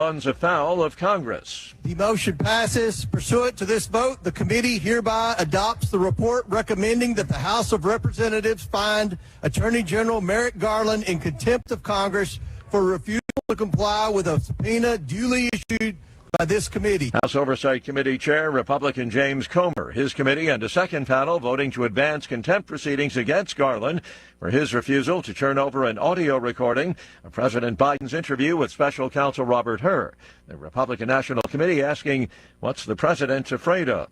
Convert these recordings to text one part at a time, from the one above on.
runs afoul of Congress. The motion passes. Pursuant to this vote, the committee hereby adopts the report recommending that the House of Representatives find Attorney General Merrick Garland in contempt of Congress for refusal to comply with a subpoena duly issued by this committee. House Oversight Committee Chair Republican James Comer, his committee and a second panel voting to advance contempt proceedings against Garland for his refusal to turn over an audio recording of President Biden's interview with Special Counsel Robert Hur. The Republican National Committee asking, what's the president afraid of?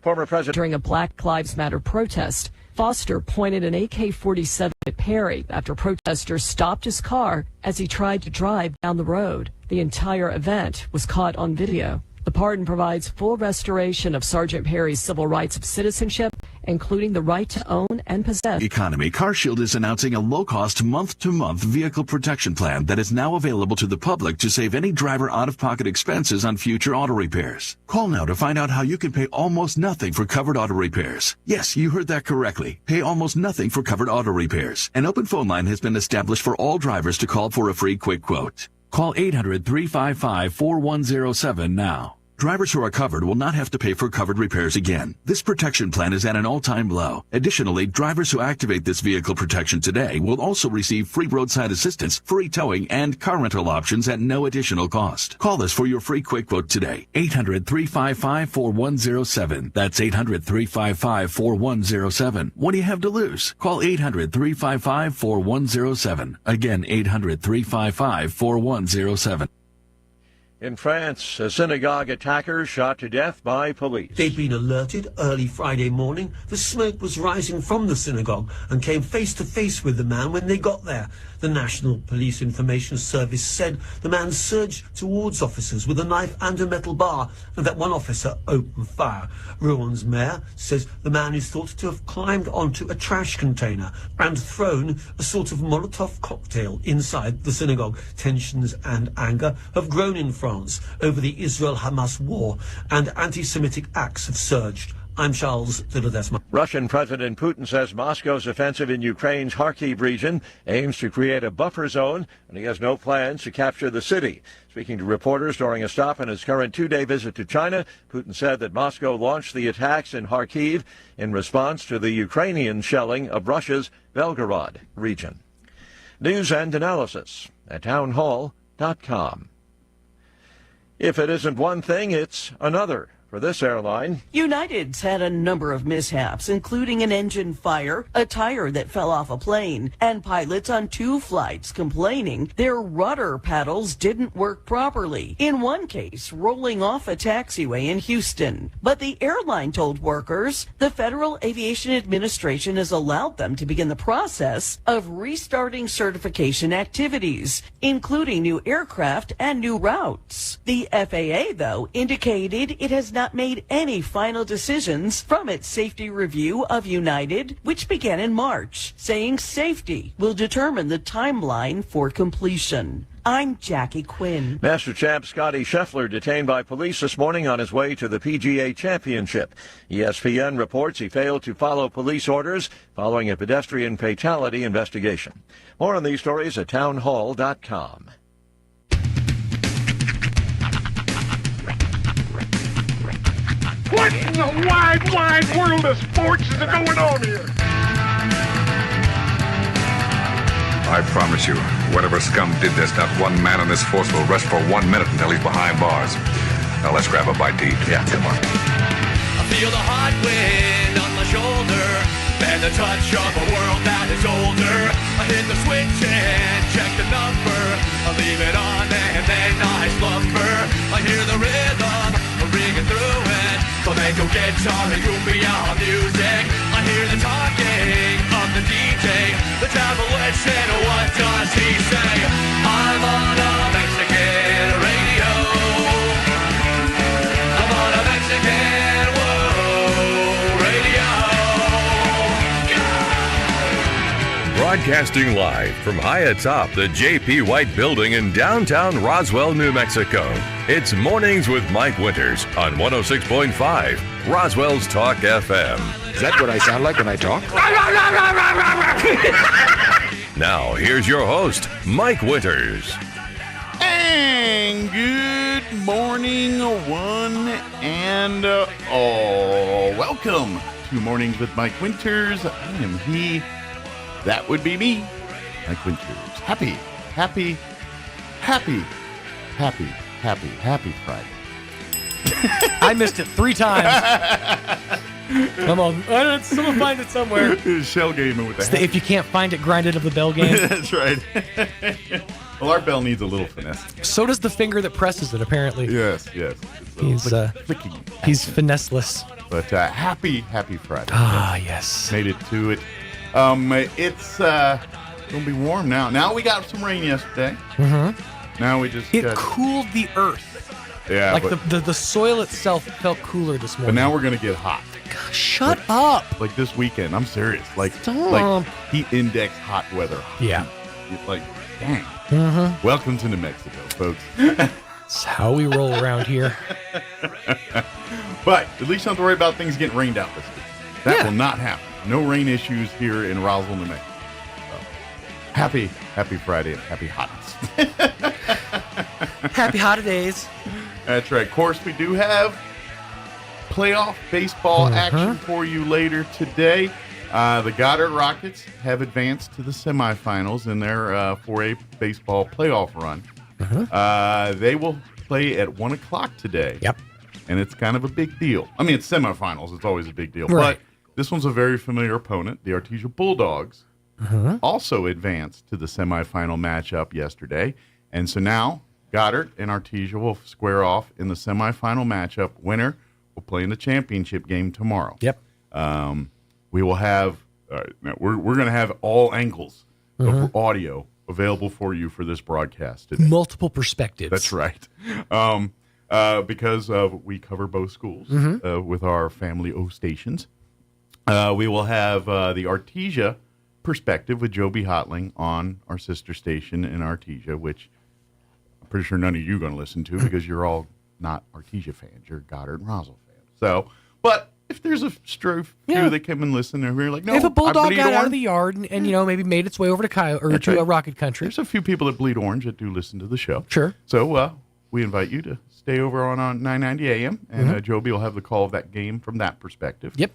Former President... During a Black Lives Matter protest, Foster pointed an AK-47 at Perry after protesters stopped his car as he tried to drive down the road. The entire event was caught on video. The pardon provides full restoration of Sergeant Perry's civil rights of citizenship, including the right to own and possess. Economy. CarShield is announcing a low-cost month-to-month vehicle protection plan that is now available to the public to save any driver out-of-pocket expenses on future auto repairs. Call now to find out how you can pay almost nothing for covered auto repairs. Yes, you heard that correctly. Pay almost nothing for covered auto repairs. An open phone line has been established for all drivers to call for a free quick quote. Call 800-355-4107 now. Drivers who are covered will not have to pay for covered repairs again. This protection plan is at an all-time low. Additionally, drivers who activate this vehicle protection today will also receive free roadside assistance, free towing, and car rental options at no additional cost. Call us for your free quick quote today. 800-355-4107. That's 800-355-4107. What do you have to lose? Call 800-355-4107. Again, 800-355-4107. In France, a synagogue attacker shot to death by police. They'd been alerted early Friday morning. The smoke was rising from the synagogue and came face to face with the man when they got there. The National Police Information Service said the man surged towards officers with a knife and a metal bar and that one officer opened fire. Rouen mayor says the man is thought to have climbed onto a trash container and thrown a sort of Molotov cocktail inside the synagogue. Tensions and anger have grown in France over the Israel-Hamas war, and anti-Semitic acts have surged. I'm Charles de Ledesma. Russian President Putin says Moscow's offensive in Ukraine's Kharkiv region aims to create a buffer zone, and he has no plans to capture the city. Speaking to reporters during a stop on his current two-day visit to China, Putin said that Moscow launched the attacks in Kharkiv in response to the Ukrainian shelling of Russia's Belgorod region. News and analysis at townhall.com. If it isn't one thing, it's another. For this airline, United's had a number of mishaps, including an engine fire, a tire that fell off a plane, and pilots on 2 flights complaining their rudder paddles didn't work properly. In one case, rolling off a taxiway in Houston. But the airline told workers the Federal Aviation Administration has allowed them to begin the process of restarting certification activities, including new aircraft and new routes. The FAA, though, indicated it has not made any final decisions from its safety review of United, which began in March, saying safety will determine the timeline for completion. I'm Jackie Quinn. Master champ Scotty Scheffler detained by police this morning on his way to the PGA Championship. ESPN reports he failed to follow police orders following a pedestrian fatality investigation. More on these stories at townhall.com. What in the wide, wide world of sports is going on here? I promise you, whatever scum did this, not one man on this force will rest for 1 minute until he's behind bars. Now let's grab a bite to eat. Yeah, come on. I feel the hot wind on my shoulder and the touch of a world that is older. I hit the switch and check the number. I leave it on and then I slumber. I hear the rhythm ringing through it. Flamenco guitar and cumbia music. I hear the talking of the DJ. The tabloid said, what does he say? I'm on a Mexican radio. I'm on a Mexican radio. Broadcasting live from high atop the J.P. White Building in downtown Roswell, New Mexico. It's Mornings with Mike Winters on 106.5 Roswell's Talk FM. Is that what I sound like when I talk? Now, here's your host, Mike Winters. And good morning, one and all. Welcome to Mornings with Mike Winters. I am he. That would be me, Mike Winters. Happy Friday. I missed it 3 times. Come on. Someone find it somewhere. Shell game with the if you can't find it, grind it of the bell game. That's right. Well, our bell needs a little finesse. So does the finger that presses it, apparently. Yes. He's flicking. He's finesseless. But happy Friday. Ah, yes. Made it to it. It's going to be warm now. Now we got some rain yesterday. Mm-hmm. Now we just It cooled the earth. Yeah. Like the soil itself felt cooler this morning. But now we're going to get hot. God, shut up. Like this weekend. I'm serious. Like Stop. heat index hot weather. Yeah. Like, dang. Mm-hmm. Welcome to New Mexico, folks. That's how we roll around here. But at least you don't have to worry about things getting rained out this week. That will not happen. No rain issues here in Roswell, New Mexico. So, happy Friday and happy hotness. Happy holidays. That's right. Of course, we do have playoff baseball action for you later today. The Goddard Rockets have advanced to the semifinals in their 4A baseball playoff run. They will play at 1 o'clock today. Yep. And it's kind of a big deal. I mean, it's semifinals. It's always a big deal. Right. But this one's a very familiar opponent. The Artesia Bulldogs also advanced to the semifinal matchup yesterday. And so now Goddard and Artesia will square off in the semifinal matchup. Winner will play in the championship game tomorrow. Yep. We will have we're going to have all angles of audio available for you for this broadcast today. Multiple perspectives. That's right. Because we cover both schools with our family O stations. We will have the Artesia perspective with Joby Hotling on our sister station in Artesia, which I'm pretty sure none of you are going to listen to because you're all not Artesia fans. You're Goddard and Roswell fans. So, but if there's a few that come and listen, and we're like, no, if a bulldog bleed got out orange. of the yard and maybe made its way over to Rocket Country. There's a few people that bleed orange that do listen to the show. Sure. So we invite you to stay over on 990 AM, and Joby will have the call of that game from that perspective. Yep.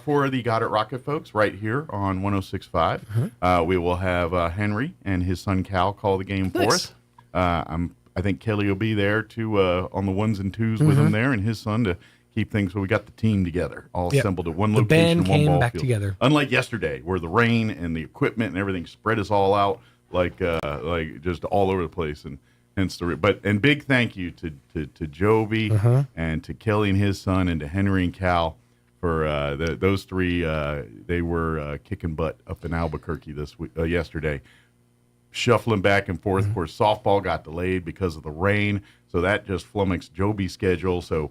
For the Goddard Rocket folks, right here on 106.5, we will have Henry and his son Cal call the game for us. I think Kelly will be there too on the ones and twos with him there and his son to keep things so we got the team together, all assembled at one location, band one came ball back field. together. Unlike yesterday, where the rain and the equipment and everything spread us all out like just all over the place, and hence and big thank you to Joby and to Kelly and his son and to Henry and Cal for those three. They were kicking butt up in Albuquerque yesterday. Shuffling back and forth. Of course, softball got delayed because of the rain, so that just flummoxed Joby's schedule. So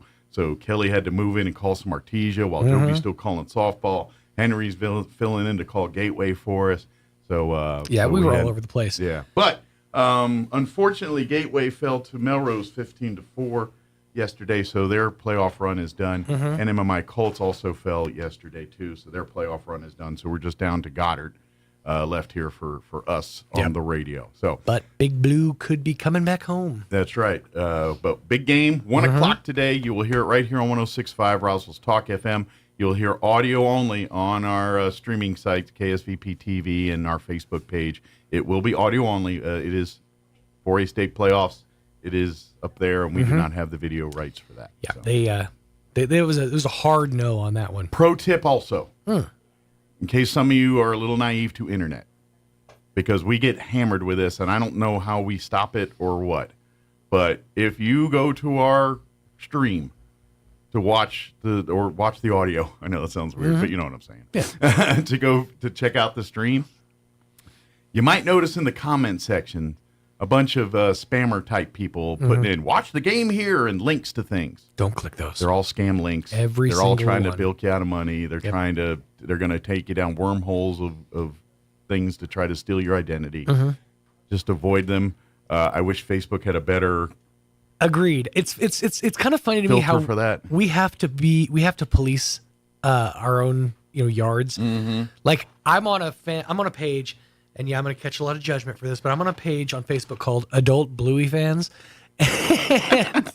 Kelly had to move in and call some Artesia while Joby's still calling softball. Henry's filling in to call Gateway for us. So we were all over the place. Yeah, but unfortunately, Gateway fell to Melrose 15-4 yesterday, so their playoff run is done. And MMI Colts also fell yesterday too, so their playoff run is done. So we're just down to Goddard. Left here for us on the radio. But Big Blue could be coming back home. That's right. But big game, 1 o'clock today. You will hear it right here on 106.5 Roswell's Talk FM. You'll hear audio only on our streaming sites, KSVP TV, and our Facebook page. It will be audio only. It is 4A state playoffs. It is up there, and we do not have the video rights for that. Yeah, it was a hard no on that one. Pro tip also. In case some of you are a little naive to internet, because we get hammered with this, and I don't know how we stop it or what. But if you go to our stream to watch the audio, I know that sounds weird, but you know what I'm saying. Yeah. to check out the stream, you might notice in the comment section a bunch of spammer type people putting in "watch the game here" and links to things. Don't click those. They're all scam links. They're all trying to bilk you out of money. They're they're going to take you down wormholes of things to try to steal your identity. Just avoid them. I wish Facebook had a better. Agreed. It's kind of funny to me how for that. we have to police our own yards. Like I'm on a page and yeah, I'm going to catch a lot of judgment for this, but I'm on a page on Facebook called Adult Bluey Fans. And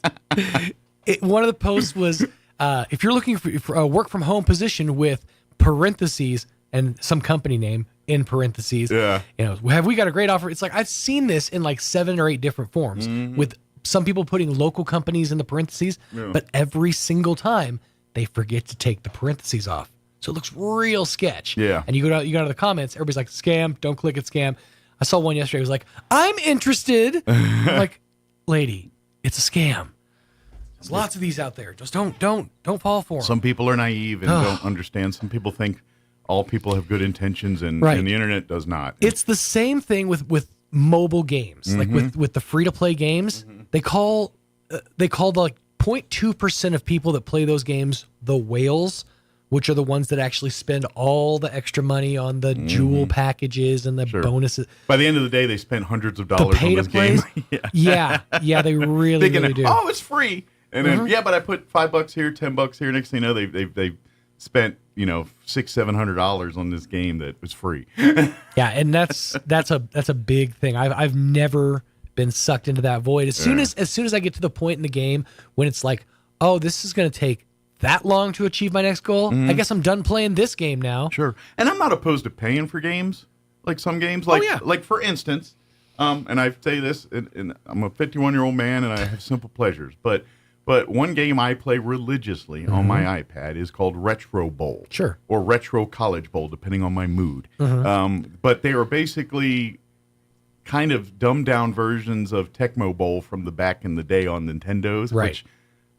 one of the posts was, if you're looking for a work from home position with parentheses and some company name in parentheses, have we got a great offer? It's like, I've seen this in like 7 or 8 different forms with some people putting local companies in the parentheses, but every single time they forget to take the parentheses off. So it looks real sketch. Yeah. And you go to the comments, everybody's like, scam, don't click it, scam. I saw one yesterday. It was like, I'm interested. I'm like, lady, it's a scam. There's lots of these out there. Just don't fall for them. Some people are naive and don't understand. Some people think all people have good intentions, and the internet does not. It's the same thing with mobile games, like with the free to play games. They call the like 0.2% of people that play those games the whales, which are the ones that actually spend all the extra money on the jewel packages and the bonuses. By the end of the day, they spent hundreds of dollars on this game. yeah, they really do. Oh, it's free. And then, but I put $5 here, $10 here. Next thing you know, they spent $600-700 on this game that was free. Yeah, and that's a big thing. I've never been sucked into that void. As soon as I get to the point in the game when it's like, oh, this is going to take that long to achieve my next goal, I guess I'm done playing this game now. Sure. And I'm not opposed to paying for games, like some games. Like for instance, and I say this, and I'm a 51-year-old man, and I have simple pleasures, but one game I play religiously on my iPad is called Retro Bowl. Sure. Or Retro College Bowl, depending on my mood. But they are basically kind of dumbed-down versions of Tecmo Bowl from the back in the day on Nintendos, which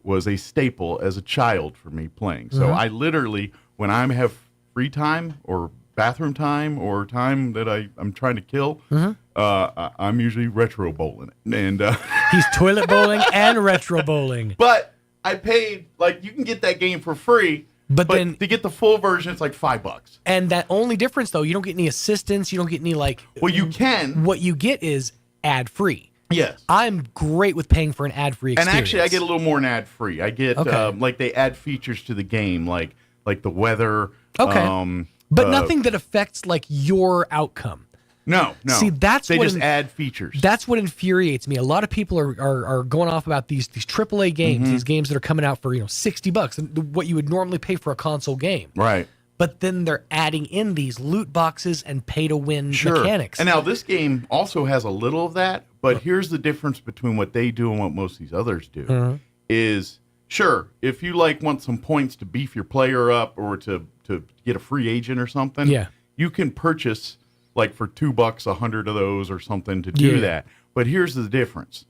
was a staple as a child for me playing. So I literally, when I have free time or bathroom time or time that I'm trying to kill, I'm usually retro bowling it. And he's toilet bowling and retro bowling. But I paid, like, you can get that game for free, but then to get the full version, it's like $5. And that only difference, though, you don't get any assistance. You don't get any, like... Well, you can. What you get is ad-free. Yes. I'm great with paying for an ad-free experience. And actually, I get a little more than ad-free. I get, like, they add features to the game, like the weather. Okay. But nothing that affects, like, your outcome. No. See, they just add features. That's what infuriates me. A lot of people are going off about these AAA games, these games that are coming out for $60, and what you would normally pay for a console game. Right. But then they're adding in these loot boxes and pay-to-win mechanics. And now this game also has a little of that, but here's the difference between what they do and what most of these others do. Is, sure, if you want some points to beef your player up or to get a free agent or something, you can purchase, like, for $2, 100 of those or something to do that. But here's the difference.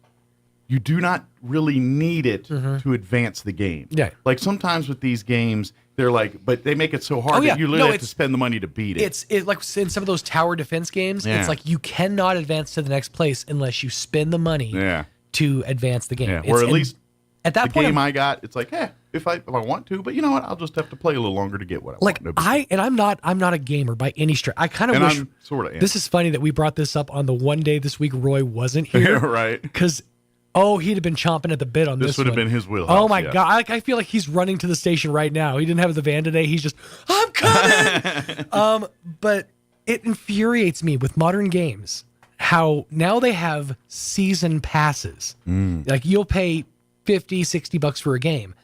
You do not really need it to advance the game. Yeah. Like, sometimes with these games, they're like, but they make it so hard that you literally have to spend the money to beat it. It's like in some of those tower defense games, it's like you cannot advance to the next place unless you spend the money to advance the game. Yeah. Or at least at that the point, game I got, it's like, if I want to, but you know what? I'll just have to play a little longer to get what I want. I'm not a gamer by any stretch. I kind of wish. I'm sort of. This is funny that we brought this up on the one day this week Roy wasn't here. Right. Because he'd have been chomping at the bit on this. This would have been his wheelhouse. Oh my God! I feel like he's running to the station right now. He didn't have the van today. He's just, I'm coming. But it infuriates me with modern games how now they have season passes. Like you'll pay $50, $60 for a game.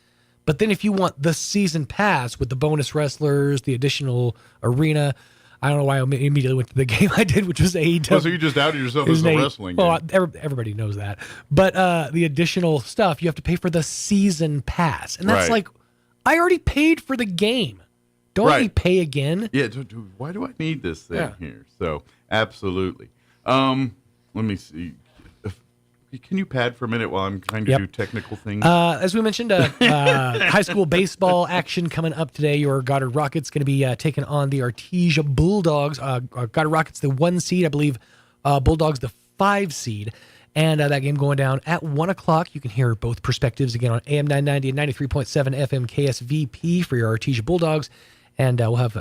But then if you want the season pass with the bonus wrestlers, the additional arena, I don't know why I immediately went to the game I did, which was AEW. Oh, so you just outed yourself as a wrestling game. Well, everybody knows that. But the additional stuff, you have to pay for the season pass. And that's like, I already paid for the game. Don't let me pay again. Yeah, why do I need this thing here? So, absolutely. Let me see. Can you pad for a minute while I'm trying to do technical things? As we mentioned, high school baseball action coming up today. Your Goddard Rockets going to be taking on the Artesia Bulldogs. Goddard Rockets, the 1 seed, I believe. Bulldogs, the 5 seed. And that game going down at 1 o'clock. You can hear both perspectives again on AM 990 and 93.7 FM KSVP for your Artesia Bulldogs. And we'll have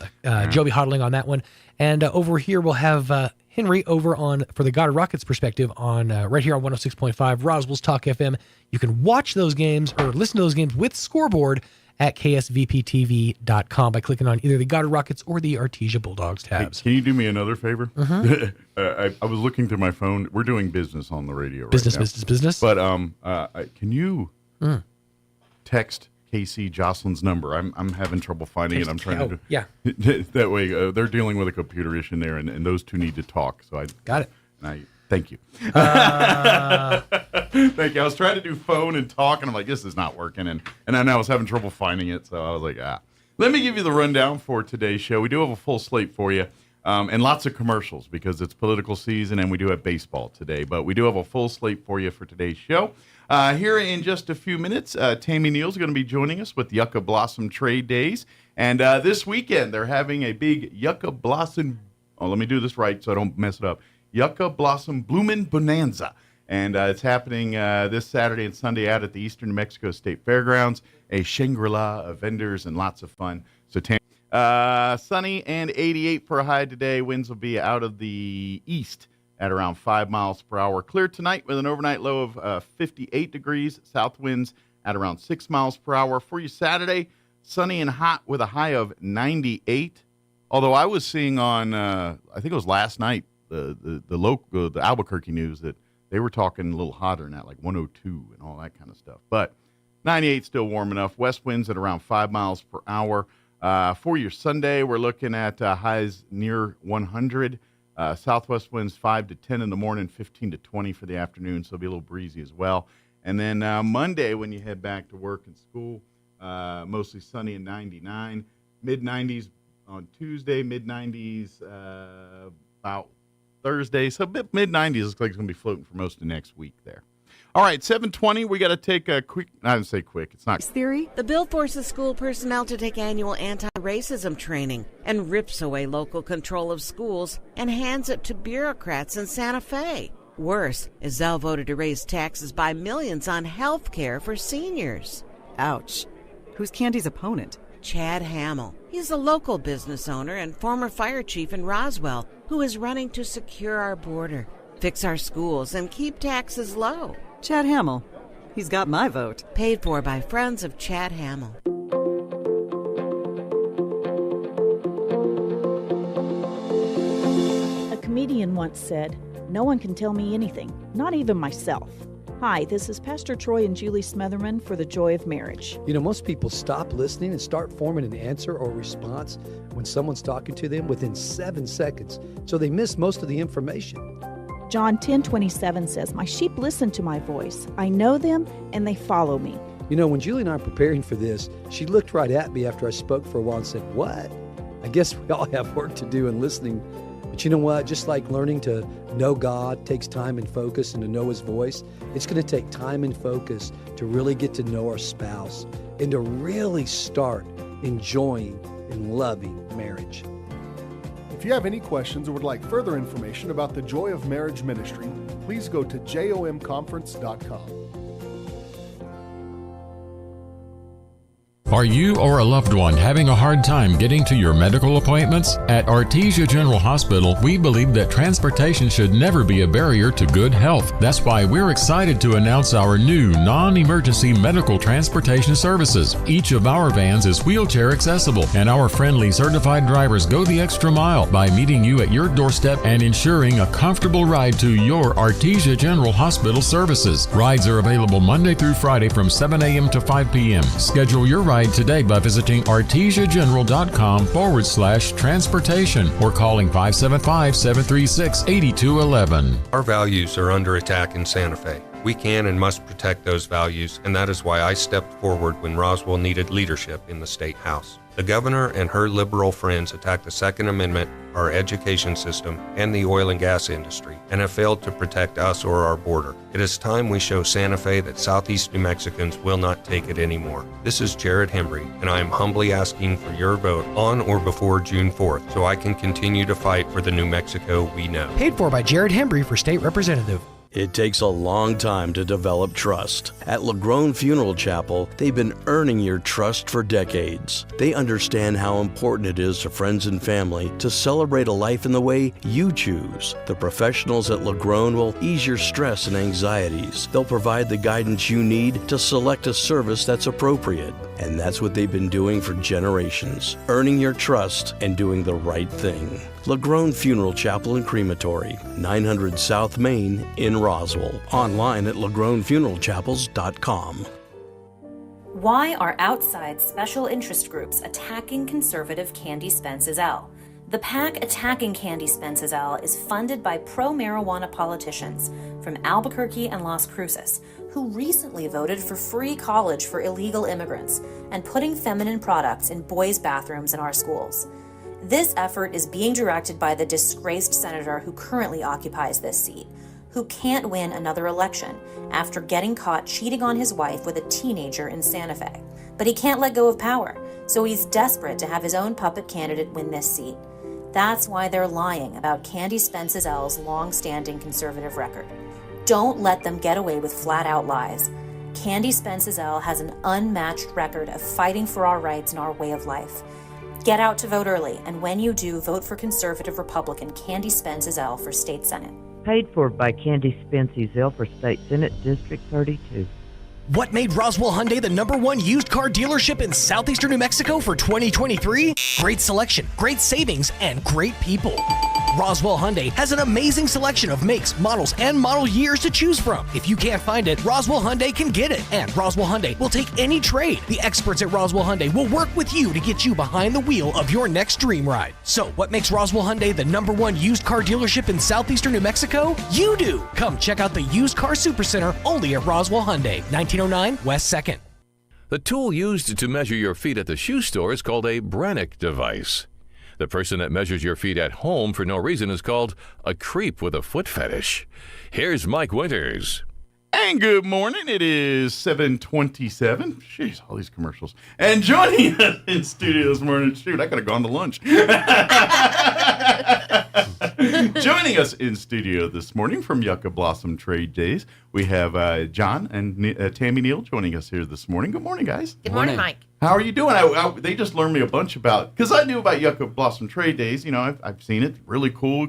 Joby Hodling on that one. And over here, we'll have Henry over on for the Goddard Rockets perspective on right here on 106.5 Roswell's Talk FM. You can watch those games or listen to those games with Scoreboard at ksvptv.com by clicking on either the Goddard Rockets or the Artesia Bulldogs tabs. Hey, can you do me another favor? I was looking through my phone. We're doing business on the radio Business. But can you text Casey Jocelyn's number? I'm having trouble finding it. I'm trying to do. Yeah. That way, they're dealing with a computer issue there, and those two need to talk. So I got it. Thank you. Thank you. I was trying to do phone and talk, and I'm like, this is not working. And then I was having trouble finding it, so I was like, Let me give you the rundown for today's show. We do have a full slate for you, and lots of commercials because it's political season, and we do have baseball today. But we do have a full slate for you for today's show. Here in just a few minutes, Tammy Neal's going to be joining us with Yucca Blossom Trade Days. And this weekend, they're having a big Yucca Blossom, let me do this right so I don't mess it up, Yucca Blossom Bloomin' Bonanza. And it's happening this Saturday and Sunday out at the Eastern New Mexico State Fairgrounds, a Shangri-La of vendors and lots of fun. So sunny and 88 for a high today. Winds will be out of the east at around 5 miles per hour. Clear tonight with an overnight low of 58 degrees. South winds at around 6 miles per hour. For you Saturday, sunny and hot with a high of 98. Although I was seeing on, I think it was last night, the local, the Albuquerque news that they were talking a little hotter than that, like 102 and all that kind of stuff. But 98 still warm enough. West winds at around 5 miles per hour. For your Sunday, we're looking at highs near 100. Southwest winds 5 to 10 in the morning, 15 to 20 for the afternoon, so it'll be a little breezy as well. And then Monday, when you head back to work and school, mostly sunny and 99. Mid-90s on Tuesday, mid-90s about Thursday. So mid-90s looks like it's going to be floating for most of next week there. All right, 7:20, we got to take a quick, I didn't say quick, it's not. Theory, the bill forces school personnel to take annual anti-racism training and rips away local control of schools and hands it to bureaucrats in Santa Fe. Worse, Ezell voted to raise taxes by millions on health care for seniors. Ouch. Who's Candy's opponent? Chad Hamill. He's a local business owner and former fire chief in Roswell who is running to secure our border, fix our schools, and keep taxes low. Chad Hamill. He's got my vote. Paid for by friends of Chad Hamill. A comedian once said, "No one can tell me anything, not even myself." Hi, this is Pastor Troy and Julie Smotherman for The Joy of Marriage. You know, most people stop listening and start forming an answer or response when someone's talking to them within 7 seconds, so they miss most of the information. John 10:27 says, "My sheep listen to my voice. I know them, and they follow me." You know, when Julie and I were preparing for this, she looked right at me after I spoke for a while and said, "What?" I guess we all have work to do in listening. But you know what? Just like learning to know God takes time and focus and to know His voice, it's going to take time and focus to really get to know our spouse and to really start enjoying and loving marriage. If you have any questions or would like further information about the Joy of Marriage Ministry, please go to jomconference.com. Are you or a loved one having a hard time getting to your medical appointments? At Artesia General Hospital, we believe that transportation should never be a barrier to good health. That's why we're excited to announce our new non-emergency medical transportation services. Each of our vans is wheelchair accessible, and our friendly certified drivers go the extra mile by meeting you at your doorstep and ensuring a comfortable ride to your Artesia General Hospital services. Rides are available Monday through Friday from 7 a.m. to 5 p.m. Schedule your ride today by visiting artesiageneral.com/transportation or calling 575-736-8211. Our values are under attack in Santa Fe. We can and must protect those values, and that is why I stepped forward when Roswell needed leadership in the State House. The governor and her liberal friends attacked the Second Amendment, our education system, and the oil and gas industry, and have failed to protect us or our border. It is time we show Santa Fe that Southeast New Mexicans will not take it anymore. This is Jared Hembry, and I am humbly asking for your vote on or before June 4th so I can continue to fight for the New Mexico we know. Paid for by Jared Hembry for State Representative. It takes a long time to develop trust. At LaGrone Funeral Chapel, they've been earning your trust for decades. They understand how important it is to friends and family to celebrate a life in the way you choose. The professionals at LaGrone will ease your stress and anxieties. They'll provide the guidance you need to select a service that's appropriate. And that's what they've been doing for generations, earning your trust and doing the right thing. LaGrone Funeral Chapel and Crematory, 900 South Main in Roswell. Online at LaGroneFuneralChapels.com. Why are outside special interest groups attacking conservative Candy Spence Ezell? The PAC attacking Candy Spence Ezell is funded by pro-marijuana politicians from Albuquerque and Las Cruces, who recently voted for free college for illegal immigrants and putting feminine products in boys' bathrooms in our schools. This effort is being directed by the disgraced senator who currently occupies this seat, who can't win another election after getting caught cheating on his wife with a teenager in Santa Fe. But he can't let go of power, so he's desperate to have his own puppet candidate win this seat. That's why they're lying about Candy Spence Ezell's long-standing conservative record. Don't let them get away with flat-out lies. Candy Spence Ezell has an unmatched record of fighting for our rights and our way of life. Get out to vote early, and when you do, vote for conservative Republican Candy Spence Ezell for State Senate. Paid for by Candy Spence Ezell for State Senate District 32. What made Roswell Hyundai the #1 used car dealership in southeastern New Mexico for 2023? Great selection, great savings, and great people. Roswell Hyundai has an amazing selection of makes, models, and model years to choose from. If you can't find it, Roswell Hyundai can get it. And Roswell Hyundai will take any trade. The experts at Roswell Hyundai will work with you to get you behind the wheel of your next dream ride. So, what makes Roswell Hyundai the #1 used car dealership in southeastern New Mexico? You do! Come check out the Used Car Supercenter only at Roswell Hyundai, 1909 West 2nd. The tool used to measure your feet at the shoe store is called a Brannock device. The person that measures your feet at home for no reason is called a creep with a foot fetish. Here's Mike Winters. And good morning. It is 7:27. Jeez, all these commercials. And joining us in studio this morning, shoot, I could have gone to lunch. Joining us in studio this morning from Yucca Blossom Trade Days, we have John and Tammy Neal joining us here this morning. Good morning, guys. Good morning, Mike. How are you doing? They just learned me a bunch about, because I knew about Yucca Blossom Trade Days. You know, I've seen it. Really cool.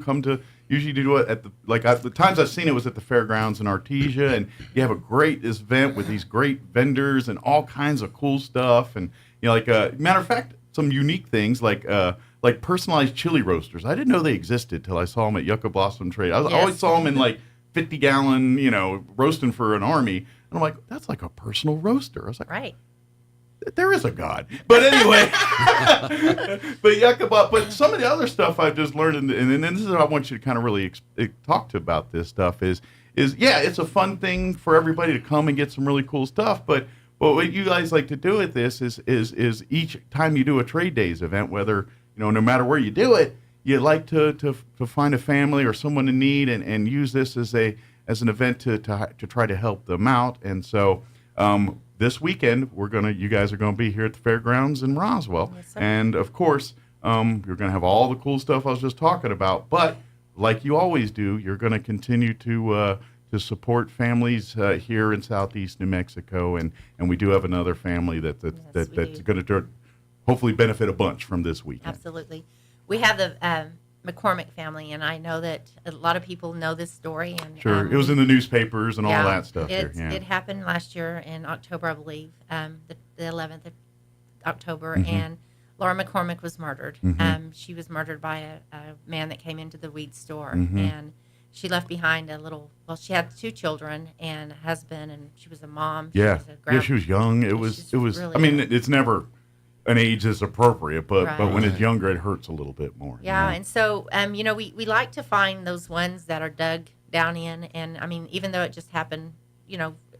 Usually do it at the times I've seen it was at the fairgrounds in Artesia, and you have a great event with these great vendors and all kinds of cool stuff. And you know, matter of fact, some unique things like personalized chili roasters. I didn't know they existed till I saw them at Yucca Blossom Trade. I always saw them in 50-gallon, roasting for an army. And I'm like, that's like a personal roaster. I was like, right. There is a God. But anyway, but some of the other stuff I've just learned, and this is what I want you to kind of really talk about this stuff is it's a fun thing for everybody to come and get some really cool stuff. But what you guys like to do with this is each time you do a trade days event, whether, no matter where you do it, you like to find a family or someone in need and use this as an event to try to help them out. And so, this weekend, you guys are going to be here at the fairgrounds in Roswell. Yes, sir. And, of course, you're going to have all the cool stuff I was just talking about. But, like you always do, you're going to continue to support families here in southeast New Mexico. And we do have another family that's going to hopefully benefit a bunch from this weekend. Absolutely. We have the McCormick family, and I know that a lot of people know this story. And sure, it was in the newspapers and all that stuff. It happened last year in October, I believe, the 11th of October, Mm-hmm. and Laura McCormick was murdered. Mm-hmm. She was murdered by a man that came into the weed store, Mm-hmm. and she left behind she had 2 children and a husband, and she was a mom. Yeah, she was she was young. It was. Really I mean, it's never an age that's appropriate, but Right. but when it's younger, it hurts a little bit more. Yeah, and so we like to find those ones that are dug down in, and I mean, even though it just happened,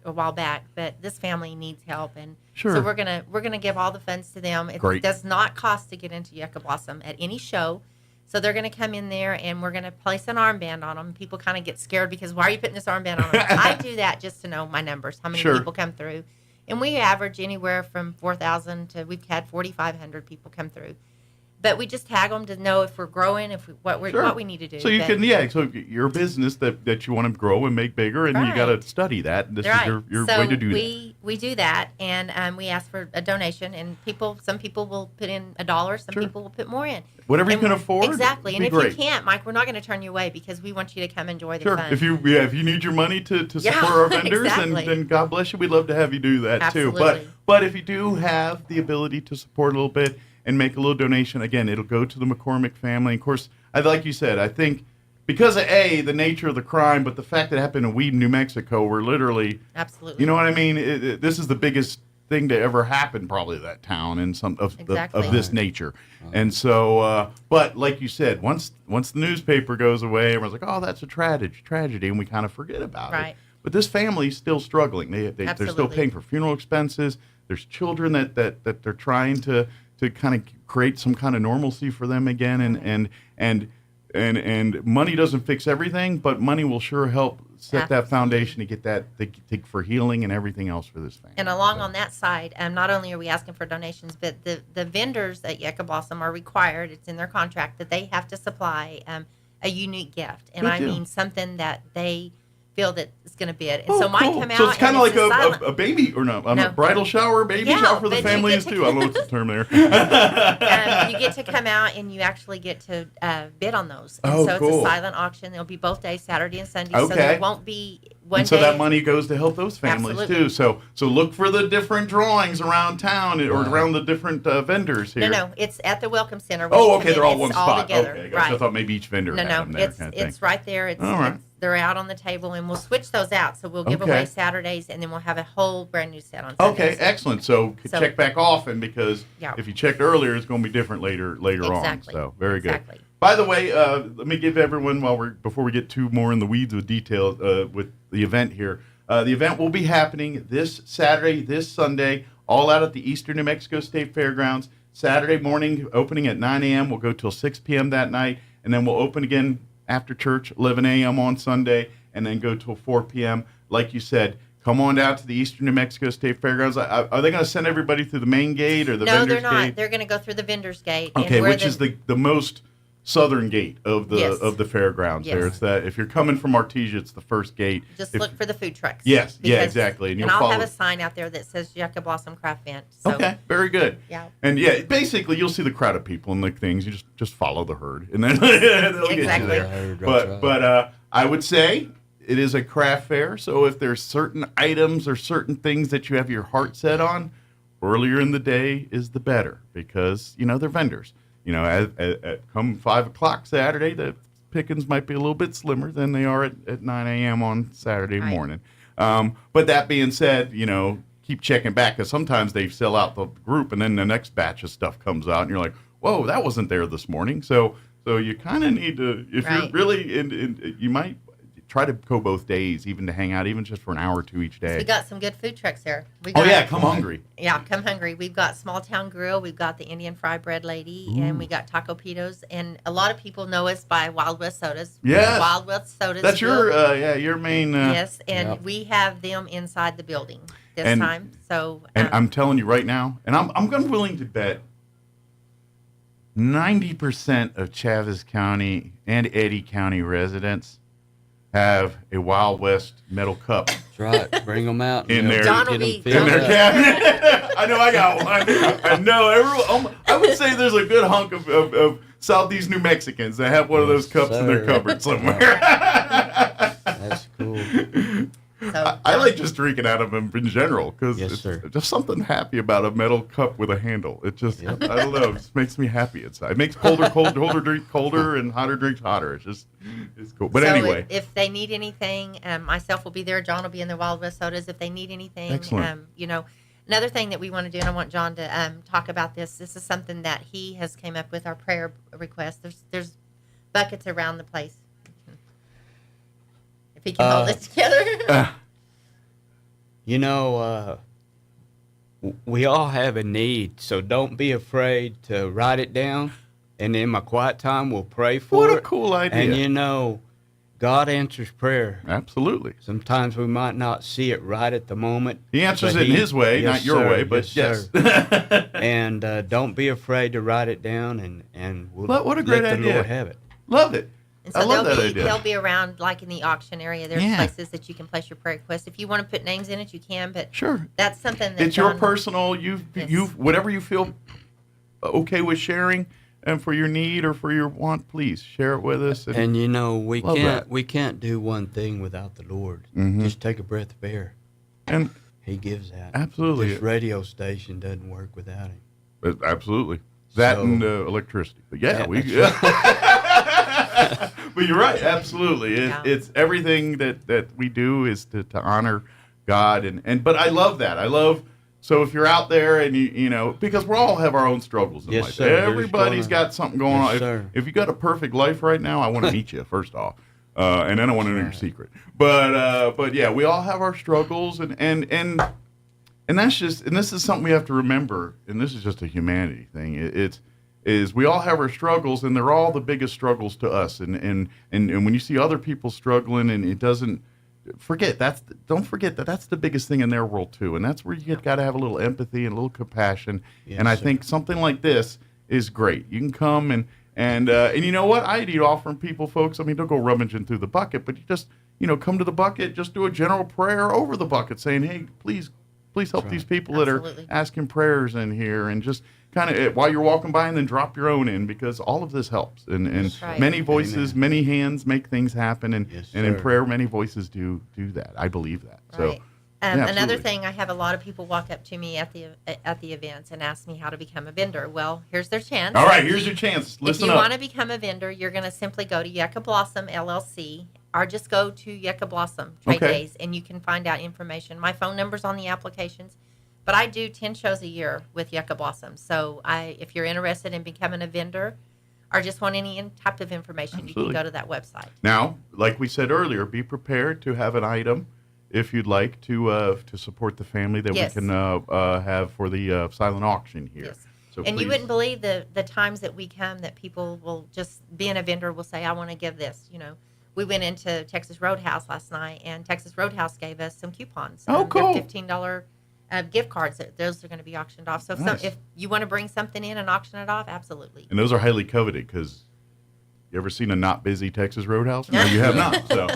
a while back, but this family needs help, and Sure. so we're gonna give all the funds to them. It Great. does not cost to get into Yucca Blossom at any show. So they're going to come in there, and we're going to place an armband on them. People kind of get scared because why are you putting this armband on them? I do that just to know my numbers, how many Sure. people come through. And we average anywhere from 4,000 to we've had 4,500 people come through. But we just tag them to know if we're growing, what we need to do. So you can, so your business that you want to grow and make bigger, and you got to study that. This is your way to do that. We do that, and we ask for a donation, and some people will put in $1, some people will put more in. Whatever you can afford. Exactly, and if great. you can't, Mike, we're not going to turn you away because we want you to come enjoy the fun. If you need your money to support our vendors, then God bless you. We'd love to have you do that too. But if you do have the ability to support a little bit and make a little donation, again, it'll go to the McCormick family. Of course, like you said, I think because of the nature of the crime, but the fact that it happened in Weed, New Mexico, where literally, absolutely, you know what I mean? This is the biggest thing to ever happen, probably, that town in some of this nature. And so, but like you said, once the newspaper goes away, everyone's like, oh, that's a tragedy, and we kind of forget about it. But this family's still struggling. They're still paying for funeral expenses. There's children that they're trying to kind of create some kind of normalcy for them again, and money doesn't fix everything, but money will sure help set that foundation to get that for healing and everything else for this family. And on that side, not only are we asking for donations, but the vendors at Yucca Blossom are required, it's in their contract, that they have to supply a unique gift. And I mean something that they feel that it's going to be it. And so mine come out. So it's kind of like a baby, or a bridal shower, shower for the families too. I don't know what's the term there. You get to come out and you actually get to bid on those. And so it's a silent auction. It'll be both days, Saturday and Sunday. So there won't be one day. So that money goes to help those families too. So look for the different drawings around town or around the different vendors here. No, it's at the Welcome Center. They're all one spot. Together. Okay, I thought maybe each vendor had them there. It's right there. It's all right. They're out on the table, and we'll switch those out. So we'll give away Saturdays, and then we'll have a whole brand new set on Sundays. Okay, excellent. So check back often, because if you checked earlier, it's going to be different later on. So very good. By the way, let me give everyone, before we get too more in the weeds with details with the event here. The event will be happening this Saturday, this Sunday, all out at the Eastern New Mexico State Fairgrounds. Saturday morning, opening at 9 a.m. We'll go till 6 p.m. that night, and then we'll open again after church, 11 a.m. on Sunday, and then go till 4 p.m. Like you said, come on down to the Eastern New Mexico State Fairgrounds. Are they going to send everybody through the main gate or the vendors gate? No, they're not. They're going to go through the vendors gate. Okay, which is the most southern gate of the fairgrounds there. It's that if you're coming from Artesia, it's the first gate. Just look for the food trucks. Yes, exactly. And I'll have a sign out there that says Yucca Blossom Craft Vent. So, okay, very good. Yeah. And basically you'll see the crowd of people and like things. You just follow the herd, and then they'll get you there. But I would say it is a craft fair, so if there's certain items or certain things that you have your heart set on, earlier in the day is the better, because they're vendors. At come 5 o'clock Saturday, the pickings might be a little bit slimmer than they are at 9 a.m. on Saturday morning. But that being said, keep checking back, because sometimes they sell out the group, and then the next batch of stuff comes out, and you're like, whoa, that wasn't there this morning. So you kind of need to, if you're really, you might try to go both days, even to hang out, even just for an hour or two each day. We got some good food trucks there. Come hungry. Yeah, come hungry. We've got Small Town Grill. We've got the Indian Fry Bread Lady, and we got Taco Pitos. And a lot of people know us by Wild West Sodas. Yes. Wild West Sodas. That's your main. Yes, and we have them inside the building this time. So. And I'm telling you right now, and I'm willing to bet 90% of Chaves County and Eddy County residents have a Wild West metal cup. That's right. Bring them out. In their cabinet. I know I got one. I know. Everyone, I would say there's a good hunk of Southeast New Mexicans that have one of those cups in their cupboard somewhere. That's cool. So, I like just drinking out of them in general, because there's just something happy about a metal cup with a handle. It just, I don't know, it just makes me happy inside. It makes colder drink colder and hotter drinks hotter. It's cool. But anyway. If they need anything, myself will be there. John will be in the Wild West Sodas. If they need anything, excellent. Another thing that we want to do, and I want John to talk about this. This is something that he has came up with, our prayer request. There's buckets around the place. If he can hold it together. We all have a need, so don't be afraid to write it down. And in my quiet time, we'll pray for it. What a cool idea. And God answers prayer. Absolutely. Sometimes we might not see it right at the moment. He answers it in his way, not your way, but yes. And don't be afraid to write it down, and we'll what a great let the idea. Lord have it. Love it. And so I love that idea. They'll be around, like in the auction area. There's places that you can place your prayer request. If you want to put names in it, you can. But sure, that's something that it's your personal. You whatever you feel okay with sharing, and for your need or for your want, please share it with us. And we can't do one thing without the Lord. Just take a breath of air, and He gives that. Absolutely, this radio station doesn't work without Him. Absolutely, that and electricity. But but you're right. Absolutely. It's everything that we do is to honor God. But I love that. So if you're out there and you know, because we all have our own struggles in life. Sir, everybody's got something going on. If you got a perfect life right now, I want to meet you first off. And then I want to know your secret. But yeah, we all have our struggles and that's just, and this is something we have to remember, and this is just a humanity thing. Is we all have our struggles, and they're all the biggest struggles to us. And when you see other people struggling, and it doesn't don't forget that that's the biggest thing in their world too. And that's where you got to have a little empathy and a little compassion. And I think something like this is great. You can come and you know what? I eat offering people, folks. I mean, don't go rummaging through the bucket, but you just come to the bucket, just do a general prayer over the bucket, saying, "Hey, please help these people that are asking prayers in here," and just kind of while you're walking by, and then drop your own in, because all of this helps. And many voices, many hands make things happen, and in prayer, many voices do that. I believe that. Right. So, another thing, I have a lot of people walk up to me at the events and ask me how to become a vendor. Well, here's their chance. All right, here's your chance. Listen if you up. want to become a vendor, you're going to simply go to Yucca Blossom LLC, or just go to Yucca Blossom Trade Days, and you can find out information. My phone number's on the applications. But I do 10 shows a year with Yucca Blossom. So if you're interested in becoming a vendor or just want any type of information, you can go to that website. Now, like we said earlier, be prepared to have an item if you'd like to support the family that we can have for the silent auction here. Yes. So and you wouldn't believe the times that we come that people will just, being a vendor, will say, "I want to give this." We went into Texas Roadhouse last night, and Texas Roadhouse gave us some coupons. Oh, cool. They're $15 gift cards. Those are going to be auctioned off. So if you want to bring something in and auction it off, absolutely. And those are highly coveted, because you ever seen a not busy Texas Roadhouse? No, you have not. So.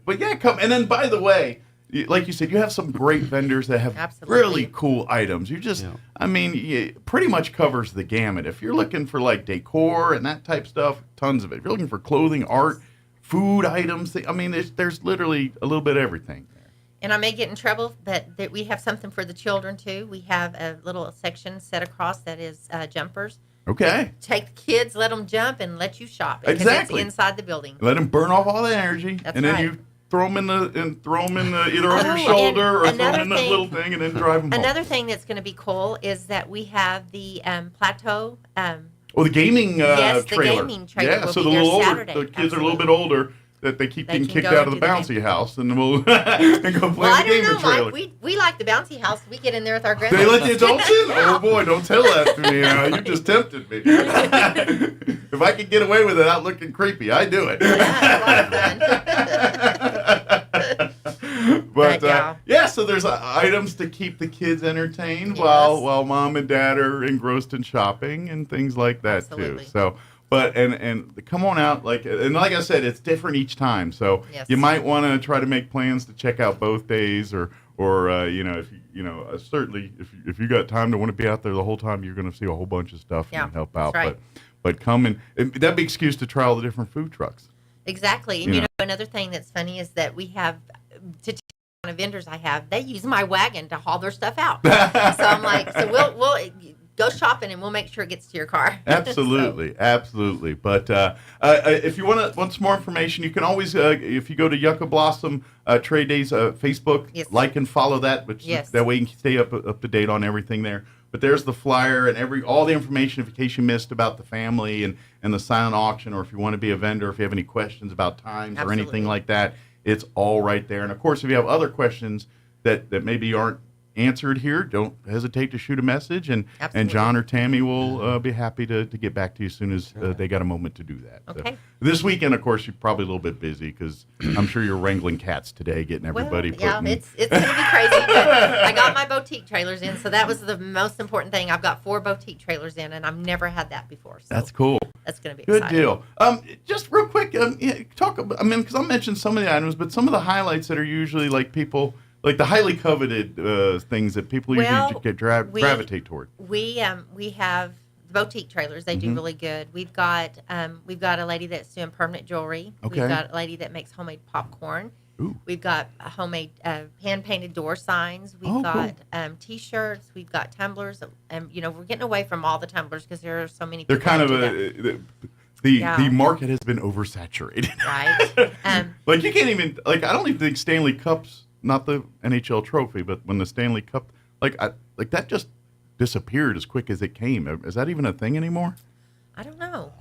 But yeah, come. And then, by the way, like you said, you have some great vendors that have really cool items. You just, I mean, it pretty much covers the gamut. If you're looking for like decor and that type stuff, tons of it. If you're looking for clothing, art, food items, I mean, there's literally a little bit of everything there. And I may get in trouble, but we have something for the children too. We have a little section set across that is jumpers. Okay. Take the kids, let them jump, and let you shop. Because exactly. It's inside the building. Let them burn off all the energy. That's and then right. you throw them in the either on your shoulder or throw them in the little thing and then drive them home. Another thing that's going to be cool is that we have the Plateau. The gaming yes, trailer. the gaming trailer. Yeah, will so be the little older, Saturday. the kids are a little bit older, that they keep getting kicked out of the bouncy house, and we'll and go play Well, the gaming I trailer. don't know, Mike. We like the bouncy house. We get in there with our They grandma. let the adults in? Oh boy, don't tell that to me. You just tempted me. If I could get away with it without looking creepy, I'd do it. But so there's items to keep the kids entertained while mom and dad are engrossed in shopping and things like that too. So, but and come on out, like I said, it's different each time. So you might want to try to make plans to check out both days, or if certainly if you got time to want to be out there the whole time, you're going to see a whole bunch of stuff and help out. Right. But come and that'd be an excuse to try all the different food trucks. Exactly. And another thing that's funny is that we have to kind of vendors I have, they use my wagon to haul their stuff out. So I'm like, so we'll go shopping and we'll make sure it gets to your car. Absolutely, absolutely. But if you want some more information, you can always, if you go to Yucca Blossom Trade Days Facebook, like and follow that, which that way you can stay up to date on everything there. But there's the flyer and all the information in case you missed about the family and the silent auction, or if you want to be a vendor, if you have any questions about times or anything like that, it's all right there. And of course, if you have other questions that maybe aren't answer it here, don't hesitate to shoot a message, and John or Tammy will be happy to get back to you as soon as they got a moment to do that. Okay. So, this weekend, of course, you're probably a little bit busy because I'm sure you're wrangling cats today, getting everybody put in. It's going to be crazy, but I got my boutique trailers in, so that was the most important thing. I've got 4 boutique trailers in, and I've never had that before. So that's cool. That's going to be good exciting. deal. Just real quick, talk about, because I mentioned some of the items, but some of the highlights that are usually like people, like the highly coveted things that people usually get gravitate toward. We have the boutique trailers. They do really good. We've got a lady that's doing permanent jewelry. Okay. We've got a lady that makes homemade popcorn. Ooh. We've got homemade hand-painted door signs. We've got T-shirts. We've got tumblers. We're getting away from all the tumblers because there are so many. They're kind of the market has been oversaturated. Right. Like you can't even I don't even think Stanley Cup's not the NHL trophy, but when the Stanley Cup that just disappeared as quick as it came. Is that even a thing anymore? I don't know.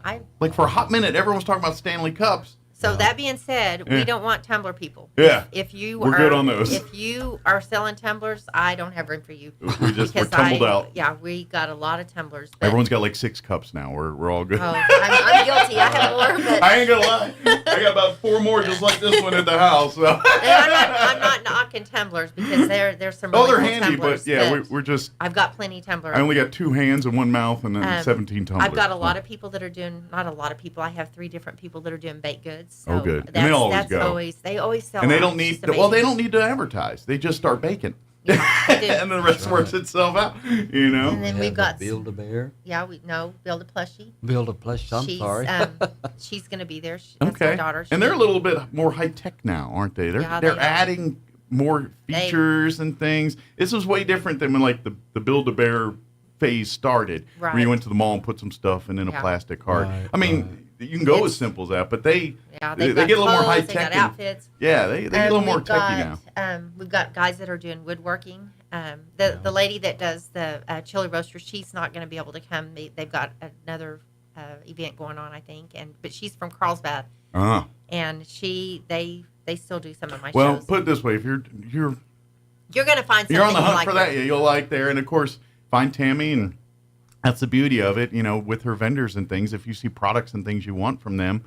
For a hot minute, everyone was talking about Stanley Cups. So that being said, we don't want tumbler people. Yeah. If you we're good on those. If you are selling tumblers, I don't have room for you. We're tumbled out. Yeah, we got a lot of tumblers. Everyone's got like 6 cups now. We're all good. Oh, I'm guilty. I have more. But I ain't gonna lie. I got about 4 more just like this one at the house. So. I'm not knocking tumblers because there's some really they're cool handy, tumblers, but yeah, we're just. I've got plenty of tumblers. I only got 2 hands and 1 mouth and then 17 tumblers. I've got a lot of people that are doing. Not a lot of people. I have 3 different people that are doing baked goods. So good. And they always go. They always sell. And they out. don't need. They don't need to advertise. They just start baking. Yeah, and the rest works itself out. And then we've got Build-A-Bear. Yeah, build a plushie. Build a plushie. I'm sorry. She's going to be there. That's my daughter. And they're a little bit more high tech now, aren't they? They're adding more features and things. This was way different than when the Build-A-Bear phase started, where you went to the mall and put some stuff in a plastic cart. Right, I mean, you can go as simple as that, but they get a little more high They tech. got outfits. Yeah, they get a little more techy now. We've got guys that are doing woodworking. The lady that does the chili roaster, she's not going to be able to come. They've got another event going on, I think, but she's from Carlsbad, and they still do some of my shows. Well, put it this way: if you're going to find something you're on the hunt like for that, you'll like there, and of course find Tammy, and that's the beauty of it. With her vendors and things, if you see products and things you want from them,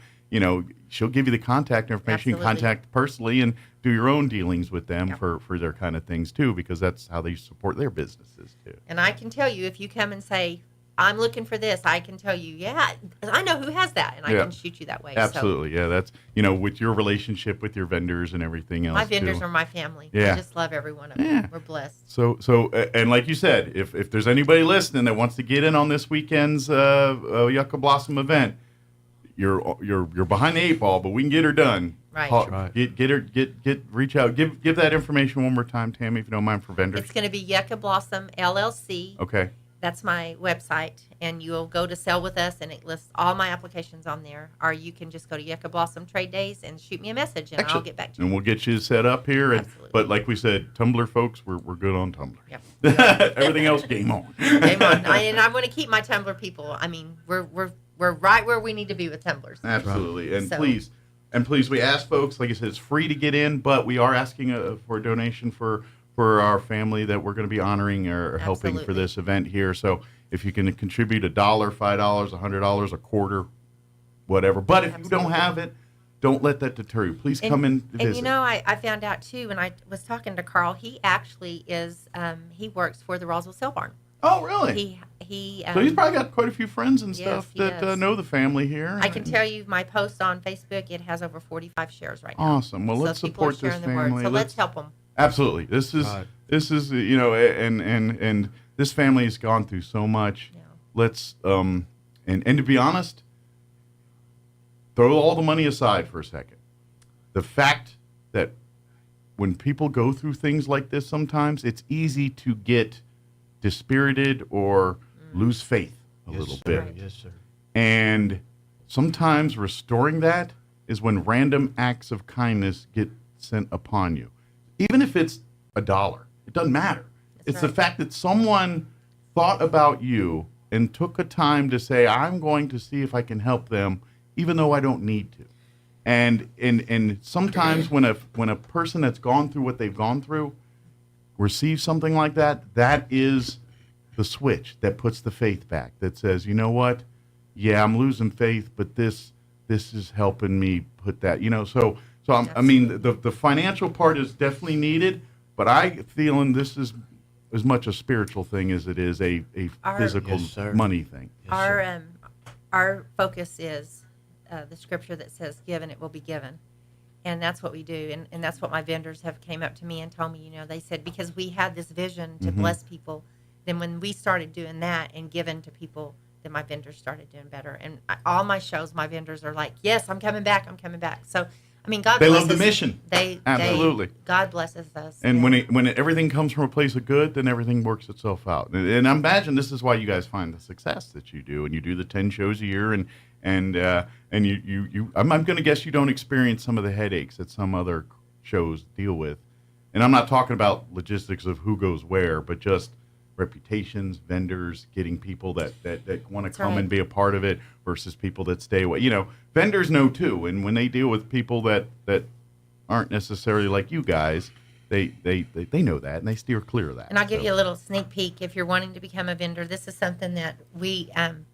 she'll give you the contact information. You can contact personally and do your own dealings with them for their kind of things too, because that's how they support their businesses too. And I can tell you, if you come and say, I'm looking for this, I can tell you, I know who has that, and I can shoot you that way. Absolutely, that's with your relationship with your vendors and everything else. My vendors are my family. Yeah. I just love every one of them. We're blessed. So, and like you said, if there's anybody listening that wants to get in on this weekend's Yucca Blossom event, you're behind the 8 ball, but we can get her done. Right. Reach out. Give that information one more time, Tammy, if you don't mind, for vendors. It's going to be Yucca Blossom LLC. Okay. That's my website, and you'll go to Sell With Us, and it lists all my applications on there. Or you can just go to Yucca Blossom Trade Days and shoot me a message, and I'll get back to you. And we'll get you set up here. But like we said, Tumblr folks, we're good on Tumblr. Yep. Everything else, game on. Game on. And I'm going to keep my Tumblr people. I mean, we're right where we need to be with Tumblrs. Absolutely. And please, we ask folks, like I said, it's free to get in, but we are asking for a donation for our family that we're going to be honoring or helping for this event here. So if you can contribute $1, $5, $100, a quarter, whatever. But if you don't have it, don't let that deter you. Please come in and visit. And I found out too, when I was talking to Carl, he actually is, he works for the Roswell Sale Barn. Oh, really? So he's probably got quite a few friends and stuff that know the family here. I can tell you, my post on Facebook, it has over 45 shares right now. Awesome. Well, let's support this family. So let's help them. Absolutely. This is and this family has gone through so much. Yeah. Let's and to be honest, throw all the money aside for a second. The fact that when people go through things like this, sometimes it's easy to get dispirited or lose faith a little bit. Yes, sir. And sometimes restoring that is when random acts of kindness get sent upon you. Even if it's $1, it doesn't matter. It's the fact that someone thought about you and took a time to say, I'm going to see if I can help them, even though I don't need to. And sometimes when a person that's gone through what they've gone through, receive something like that, that is the switch that puts the faith back, that says, you know what? Yeah, I'm losing faith, but this is helping me put that, so I mean, the financial part is definitely needed, but I feeling this is as much a spiritual thing as it is a physical money thing. Our focus is the scripture that says, give and it will be given. And that's what we do. And that's what my vendors have came up to me and told me, they said, because we had this vision to bless people, then when we started doing that and giving to people, then my vendors started doing better. And all my shows, my vendors are like, yes, I'm coming back. So, I mean, God they blesses. Love the mission. Absolutely. God blesses us. And when everything comes from a place of good, then everything works itself out. And I imagine this is why you guys find the success that you do, and you do the 10 shows a year, and you I'm going to guess you don't experience some of the headaches that some other shows deal with. And I'm not talking about logistics of who goes where, but just reputations, vendors, getting people that want to come and be a part of it versus people that stay away. Vendors know too, and when they deal with people that aren't necessarily like you guys, they know that and they steer clear of that. And I'll give you a little sneak peek if you're wanting to become a vendor. This is something that we and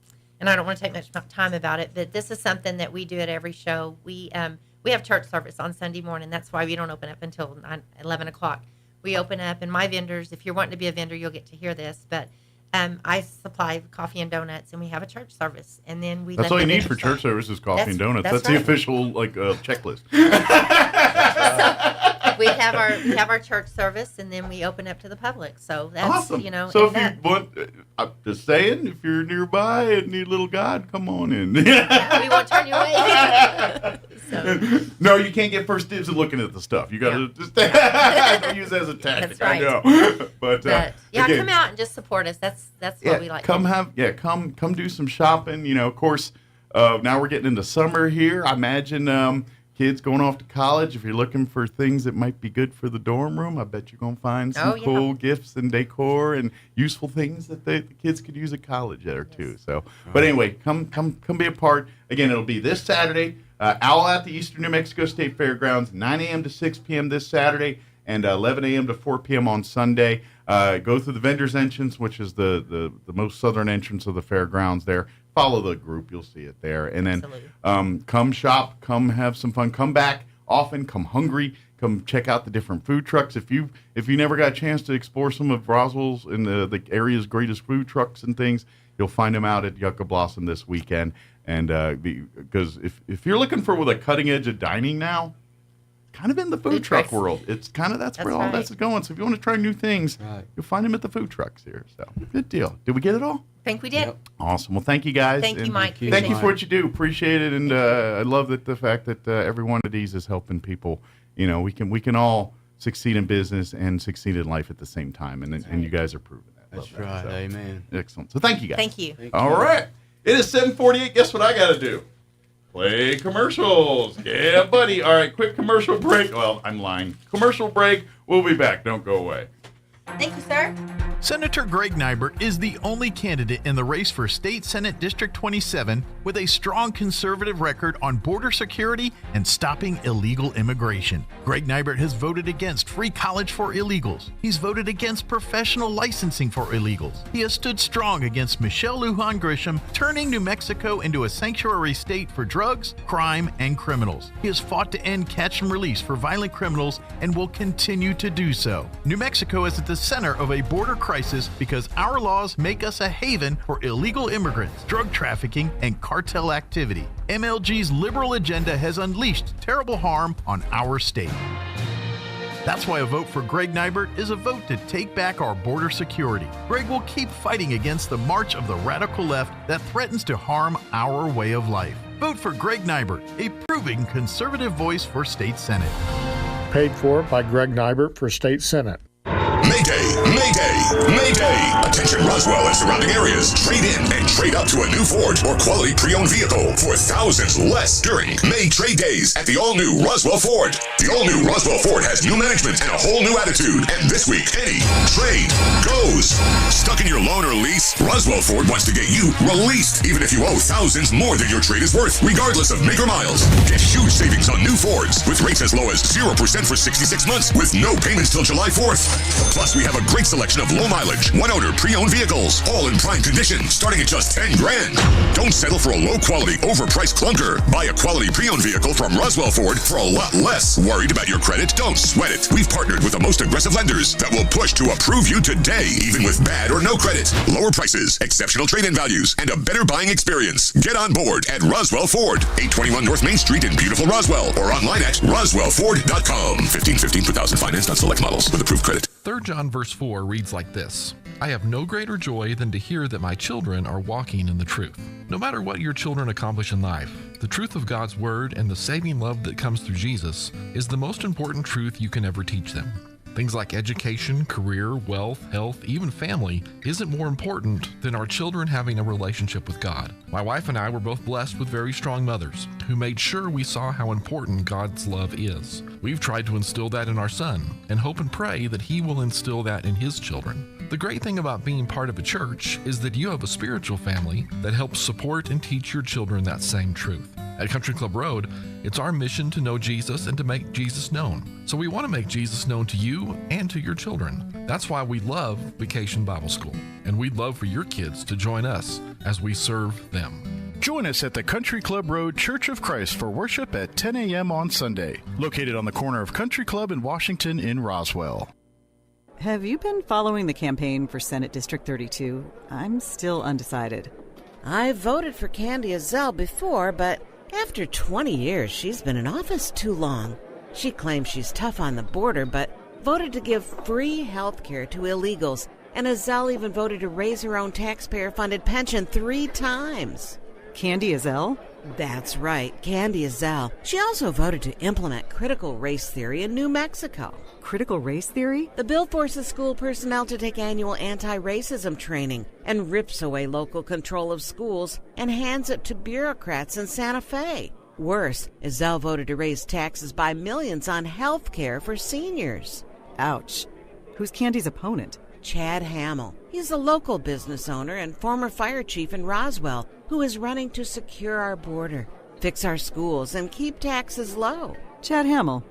I don't want to take much time about it, but this is something that we do at every show. We have church service on Sunday morning. That's why we don't open up until 11 o'clock. We open up, and my vendors, if you're wanting to be a vendor, you'll get to hear this, but I supply coffee and donuts, and we have a church service, and then we. That's all you need for church service is coffee and donuts. That's right. The official checklist. So we have our church service, and then we open up to the public. So that's awesome. So if you want, I'm just saying, if you're nearby and need a little God, come on in. We won't turn you away. No, you can't get first dibs at looking at the stuff. You got to just use it as a tactic. That's right. I know. But again, come out and just support us. That's what we like. Come do some shopping. Of course, now we're getting into summer here. I imagine kids going off to college. If you're looking for things that might be good for the dorm room, I bet you're going to find some cool gifts and decor and useful things that the kids could use at college there too. So, but anyway, come be a part. Again, it'll be this Saturday. Owl at the Eastern New Mexico State Fairgrounds, 9 a.m. to 6 p.m. this Saturday, and 11 a.m. to 4 p.m. on Sunday. Go through the vendor's entrance, which is the most southern entrance of the fairgrounds there. Follow the group. You'll see it there. And then come shop, come have some fun, come back often, come hungry, come check out the different food trucks. If you never got a chance to explore some of Roswell's and the area's greatest food trucks and things, you'll find them out at Yucca Blossom this weekend. And because if you're looking for a cutting edge of dining now, kind of in the food truck world, it's kind of that's where all that's going. So if you want to try new things, you'll find them at the food trucks here. So good deal. Did we get it all? I think we did. Yep. Awesome. Well, thank you guys. Thank you, Mike. Thank you for what you do. Appreciate it. And I love the fact that every one of these is helping people. We can all succeed in business and succeed in life at the same time. And you guys are proving that. That's right. So, amen. Excellent. So thank you guys. Thank you. All right. It is 7:48. Guess what I got to do? Play commercials. Yeah, buddy. All right, quick commercial break. Well, I'm lying. Commercial break. We'll be back. Don't go away. Thank you, sir. Senator Greg Nybert is the only candidate in the race for State Senate District 27 with a strong conservative record on border security and stopping illegal immigration. Greg Nybert has voted against free college for illegals. He's voted against professional licensing for illegals. He has stood strong against Michelle Lujan Grisham, turning New Mexico into a sanctuary state for drugs, crime, and criminals. He has fought to end catch and release for violent criminals and will continue to do so. New Mexico is at the center of a border crisis because our laws make us a haven for illegal immigrants, drug trafficking, and cartel activity. MLG's liberal agenda has unleashed terrible harm on our state. That's why a vote for Greg Nybert is a vote to take back our border security. Greg will keep fighting against the march of the radical left that threatens to harm our way of life. Vote for Greg Nybert, a proving conservative voice for State Senate. Paid for by Greg Nybert for State Senate. Mayday! Mayday! Mayday! Attention Roswell and surrounding areas. Trade in and trade up to a new Ford or quality pre-owned vehicle for thousands less during May Trade Days at the all-new Roswell Ford. The all-new Roswell Ford has new management and a whole new attitude. And this week, any trade goes. Stuck in your loan or lease? Roswell Ford wants to get you released, even if you owe thousands more than your trade is worth, regardless of make or miles. Get huge savings on new Fords with rates as low as 0% for 66 months with no payments till July 4th. Plus, we have a great selection of low mileage, one-owner pre-owned vehicles, all in prime condition, starting at just $10,000. Don't settle for a low-quality, overpriced clunker. Buy a quality pre-owned vehicle from Roswell Ford for a lot less. Worried about your credit? Don't sweat it. We've partnered with the most aggressive lenders that will push to approve you today, even with bad or no credit. Lower prices, exceptional trade-in values, and a better buying experience. Get on board at Roswell Ford, 821 North Main Street in beautiful Roswell, or online at roswellford.com. 1515 financed on select models with approved credit. 3 John verse 4 reads like this: I have no greater joy than to hear that my children are walking in the truth. No matter what your children accomplish in life, the truth of God's word and the saving love that comes through Jesus is the most important truth you can ever teach them. Things like education, career, wealth, health, even family isn't more important than our children having a relationship with God. My wife and I were both blessed with very strong mothers who made sure we saw how important God's love is. We've tried to instill that in our son and hope and pray that he will instill that in his children. The great thing about being part of a church is that you have a spiritual family that helps support and teach your children that same truth. At Country Club Road, it's our mission to know Jesus and to make Jesus known. So we want to make Jesus known to you and to your children. That's why we love Vacation Bible School, and we'd love for your kids to join us as we serve them. Join us at the Country Club Road Church of Christ for worship at 10 a.m. on Sunday, located on the corner of Country Club and Washington in Roswell. Have you been following the campaign for Senate District 32? I'm still undecided. I voted for Candy Azell before, but after 20 years, she's been in office too long. She claims she's tough on the border, but voted to give free health care to illegals. And Azell even voted to raise her own taxpayer-funded pension 3 times. Candy Azell? That's right, Candy Azell. She also voted to implement critical race theory in New Mexico. Critical race theory? The bill forces school personnel to take annual anti-racism training and rips away local control of schools and hands it to bureaucrats in Santa Fe. Worse, Azell voted to raise taxes by millions on health care for seniors. Ouch. Who's Candy's opponent? Chad Hamill. He's a local business owner and former fire chief in Roswell who is running to secure our border, fix our schools, and keep taxes low. Chad Hamill.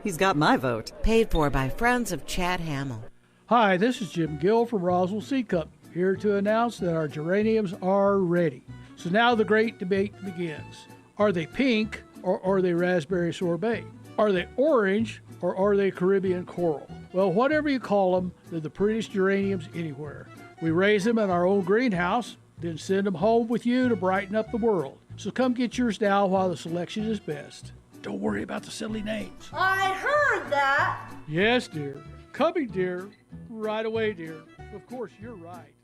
He's got my vote. Paid for by friends of Chad Hamill. Hi, this is Jim Gill from Roswell Seed Company, here to announce that our geraniums are ready. So now the great debate begins. Are they pink or are they raspberry sorbet? Are they orange or are they Caribbean coral? Well, whatever you call them, they're the prettiest geraniums anywhere. We raise them in our own greenhouse, then send them home with you to brighten up the world. So come get yours now while the selection is best. Don't worry about the silly names. I heard that. Yes, dear. Coming, dear. Right away, dear. Of course, you're right.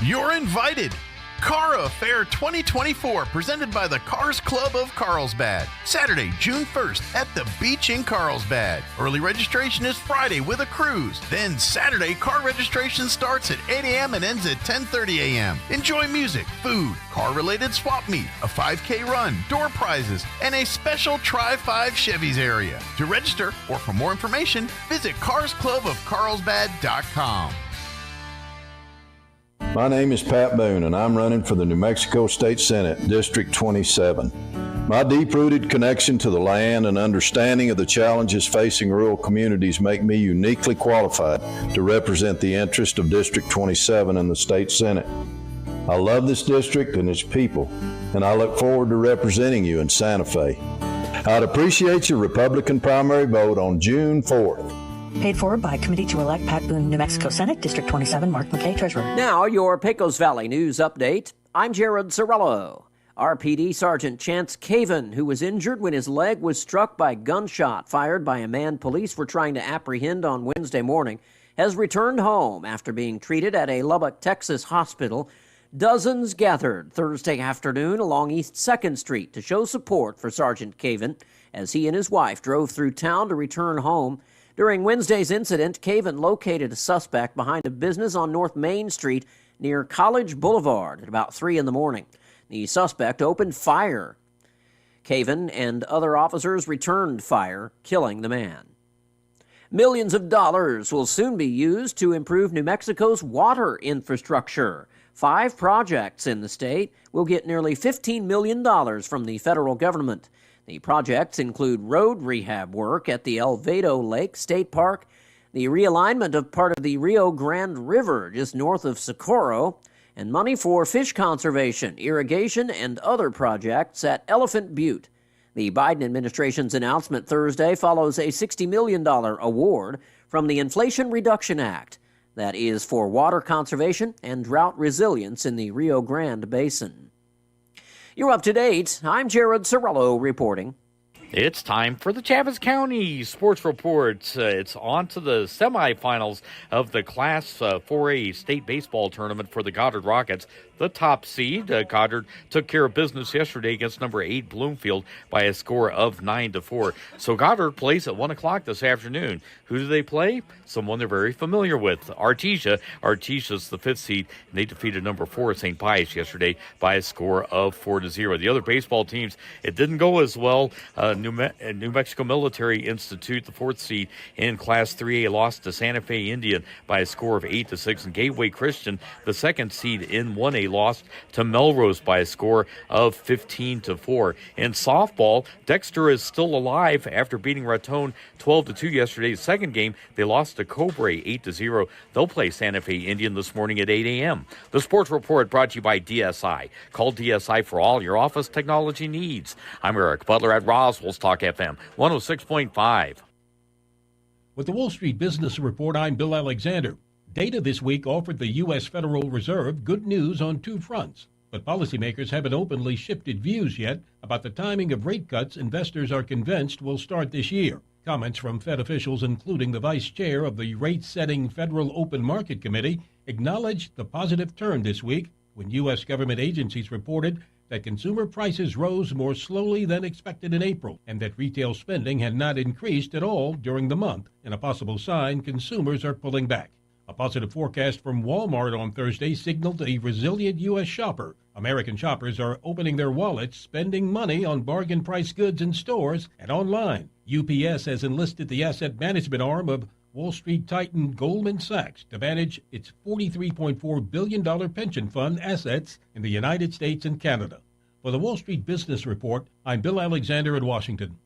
You're invited. Car Affair 2024, presented by the Cars Club of Carlsbad. Saturday, June 1st at the beach in Carlsbad. Early registration is Friday with a cruise. Then Saturday, car registration starts at 8 a.m. and ends at 10:30 a.m. Enjoy music, food, car-related swap meet, a 5K run, door prizes, and a special Try 5 Chevys area. To register or for more information, visit carsclubofcarlsbad.com. My name is Pat Boone, and I'm running for the New Mexico State Senate, District 27. My deep-rooted connection to the land and understanding of the challenges facing rural communities make me uniquely qualified to represent the interest of District 27 in the State Senate. I love this district and its people, and I look forward to representing you in Santa Fe. I'd appreciate your Republican primary vote on June 4th. Paid for by Committee to Elect Pat Boone, New Mexico Senate, District 27, Mark McKay, Treasurer. Now, your Pecos Valley News Update. I'm Jared Sorello. RPD Sergeant Chance Caven, who was injured when his leg was struck by gunshot fired by a man police were trying to apprehend on Wednesday morning, has returned home after being treated at a Lubbock, Texas hospital. Dozens gathered Thursday afternoon along East 2nd Street to show support for Sergeant Caven as he and his wife drove through town to return home. During Wednesday's incident, Caven located a suspect behind a business on North Main Street near College Boulevard at about 3 in the morning. The suspect opened fire. Caven and other officers returned fire, killing the man. Millions of dollars will soon be used to improve New Mexico's water infrastructure. 5 projects in the state will get nearly $15 million from the federal government. The projects include road rehab work at the El Vedo Lake State Park, the realignment of part of the Rio Grande River just north of Socorro, and money for fish conservation, irrigation, and other projects at Elephant Butte. The Biden administration's announcement Thursday follows a $60 million award from the Inflation Reduction Act that is for water conservation and drought resilience in the Rio Grande Basin. You're up to date. I'm Jared Sorello reporting. It's time for the Chaves County Sports Report. It's on to the semifinals of the Class 4A state baseball tournament for the Goddard Rockets. The top seed, Goddard, took care of business yesterday against number 8 Bloomfield by a score of 9-4. So Goddard plays at 1 o'clock this afternoon. Who do they play? Someone they're very familiar with, Artesia. Artesia's the 5th seed, and they defeated number 4 St. Pius yesterday by a score of 4-0. The other baseball teams, it didn't go as well. New Mexico Military Institute, the 4th seed in Class 3A, lost to Santa Fe Indian by a score of 8-6. And Gateway Christian, the 2nd seed in 1A, lost to Melrose by a score of 15-4. In softball, Dexter is still alive after beating Raton 12-2 yesterday. The second game, they lost to Cobre 8-0. They'll play Santa Fe Indian this morning at 8 a.m. The Sports Report brought to you by DSI. Call DSI for all your office technology needs. I'm Eric Butler at Roswell Talk FM 106.5. With the Wall Street Business Report, I'm Bill Alexander. Data this week offered the U.S. Federal Reserve good news on two fronts, but policymakers haven't openly shifted views yet about the timing of rate cuts investors are convinced will start this year. Comments from Fed officials, including the vice chair of the rate-setting Federal Open Market Committee, acknowledged the positive turn this week when U.S. government agencies reported that consumer prices rose more slowly than expected in April and that retail spending had not increased at all during the month, and a possible sign consumers are pulling back. A positive forecast from Walmart on Thursday signaled a resilient U.S. shopper. American shoppers are opening their wallets, spending money on bargain price goods in stores and online. UPS has enlisted the asset management arm of Wall Street titan Goldman Sachs to manage its $43.4 billion pension fund assets in the United States and Canada. For the Wall Street Business Report, I'm Bill Alexander in Washington.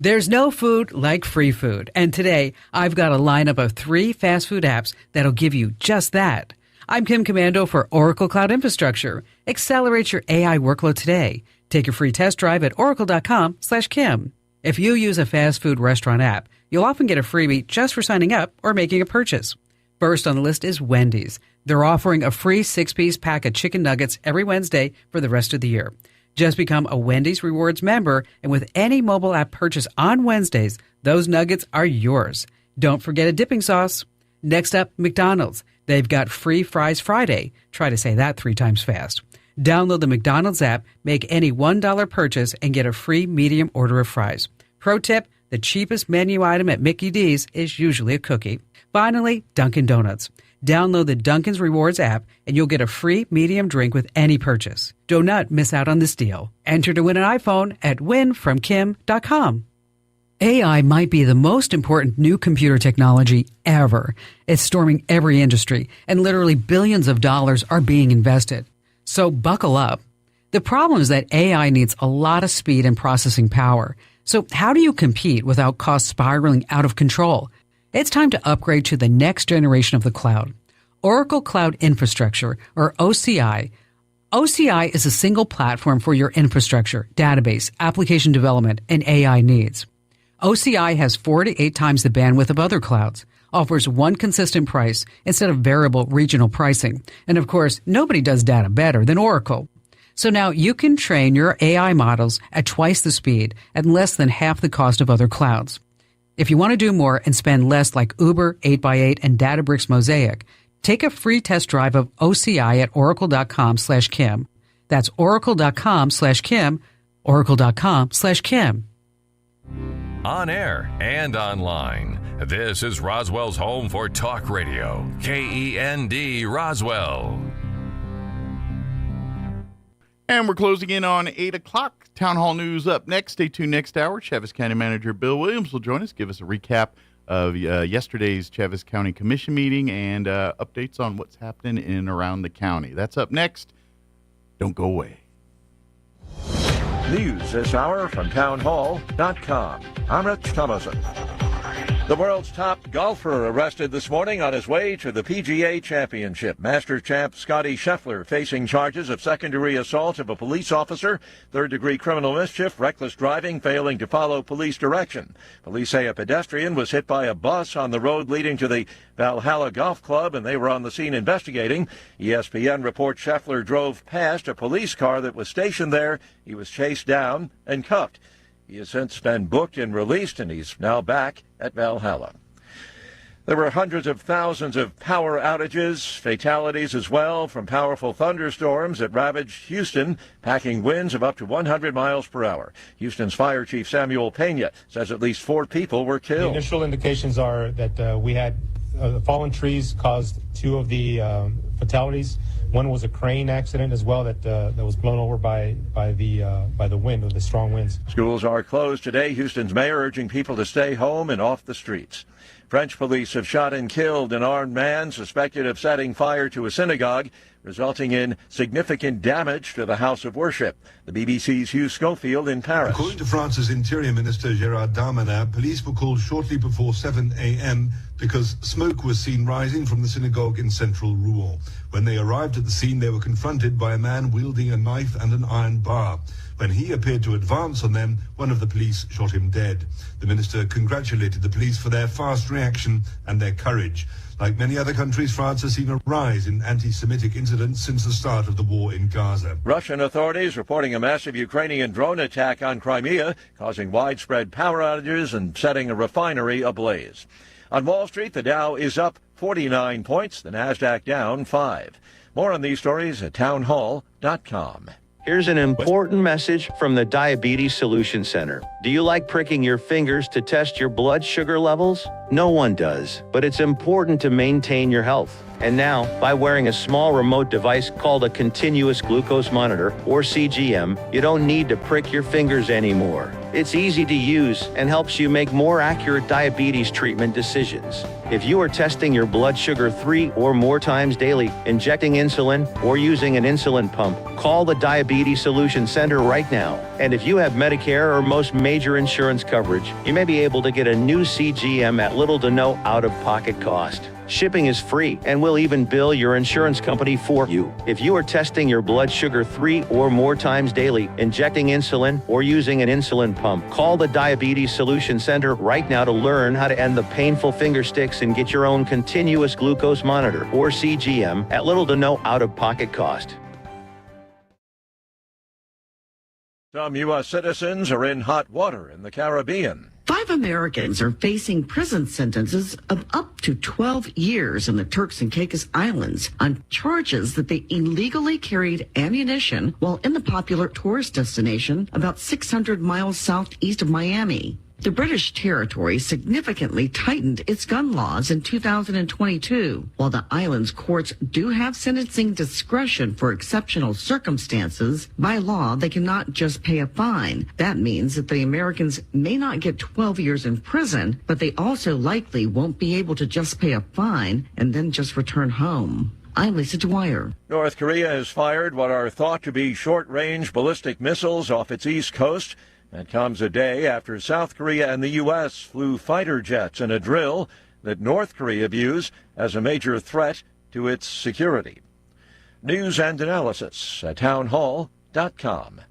There's no food like free food, and today I've got a lineup of 3 fast food apps that'll give you just that. I'm Kim Commando for Oracle Cloud Infrastructure. Accelerate your AI workload today. Take a free test drive at oracle.com/Kim. If you use a fast food restaurant app, you'll often get a freebie just for signing up or making a purchase. First on the list is Wendy's. They're offering a free 6-piece pack of chicken nuggets every Wednesday for the rest of the year. Just become a Wendy's Rewards member, and with any mobile app purchase on Wednesdays, those nuggets are yours. Don't forget a dipping sauce. Next up, McDonald's. They've got free fries Friday. Try to say that 3 times fast. Download the McDonald's app, make any $1 purchase, and get a free medium order of fries. Pro tip, the cheapest menu item at Mickey D's is usually a cookie. Finally, Dunkin' Donuts. Download the Dunkin's Rewards app, and you'll get a free medium drink with any purchase. Do not miss out on this deal. Enter to win an iPhone at winfromkim.com. AI might be the most important new computer technology ever. It's storming every industry, and literally billions of dollars are being invested. So buckle up. The problem is that AI needs a lot of speed and processing power. So how do you compete without costs spiraling out of control? It's time to upgrade to the next generation of the cloud. Oracle Cloud Infrastructure, or OCI. OCI is a single platform for your infrastructure, database, application development, and AI needs. OCI has 4 to 8 times the bandwidth of other clouds, offers one consistent price instead of variable regional pricing, and of course, nobody does data better than Oracle. So now you can train your AI models at twice the speed at less than half the cost of other clouds. If you want to do more and spend less like Uber, 8x8, and Databricks Mosaic, take a free test drive of OCI at oracle.com/Kim. That's oracle.com/Kim, oracle.com/Kim. On air and online, this is Roswell's home for talk radio, KEND Roswell. And we're closing in on 8 o'clock. Town Hall News up next. Stay tuned next hour. Chaves County Manager Bill Williams will join us, give us a recap of yesterday's Chaves County Commission meeting and updates on what's happening in and around the county. That's up next. Don't go away. News this hour from townhall.com. I'm Rich Thomason. The world's top golfer arrested this morning on his way to the PGA Championship. Masters champ Scottie Scheffler facing charges of second-degree assault of a police officer, third-degree criminal mischief, reckless driving, failing to follow police direction. Police say a pedestrian was hit by a bus on the road leading to the Valhalla Golf Club, and they were on the scene investigating. ESPN reports Scheffler drove past a police car that was stationed there. He was chased down and cuffed. He has since been booked and released, and he's now back at Valhalla. There were hundreds of thousands of power outages, fatalities as well, from powerful thunderstorms that ravaged Houston, packing winds of up to 100 miles per hour. Houston's Fire Chief Samuel Pena says at least 4 people were killed. The initial indications are that we had fallen trees caused 2 of the fatalities. One was a crane accident as well that was blown over by the wind, or the strong winds. Schools are closed today. Houston's mayor urging people to stay home and off the streets. French police have shot and killed an armed man suspected of setting fire to a synagogue, resulting in significant damage to the house of worship. The BBC's Hugh Schofield in Paris. According to France's Interior Minister Gérald Darmanin, police were called shortly before 7 a.m. because smoke was seen rising from the synagogue in central Rouen. When they arrived at the scene, they were confronted by a man wielding a knife and an iron bar. When he appeared to advance on them, one of the police shot him dead. The minister congratulated the police for their fast reaction and their courage. Like many other countries, France has seen a rise in anti-Semitic incidents since the start of the war in Gaza. Russian authorities reporting a massive Ukrainian drone attack on Crimea, causing widespread power outages and setting a refinery ablaze. On Wall Street, the Dow is up 49 points, the Nasdaq down 5. More on these stories at townhall.com. Here's an important message from the Diabetes Solution Center. Do you like pricking your fingers to test your blood sugar levels? No one does, but it's important to maintain your health. And now, by wearing a small remote device called a continuous glucose monitor, or CGM, you don't need to prick your fingers anymore. It's easy to use and helps you make more accurate diabetes treatment decisions. If you are testing your blood sugar 3 or more times daily, injecting insulin, or using an insulin pump, call the Diabetes Solution Center right now. And if you have Medicare or most major insurance coverage, you may be able to get a new CGM at little to no out-of-pocket cost. Shipping is free, and we'll even bill your insurance company for you. If you are testing your blood sugar 3 or more times daily, injecting insulin, or using an insulin pump, call the Diabetes Solution Center right now to learn how to end the painful finger sticks and get your own continuous glucose monitor, or CGM, at little to no out-of-pocket cost. Some U.S. citizens are in hot water in the Caribbean. 5 Americans are facing prison sentences of up to 12 years in the Turks and Caicos Islands on charges that they illegally carried ammunition while in the popular tourist destination about 600 miles southeast of Miami. The British territory significantly tightened its gun laws in 2022. While the island's courts do have sentencing discretion for exceptional circumstances, by law they cannot just pay a fine. That means that the Americans may not get 12 years in prison, but they also likely won't be able to just pay a fine and then just return home. I'm Lisa Dwyer. North Korea has fired what are thought to be short-range ballistic missiles off its east coast. That comes a day after South Korea and the U.S. flew fighter jets in a drill that North Korea views as a major threat to its security. News and analysis at townhall.com.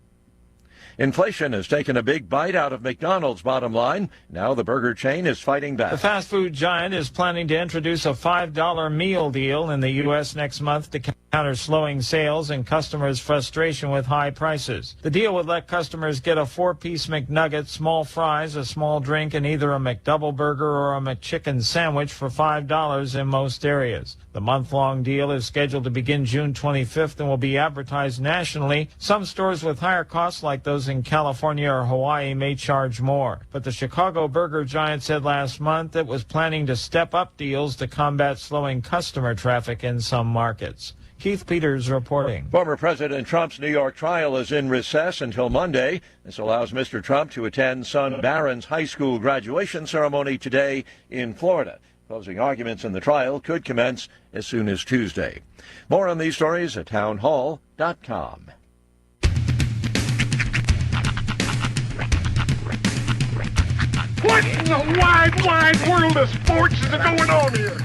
Inflation has taken a big bite out of McDonald's bottom line. Now the burger chain is fighting back. The fast food giant is planning to introduce a $5 meal deal in the U.S. next month to counter slowing sales and customers' frustration with high prices. The deal would let customers get a 4-piece McNugget, small fries, a small drink, and either a McDouble burger or a McChicken sandwich for $5 in most areas. The month-long deal is scheduled to begin June 25th and will be advertised nationally. Some stores with higher costs, like those in California or Hawaii, may charge more. But the Chicago burger giant said last month it was planning to step up deals to combat slowing customer traffic in some markets. Keith Peters reporting. Former President Trump's New York trial is in recess until Monday. This allows Mr. Trump to attend son Barron's high school graduation ceremony today in Florida. Closing arguments in the trial could commence as soon as Tuesday. More on these stories at townhall.com. What in the wide, wide world of sports is going on here?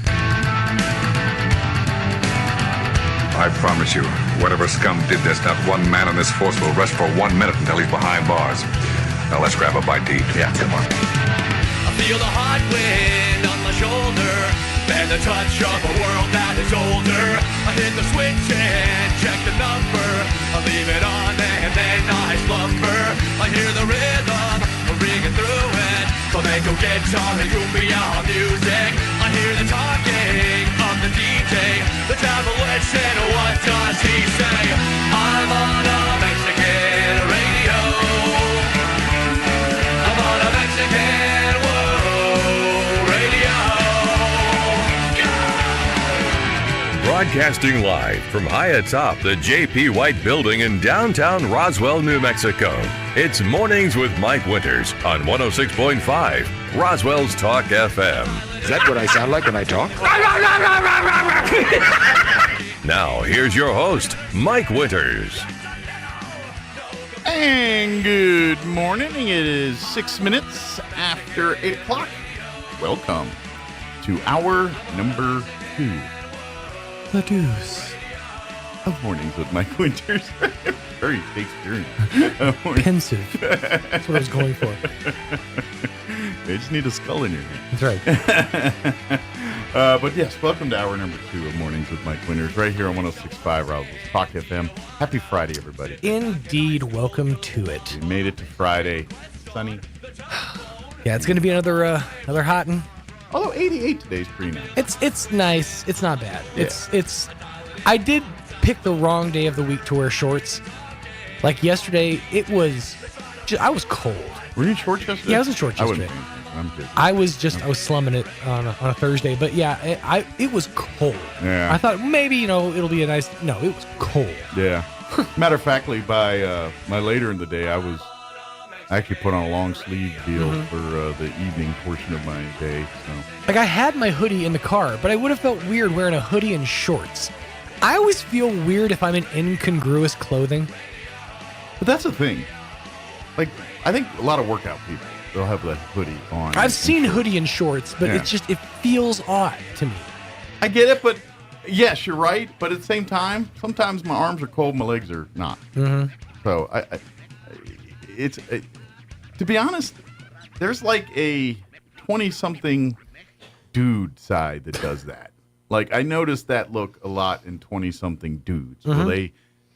I promise you, whatever scum did this, not one man on this force will rest for 1 minute until he's behind bars. Now let's grab a bite to eat. Yeah, come on. I feel the hot wind on my shoulder and the touch of a world that is older. I hit the switch and check the number. I leave it on and then I slumber. I hear the rhythm ringing through it. Flamenco guitar and cumbia music. I hear the talking of the DJ. The travel and what does he say? I'm on a Mexican radio. I'm on a Mexican radio. Broadcasting live from high atop the J.P. White Building in downtown Roswell, New Mexico. It's Mornings with Mike Winters on 106.5 Roswell's Talk FM. Is that what I sound like when I talk? Now, here's your host, Mike Winters. And good morning. It is 6 minutes after 8 o'clock. Welcome to hour number 2. The deuce of Mornings with Mike Winters. Very Shakespearean. Pensive. That's what I was going for. They just need a skull in your hand. That's right. But yes, welcome to hour number 2 of Mornings with Mike Winters, right here on 106.5 Roswell Talk FM. Happy Friday, everybody. Indeed, welcome to it. We made it to Friday. Sunny. Yeah, it's going to be another hot one. Although 88 today's pretty nice. It's nice. It's not bad. Yeah. It's. I did pick the wrong day of the week to wear shorts. Like yesterday, it was. I was cold. Were you in shorts yesterday? Yeah, I was in shorts yesterday. I'm good. I was slumming it on a Thursday, but yeah, it was cold. Yeah. I thought maybe it'll be a nice. No, it was cold. Yeah. Matter of factly, by my later in the day, I actually put on a long sleeve deal for the evening portion of my day. So. Like I had my hoodie in the car, but I would have felt weird wearing a hoodie and shorts. I always feel weird if I'm in incongruous clothing. But that's the thing. Like, I think a lot of workout people, they'll have that hoodie on. I've seen hoodie and shorts, but it feels odd to me. I get it, but yes, you're right. But at the same time, sometimes my arms are cold, my legs are not. Mm-hmm. So to be honest, there's like a 20-something dude side that does that. Like I noticed that look a lot in 20-something dudes. Mm-hmm. Where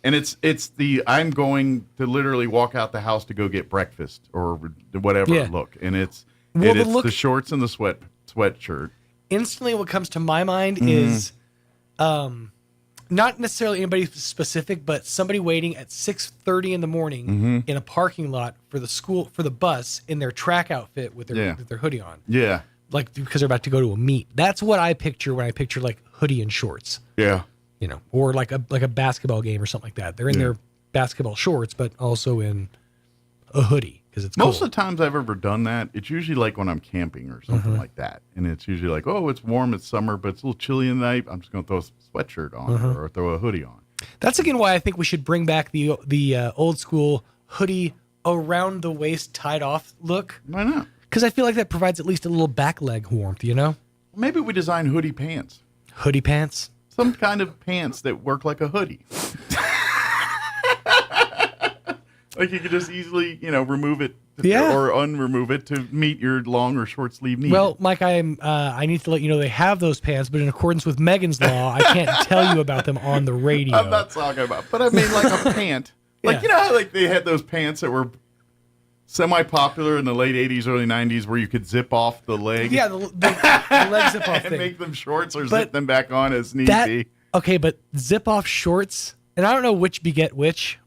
it's the I'm going to literally walk out the house to go get breakfast or whatever look, and it's the shorts and the sweatshirt. Instantly, what comes to my mind is, not necessarily anybody specific, but somebody waiting at 6:30 in the morning in a parking lot for the bus in their track outfit with their hoodie on. Yeah, like because they're about to go to a meet. That's what I picture when I picture like hoodie and shorts. Yeah. Or like a basketball game or something like that. They're in their basketball shorts, but also in a hoodie because it's cold. Most of the times I've ever done that, it's usually like when I'm camping or something like that, and it's usually like, oh, it's warm, it's summer, but it's a little chilly in the night. I'm just going to throw a sweatshirt on or throw a hoodie on. That's again why I think we should bring back the old school hoodie around the waist tied off look. Why not? Because I feel like that provides at least a little back leg warmth. Maybe we design hoodie pants. Hoodie pants. Some kind of pants that work like a hoodie. Like you could just easily, remove it or unremove it to meet your long or short sleeve needs. Well, Mike, I need to let you know they have those pants, but in accordance with Megan's law, I can't tell you about them on the radio. I'm not talking about, but I mean like a pant. Like, how like they had those pants that were semi-popular in the late 80s, early 90s where you could zip off the leg. Yeah, the leg zip off and thing. make them shorts or zip them back on as need be. Okay, but zip off shorts, and I don't know which begat which,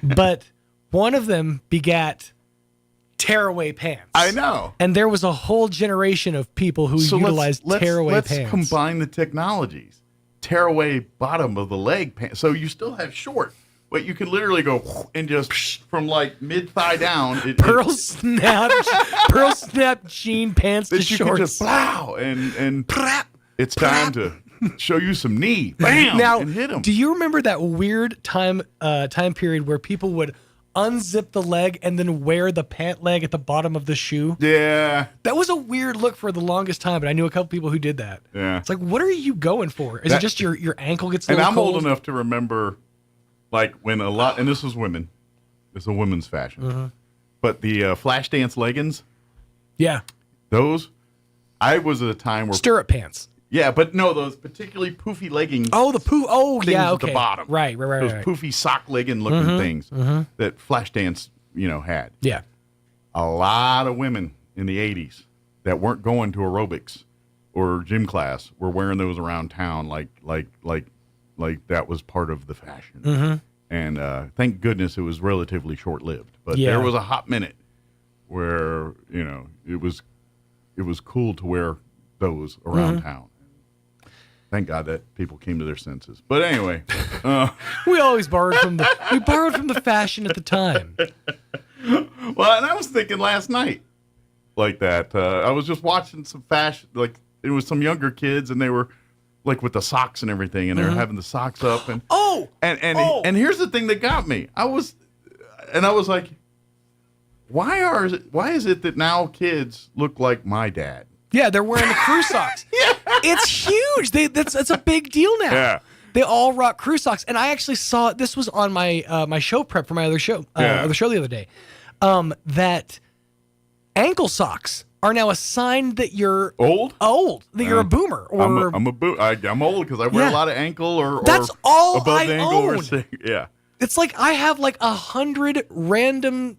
but one of them begat tearaway pants. I know. And there was a whole generation of people who utilized tearaway pants. Let's combine the technologies. Tearaway bottom of the leg pants. So you still have short. But you can literally go and just from like mid-thigh down. Pearl snap jean pants to you shorts. Can just plow and it's time to show you some knee. Bam! Now, and hit them. Do you remember that weird time period where people would unzip the leg and then wear the pant leg at the bottom of the shoe. Yeah. That was a weird look for the longest time, but I knew a couple people who did that. Yeah. It's like, what are you going for? Is it just your ankle gets a little And I'm cold? old enough to remember, like, when a lot, and this was women. It's a women's fashion. But the flash dance leggings. Yeah. Those, I was at a time where. Stirrup pants. Yeah, but no, those particularly poofy leggings. Oh, the poo. Oh, things yeah, at okay. the bottom. Right. Those poofy sock legging looking things that Flashdance, had. Yeah. A lot of women in the 80s that weren't going to aerobics or gym class were wearing those around town like that was part of the fashion. And thank goodness it was relatively short-lived. But there was a hot minute where, it was cool to wear those around town. Thank God that people came to their senses. But anyway, we always borrowed from the fashion at the time. Well, and I was thinking last night like that. I was just watching some fashion, like it was some younger kids, and they were like with the socks and everything, and they were having the socks up. And and here's the thing that got me. I was like, why is it that now kids look like my dad? Yeah, they're wearing the crew socks. It's huge. That's a big deal now. Yeah. They all rock crew socks. And I actually saw, this was on my my show prep for my other show the other day, that ankle socks are now a sign that you're old, that you're a boomer. Or I'm old because I wear a lot of ankle or that's all above I the ankle. own. Yeah. It's like I have like 100 random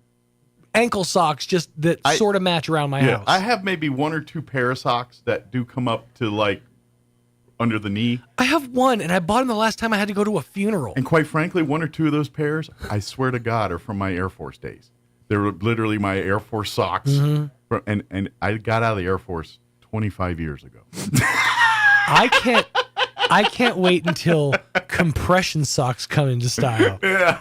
ankle socks just that sort of match around my house. I have maybe one or two pair of socks that do come up to like under the knee. I have one, and I bought them the last time I had to go to a funeral. And quite frankly, one or two of those pairs, I swear to God, are from my Air Force days. They were literally my Air Force socks. And I got out of the Air Force 25 years ago. I can't wait until compression socks come into style. Yeah.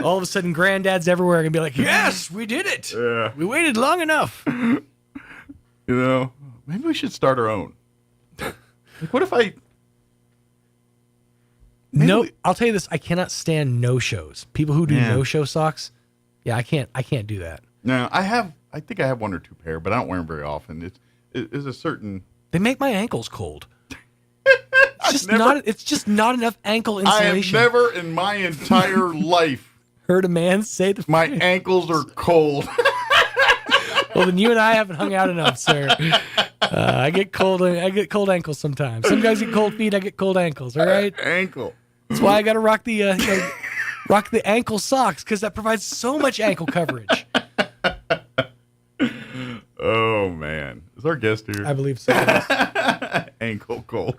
All of a sudden, granddads everywhere are going to be like, yes, we did it. Yeah. We waited long enough. Maybe we should start our own. Like, what if No, I'll tell you this. I cannot stand no-shows. People who do no-show socks. Yeah, I can't do that. No, I think I have one or two pair, but I don't wear them very often. It's a certain. They make my ankles cold. It's just not enough ankle insulation. I have never in my entire life heard a man say that my ankles are cold. Well, then you and I haven't hung out enough, sir. I get cold ankles sometimes. Some guys get cold feet. I get cold ankles. All right, ankle. That's why I got to rock the ankle socks, because that provides so much ankle coverage. Oh man, is our guest here? I believe so. Ankle cold.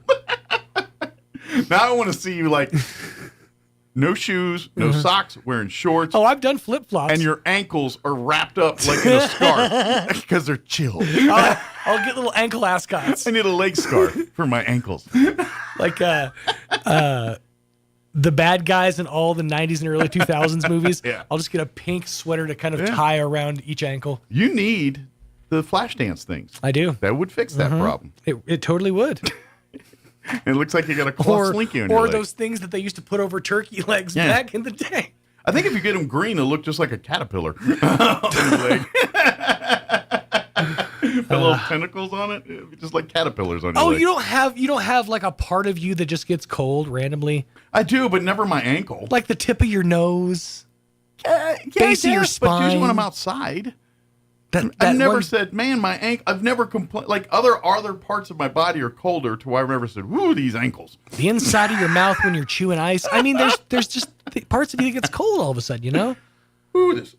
Now I want to see you like no shoes, no socks, wearing shorts. Oh, I've done flip flops, and your ankles are wrapped up like in a scarf because they're chilled. I'll get little ankle ascots. I need a leg scarf for my ankles. Like the bad guys in all the 90s and early 2000s movies. Yeah. I'll just get a pink sweater to kind of tie around each ankle. You need the flash dance things. I do. That would fix that problem. It totally would. It looks like you got a claw slinky on your leg. Or those things that they used to put over turkey legs back in the day. I think if you get them green, it'll look just like a caterpillar on your leg. Put little tentacles on it, it'll be just like caterpillars on your leg. You don't have like a part of you that just gets cold randomly? I do, but never my ankle. Like the tip of your nose, base of your spine. But usually when I'm outside, I've never said, man, my ankle. I've never complained. Like other parts of my body are colder, to where I've never said, woo, these ankles. The inside of your mouth when you're chewing ice. I mean, there's just parts of you that gets cold all of a sudden, you know? Ooh, this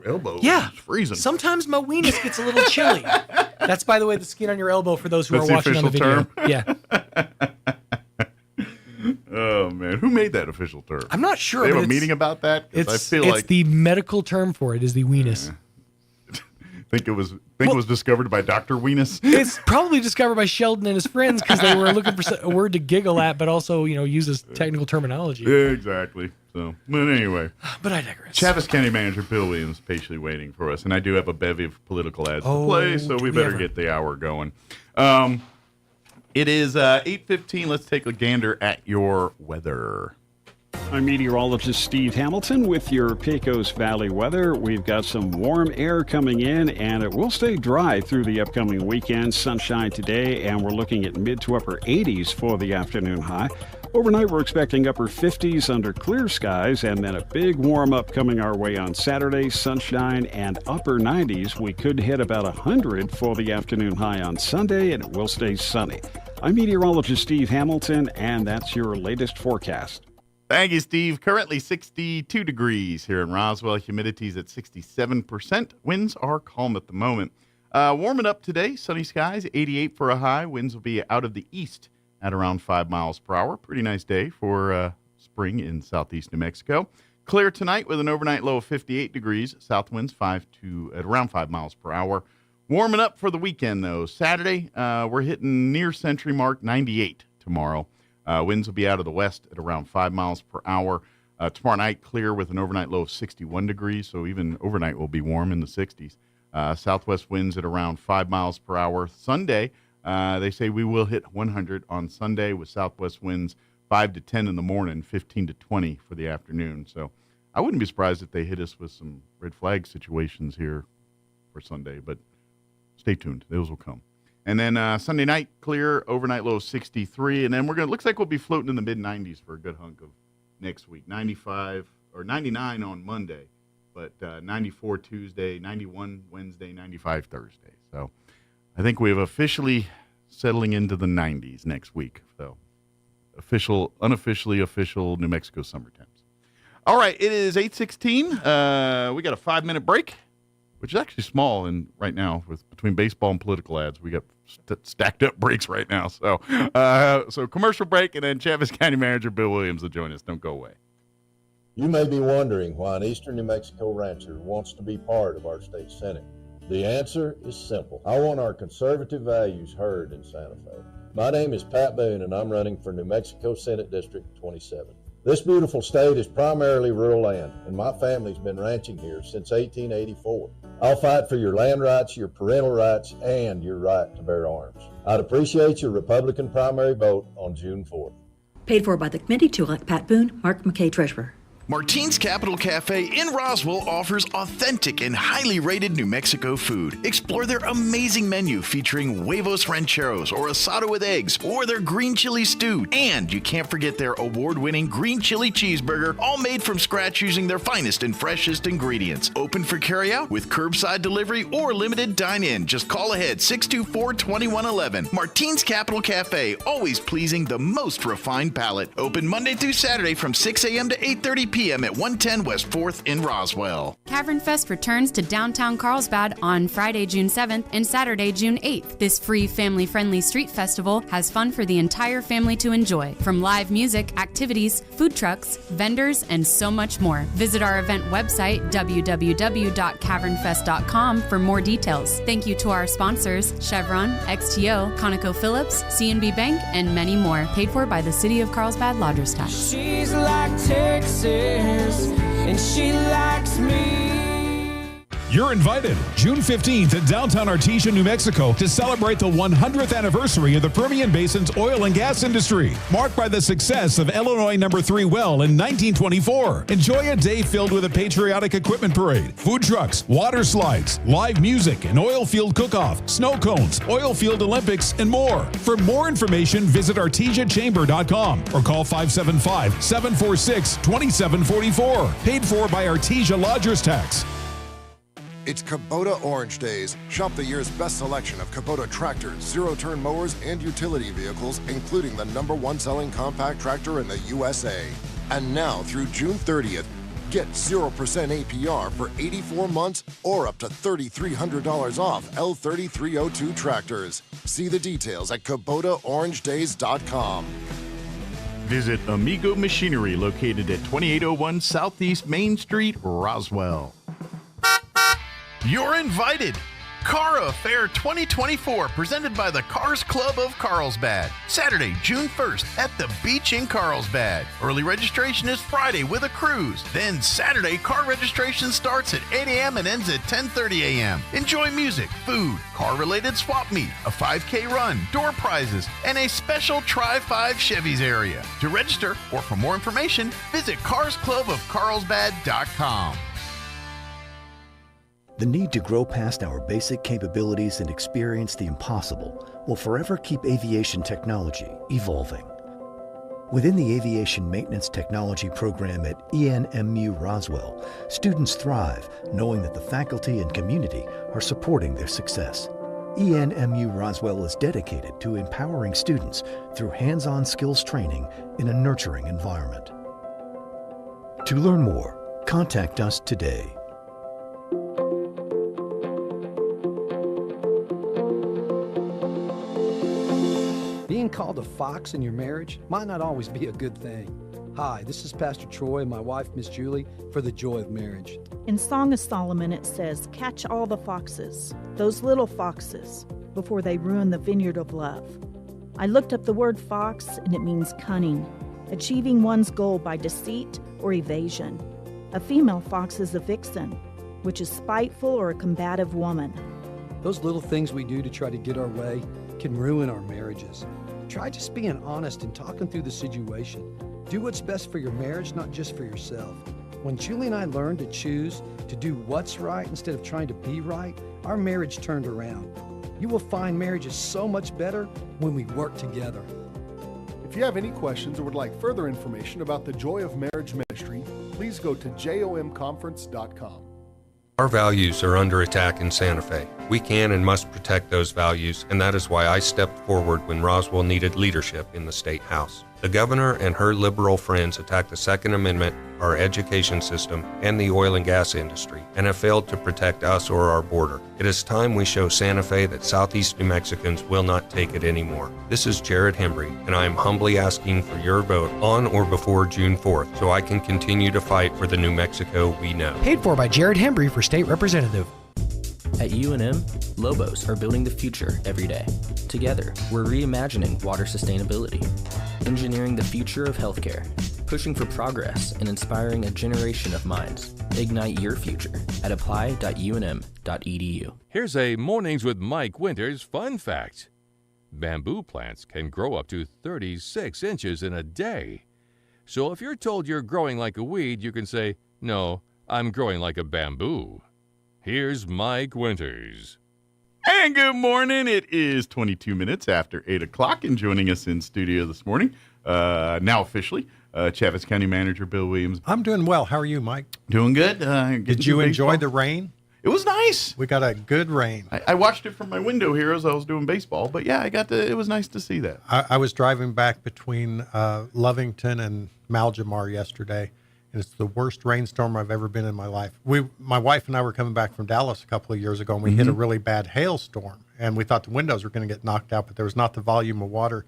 elbow is freezing. Sometimes my weenus gets a little chilly. That's, by the way, the skin on your elbow for those who are watching on the video. Yeah. Oh, man. Who made that official term? I'm not sure. They have a meeting about that? It's the medical term for it is the weenus. Think it was discovered by Dr. Weenus? It's probably discovered by Sheldon and his friends because they were looking for a word to giggle at, but also, use as technical terminology. Yeah, exactly. So, but anyway. But I digress. Chavis County Manager Bill Williams patiently waiting for us, and I do have a bevy of political ads to play, so we better get the hour going. It is 8:15. Let's take a gander at your weather. I'm meteorologist Steve Hamilton with your Pecos Valley weather. We've got some warm air coming in, and it will stay dry through the upcoming weekend. Sunshine today, and we're looking at mid to upper 80s for the afternoon high. Overnight, we're expecting upper 50s under clear skies, and then a big warm-up coming our way on Saturday. Sunshine and upper 90s. We could hit about 100 for the afternoon high on Sunday, and it will stay sunny. I'm meteorologist Steve Hamilton, and that's your latest forecast. Thank you, Steve. Currently 62 degrees here in Roswell. Humidity's at 67%. Winds are calm at the moment. Warming up today. Sunny skies, 88 for a high. Winds will be out of the east at around 5 miles per hour. Pretty nice day for spring in southeast New Mexico. Clear tonight with an overnight low of 58 degrees. South winds at around 5 miles per hour. Warming up for the weekend, though. Saturday, we're hitting near century mark, 98 tomorrow. Winds will be out of the west at around 5 miles per hour. Tomorrow night, clear with an overnight low of 61 degrees, so even overnight will be warm in the 60s. Southwest winds at around 5 miles per hour. Sunday, they say we will hit 100 on Sunday with southwest winds 5 to 10 in the morning, 15 to 20 for the afternoon. So I wouldn't be surprised if they hit us with some red flag situations here for Sunday, but stay tuned. Those will come. And then Sunday night, clear, overnight low of 63. And then looks like we'll be floating in the mid-90s for a good hunk of next week. 95 or 99 on Monday, but 94 Tuesday, 91 Wednesday, 95 Thursday. So I think we have officially settling into the 90s next week. So unofficially official New Mexico summer temps. All right, it is 8:16. We got a 5-minute break, which is actually small right now between baseball and political ads. We got stacked up breaks right now. So commercial break, and then Chaves County Manager Bill Williams will join us. Don't go away. You may be wondering why an eastern New Mexico rancher wants to be part of our state senate. The answer is simple. I want our conservative values heard in Santa Fe. My name is Pat Boone, and I'm running for New Mexico Senate District 27. This beautiful state is primarily rural land, and my family's been ranching here since 1884. I'll fight for your land rights, your parental rights, and your right to bear arms. I'd appreciate your Republican primary vote on June 4th. Paid for by the committee to elect Pat Boone, Mark McKay, Treasurer. Martine's Capital Cafe in Roswell offers authentic and highly rated New Mexico food. Explore their amazing menu featuring huevos rancheros or asado with eggs or their green chili stew. And you can't forget their award-winning green chili cheeseburger, all made from scratch using their finest and freshest ingredients. Open for carryout with curbside delivery or limited dine-in. Just call ahead 624-2111. Martine's Capital Cafe, always pleasing the most refined palate. Open Monday through Saturday from 6 a.m. to 8:30 p.m. at 110 West 4th in Roswell. Cavern Fest returns to downtown Carlsbad on Friday, June 7th and Saturday, June 8th. This free family-friendly street festival has fun for the entire family to enjoy, from live music, activities, food trucks, vendors, and so much more. Visit our event website, www.cavernfest.com, for more details. Thank you to our sponsors, Chevron, XTO, ConocoPhillips, C&B Bank, and many more. Paid for by the City of Carlsbad Lodgers Tax. She's like Texas, and she likes me. You're invited June 15th at downtown Artesia, New Mexico to celebrate the 100th anniversary of the Permian Basin's oil and gas industry, marked by the success of Illinois No. 3 well in 1924. Enjoy a day filled with a patriotic equipment parade, food trucks, water slides, live music, an oil field cook-off, snow cones, oil field Olympics, and more. For more information, visit artesiachamber.com or call 575-746-2744. Paid for by Artesia Lodgers Tax. It's Kubota Orange Days. Shop the year's best selection of Kubota tractors, zero-turn mowers, and utility vehicles, including the #1 selling compact tractor in the USA. And now through June 30th, get 0% APR for 84 months or up to $3,300 off L3302 tractors. See the details at KubotaOrangeDays.com. Visit Amigo Machinery, located at 2801 Southeast Main Street, Roswell. You're invited Car Affair 2024, presented by the Cars Club of Carlsbad. Saturday, June 1st at the beach in Carlsbad. Early registration is Friday with a cruise. Then Saturday, car registration starts at 8 a.m. and ends at 10:30 a.m. Enjoy music, food, car-related swap meet, a 5K run, door prizes, and a special Try 5 Chevys area. To register or for more information, visit carsclubofcarlsbad.com. The need to grow past our basic capabilities and experience the impossible will forever keep aviation technology evolving. Within the Aviation Maintenance Technology program at ENMU Roswell, students thrive knowing that the faculty and community are supporting their success. ENMU Roswell is dedicated to empowering students through hands-on skills training in a nurturing environment. To learn more, contact us today. Being called a fox in your marriage might not always be a good thing. Hi, this is Pastor Troy and my wife, Miss Julie, for The Joy of Marriage. In Song of Solomon, it says, "Catch all the foxes, those little foxes, before they ruin the vineyard of love." I looked up the word fox, and it means cunning, achieving one's goal by deceit or evasion. A female fox is a vixen, which is spiteful or a combative woman. Those little things we do to try to get our way can ruin our marriages. Try just being honest and talking through the situation. Do what's best for your marriage, not just for yourself. When Julie and I learned to choose to do what's right instead of trying to be right, our marriage turned around. You will find marriage is so much better when we work together. If you have any questions or would like further information about the Joy of Marriage Ministry, please go to jomconference.com. Our values are under attack in Santa Fe. We can and must protect those values, and that is why I stepped forward when Roswell needed leadership in the State House. The governor and her liberal friends attacked the Second Amendment, our education system, and the oil and gas industry, and have failed to protect us or our border. It is time we show Santa Fe that Southeast New Mexicans will not take it anymore. This is Jared Hembry, and I am humbly asking for your vote on or before June 4th so I can continue to fight for the New Mexico we know. Paid for by Jared Hembry for State Representative. At UNM, Lobos are building the future every day. Together, we're reimagining water sustainability, engineering the future of healthcare, pushing for progress, and inspiring a generation of minds. Ignite your future at apply.unm.edu. Here's a Mornings with Mike Winters fun fact. Bamboo plants can grow up to 36 inches in a day. So if you're told you're growing like a weed, you can say, "No, I'm growing like a bamboo." Here's Mike Winters. And good morning. It is 22 minutes after 8 o'clock, and joining us in studio this morning, now officially, Chaffetz County Manager Bill Williams. I'm doing well. How are you, Mike? Doing good. Did you enjoy the rain? It was nice. We got a good rain. I watched it from my window here as I was doing baseball, but yeah, it was nice to see that. I was driving back between Lovington and Maljamar yesterday, and it's the worst rainstorm I've ever been in my life. My wife and I were coming back from Dallas a couple of years ago, and we hit a really bad hailstorm, and we thought the windows were going to get knocked out, but there was not the volume of water.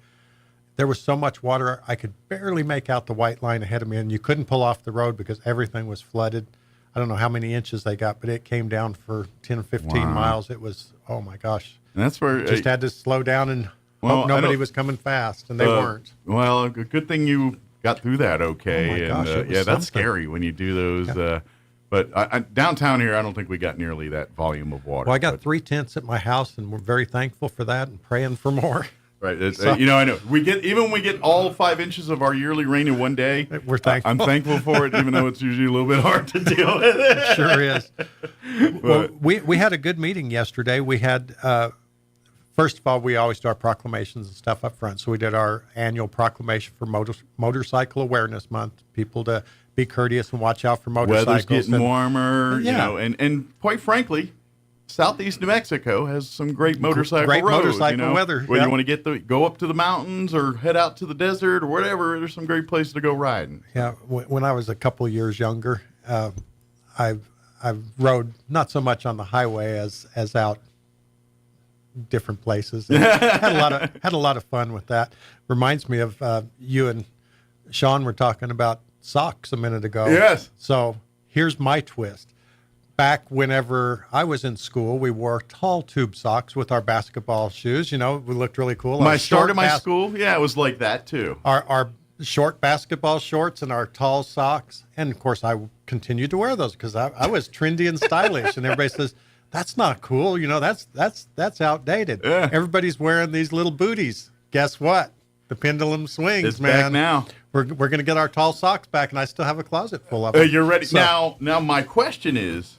There was so much water, I could barely make out the white line ahead of me, and you couldn't pull off the road because everything was flooded. I don't know how many inches they got, but it came down for 10 or 15 miles. It was, oh my gosh. And that's where just had to slow down and hope nobody was coming fast, and they weren't. Well, good thing you got through that okay. Oh my gosh, and that's scary when you do those. Yeah. But downtown here, I don't think we got nearly that volume of water. Well, I got 3 tents at my house, and we're very thankful for that and praying for more. Right. I know. We get all 5 inches of our yearly rain in one day. We're thankful. I'm thankful for it, even though it's usually a little bit hard to deal with. It sure is. Well, we had a good meeting yesterday. We had, first of all, we always do our proclamations and stuff up front. So we did our annual proclamation for Motorcycle Awareness Month. People to be courteous and watch out for motorcycles. Weather's getting warmer, and quite frankly, Southeast New Mexico has some great motorcycle roads. Motorcycle weather. Whether you want to go up to the mountains or head out to the desert or whatever, there's some great places to go riding. Yeah, when I was a couple of years younger, I've rode not so much on the highway as out different places. Had a lot of fun with that. Reminds me of you and Sean were talking about socks a minute ago. Yes. So here's my twist. back whenever I was in school, we wore tall tube socks with our basketball shoes. You know, we looked really cool. When I started my school, yeah, it was like that too. Our short basketball shorts and our tall socks. And of course, I continued to wear those because I was trendy and stylish. And everybody says, that's not cool. You know, that's outdated. Yeah. Everybody's wearing these little booties. Guess what? The pendulum swings, It's man. back now. We're going to get our tall socks back, and I still have a closet full of them. You're ready. So- Now, my question is,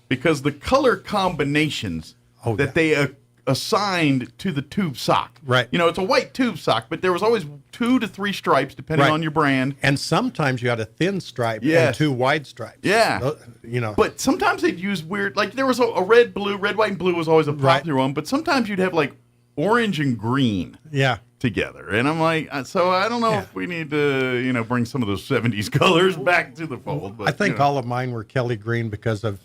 because the color combinations that they assigned to the tube sock. Right. You know, it's a white tube sock, but there was always 2 to 3 stripes, depending Right. on your brand. And sometimes you had a thin stripe and Yes. 2 wide stripes. Yeah. You know. But sometimes they'd use weird, like there was a red, blue, red, white, and blue was always a popular one, but sometimes you'd have like orange and green. Yeah. Together. And I'm like, so I don't know if we need to, you know, bring some of those 70s colors back to the fold. But, I think you know. all of mine were Kelly green because of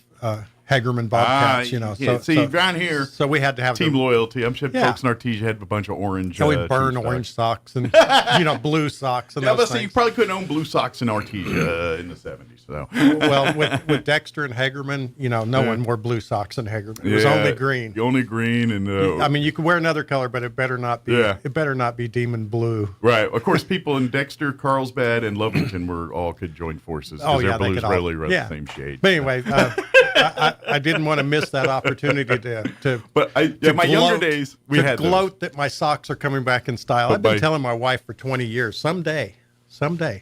Hagerman Bobcats, you know. Yeah, see, down here, so we had to have team loyalty. I'm sure Yeah. folks in Artesia had a bunch of orange. So we burn tube orange socks. socks and, you know, blue socks and Yeah, those but see, you things. probably couldn't own blue socks in Artesia in the 70s. So, Well, with Dexter and Hagerman, you know, no one wore blue socks in Hagerman. It was only green. Only green, and I mean, you could wear another color, but it better not be. Yeah. It better not be demon blue. right. Of course, people in Dexter, Carlsbad, and Lovington could join forces. Oh, Their yeah, they blues could all- really were yeah. the same shade. But anyway, I didn't want to miss that opportunity to. But my younger days, we to had those. gloat that my socks are coming back in style. But I've been by- telling my wife for 20 years, someday,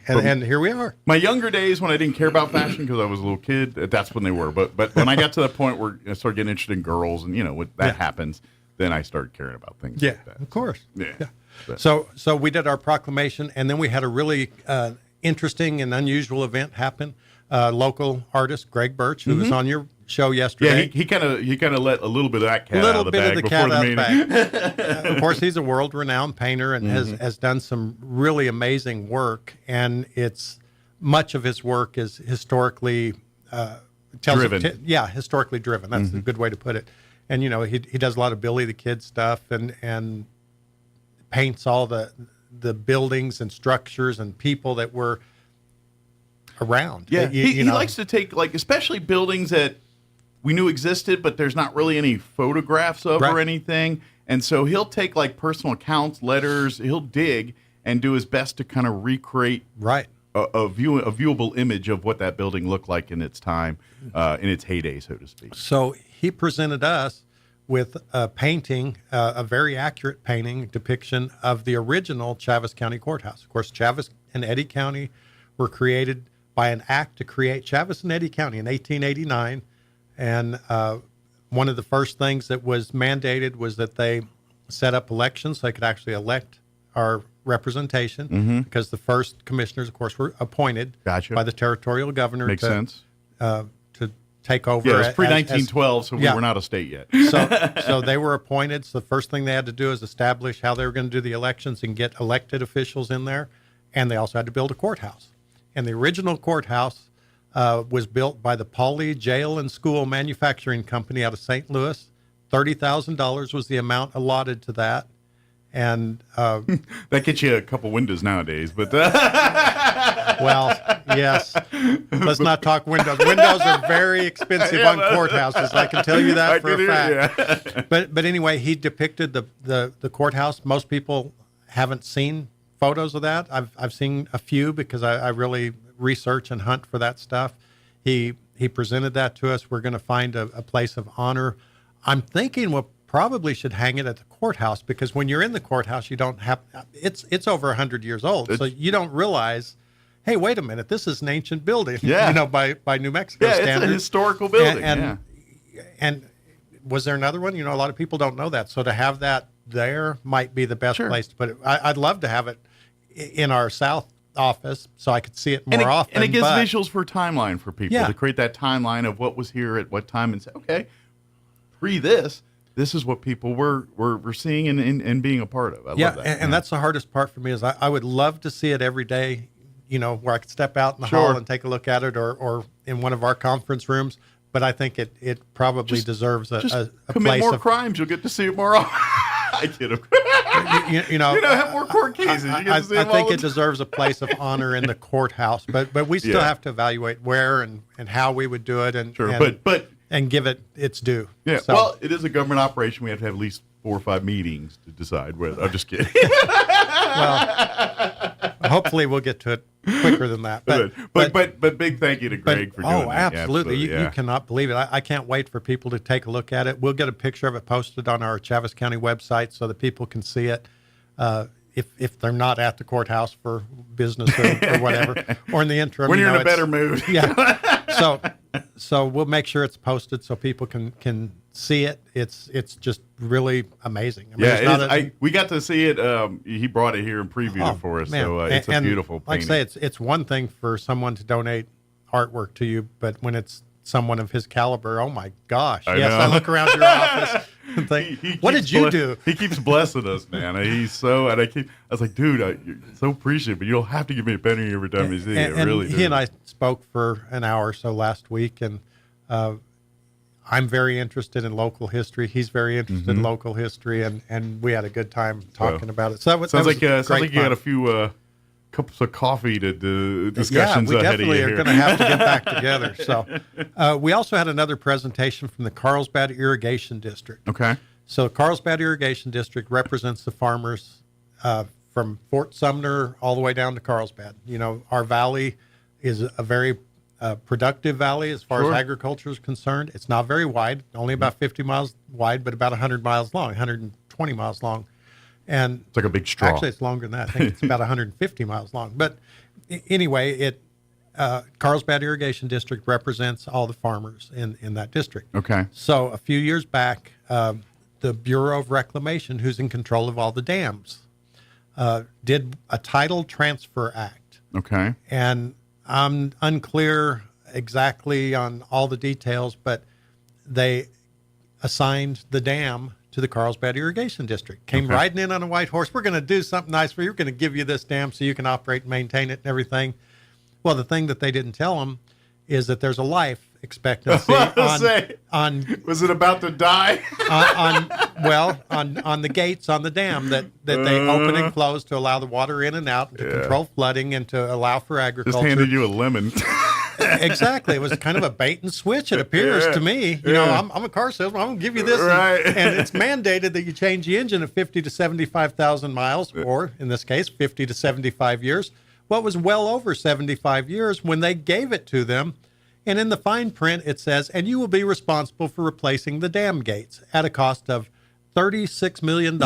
and here we are. My younger days, when I didn't care about fashion because I was a little kid, that's when they were. But when I got to the point where I started getting interested in girls, and you know, when that happens, then I started caring about things. Yeah, like that. of course. Yeah. But- So we did our proclamation, and then we had a really interesting and unusual event happen. Local artist Greg Birch, who was on your show yesterday. Yeah, he kind of let a little bit of that cat little out of the bit bag of the before cat the out meeting. of the bag. Of course, he's a world-renowned painter and has done some really amazing work. And much of his work is historically Driven. Historically driven. That's a good way to put it. And you know, he does a lot of Billy the Kid stuff and paints all the buildings and structures and people that were around. Yeah, You he know. likes to take, like, especially buildings that we knew existed, but there's not really any photographs of or Right. anything. And so he'll take, like, personal accounts, letters, he'll dig and do his best to kind of recreate a viewable image of what that building looked like in its time, in its heyday, so to speak. So he presented us with a painting, a very accurate painting depiction of the original Chaves County Courthouse. Of course, Chaves and Eddy County were created by an act to create Chaves and Eddy County in 1889. And one of the first things that was mandated was that they set up elections so they could actually elect our representation, because the first commissioners, of course, were appointed by the territorial governor. Makes sense. To take over. Yeah, it was as- pre-1912, so we yeah. were not a state yet. So they were appointed. So the first thing they had to do is establish how they were going to do the elections and get elected officials in there. And they also had to build a courthouse. And the original courthouse was built by the Pauley Jail and School Manufacturing Company out of St. Louis. $30,000 was the amount allotted to that. And that gets you a couple windows nowadays, but well, yes. Let's not talk windows. Windows are very expensive on courthouses. I can tell you that for a fact. But anyway, he depicted the courthouse. Most people haven't seen photos of that. I've seen a few because I really research and hunt for that stuff. He presented that to us. We're going to find a place of honor. I'm thinking we'll probably should hang it at the courthouse, because when you're in the courthouse, you don't have, it's over 100 years old. So you don't realize, hey, wait a minute, this is an ancient building, by New Mexico standards. It's a historical building. And was there another one? A lot of people don't know that. So to have that there might be the best place to put it. I'd love to have it in our South office so I could see it more often. And it gives visuals for timeline for people to create that timeline of what was here at what time and say, okay, this is what people were seeing and being a part of. I love that. And that's the hardest part for me is I would love to see it every day, where I could step out in the hall and take a look at it or in one of our conference rooms. But I think it probably deserves a commit place more of crimes. You'll get to see it more often. I kid him. Have more court cases. You get to see I them think all it deserves a place of honor in the courthouse. But we still have to evaluate where and how we would do it. And and give it its due. Yeah. So, Well, it is a government operation. We have to have at least 4 or 5 meetings to decide whether. I'm just kidding. well, hopefully we'll get to it quicker than that. But big thank you to Greg for doing that. Oh, absolutely. You cannot believe it. I can't wait for people to take a look at it. We'll get a picture of it posted on our Chaves County website so that people can see it. If they're not at the courthouse for business or whatever, or in the interim. When you're in a better mood. Yeah. So we'll make sure it's posted so people can see it. It's just really amazing. I mean, we got to see it. He brought it here and previewed it for us. Man. So it's a beautiful painting. Like I say, it's one thing for someone to donate artwork to you, but when it's someone of his caliber, oh my gosh. I look around your office and think, what did you do? He keeps blessing us, man. I was like, dude, you're so appreciative, but you don't have to give me a penny every time you see it. Really, he and I spoke for an hour or so last week, and I'm very interested in local history. He's very interested in local history, and we had a good time talking about it. So sounds like you got a few cups of coffee to do discussions ahead of you. Yeah, we definitely are going to have to get back together. So we also had another presentation from the Carlsbad Irrigation District. Okay. So Carlsbad Irrigation District represents the farmers from Fort Sumner all the way down to Carlsbad. You know, our valley is a very productive valley as far as agriculture is concerned. It's not very wide, only about 50 miles wide, but about 100 miles long, 120 miles long. And it's like a big straw. Actually, it's longer than that. I think it's about 150 miles long. But anyway, Carlsbad Irrigation District represents all the farmers in that district. Okay. So a few years back, the Bureau of Reclamation, who's in control of all the dams, did a Title Transfer Act. Okay. And I'm unclear exactly on all the details, but they assigned the dam to the Carlsbad Irrigation District. Came riding in on a white horse. We're going to do something nice for you. We're going to give you this dam so you can operate and maintain it and everything. Well, the thing that they didn't tell them is that there's a life expectancy on was it about to die? on the gates on the dam that they open and close to allow the water in and out, and to control flooding, and to allow for agriculture. Just handed you a lemon. Exactly. It was kind of a bait and switch, it appears to me. You know, I'm a car salesman. I'm going to give you this. Right. And it's mandated that you change the engine at 50 to 75,000 miles, or in this case, 50 to 75 years. What was well over 75 years when they gave it to them. And in the fine print, it says, and you will be responsible for replacing the dam gates at a cost of $36 million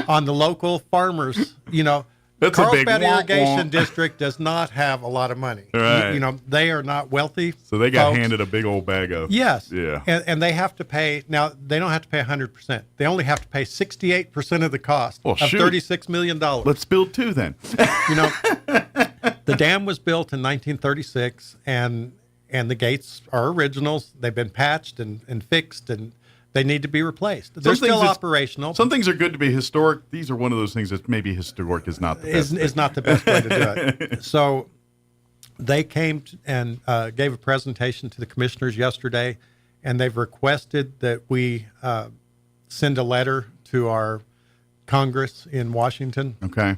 on the local farmers. You know, that's Carlsbad Irrigation District does not have a lot of money. Right. You know, they are not wealthy. So they got folks. handed a big old bag of. Yes. Yeah. And they have to pay, now they don't have to pay 100%. They only have to pay 68% of the cost of $36 million. Let's build two then. You know, the dam was built in 1936, and the gates are originals. They've been patched and fixed, and they need to be replaced. They're still operational. Some things are good to be historic. These are one of those things that maybe historic is not the best. Is not the best way to do it. So they came and gave a presentation to the commissioners yesterday, and they've requested that we send a letter to our Congress in Washington. Okay.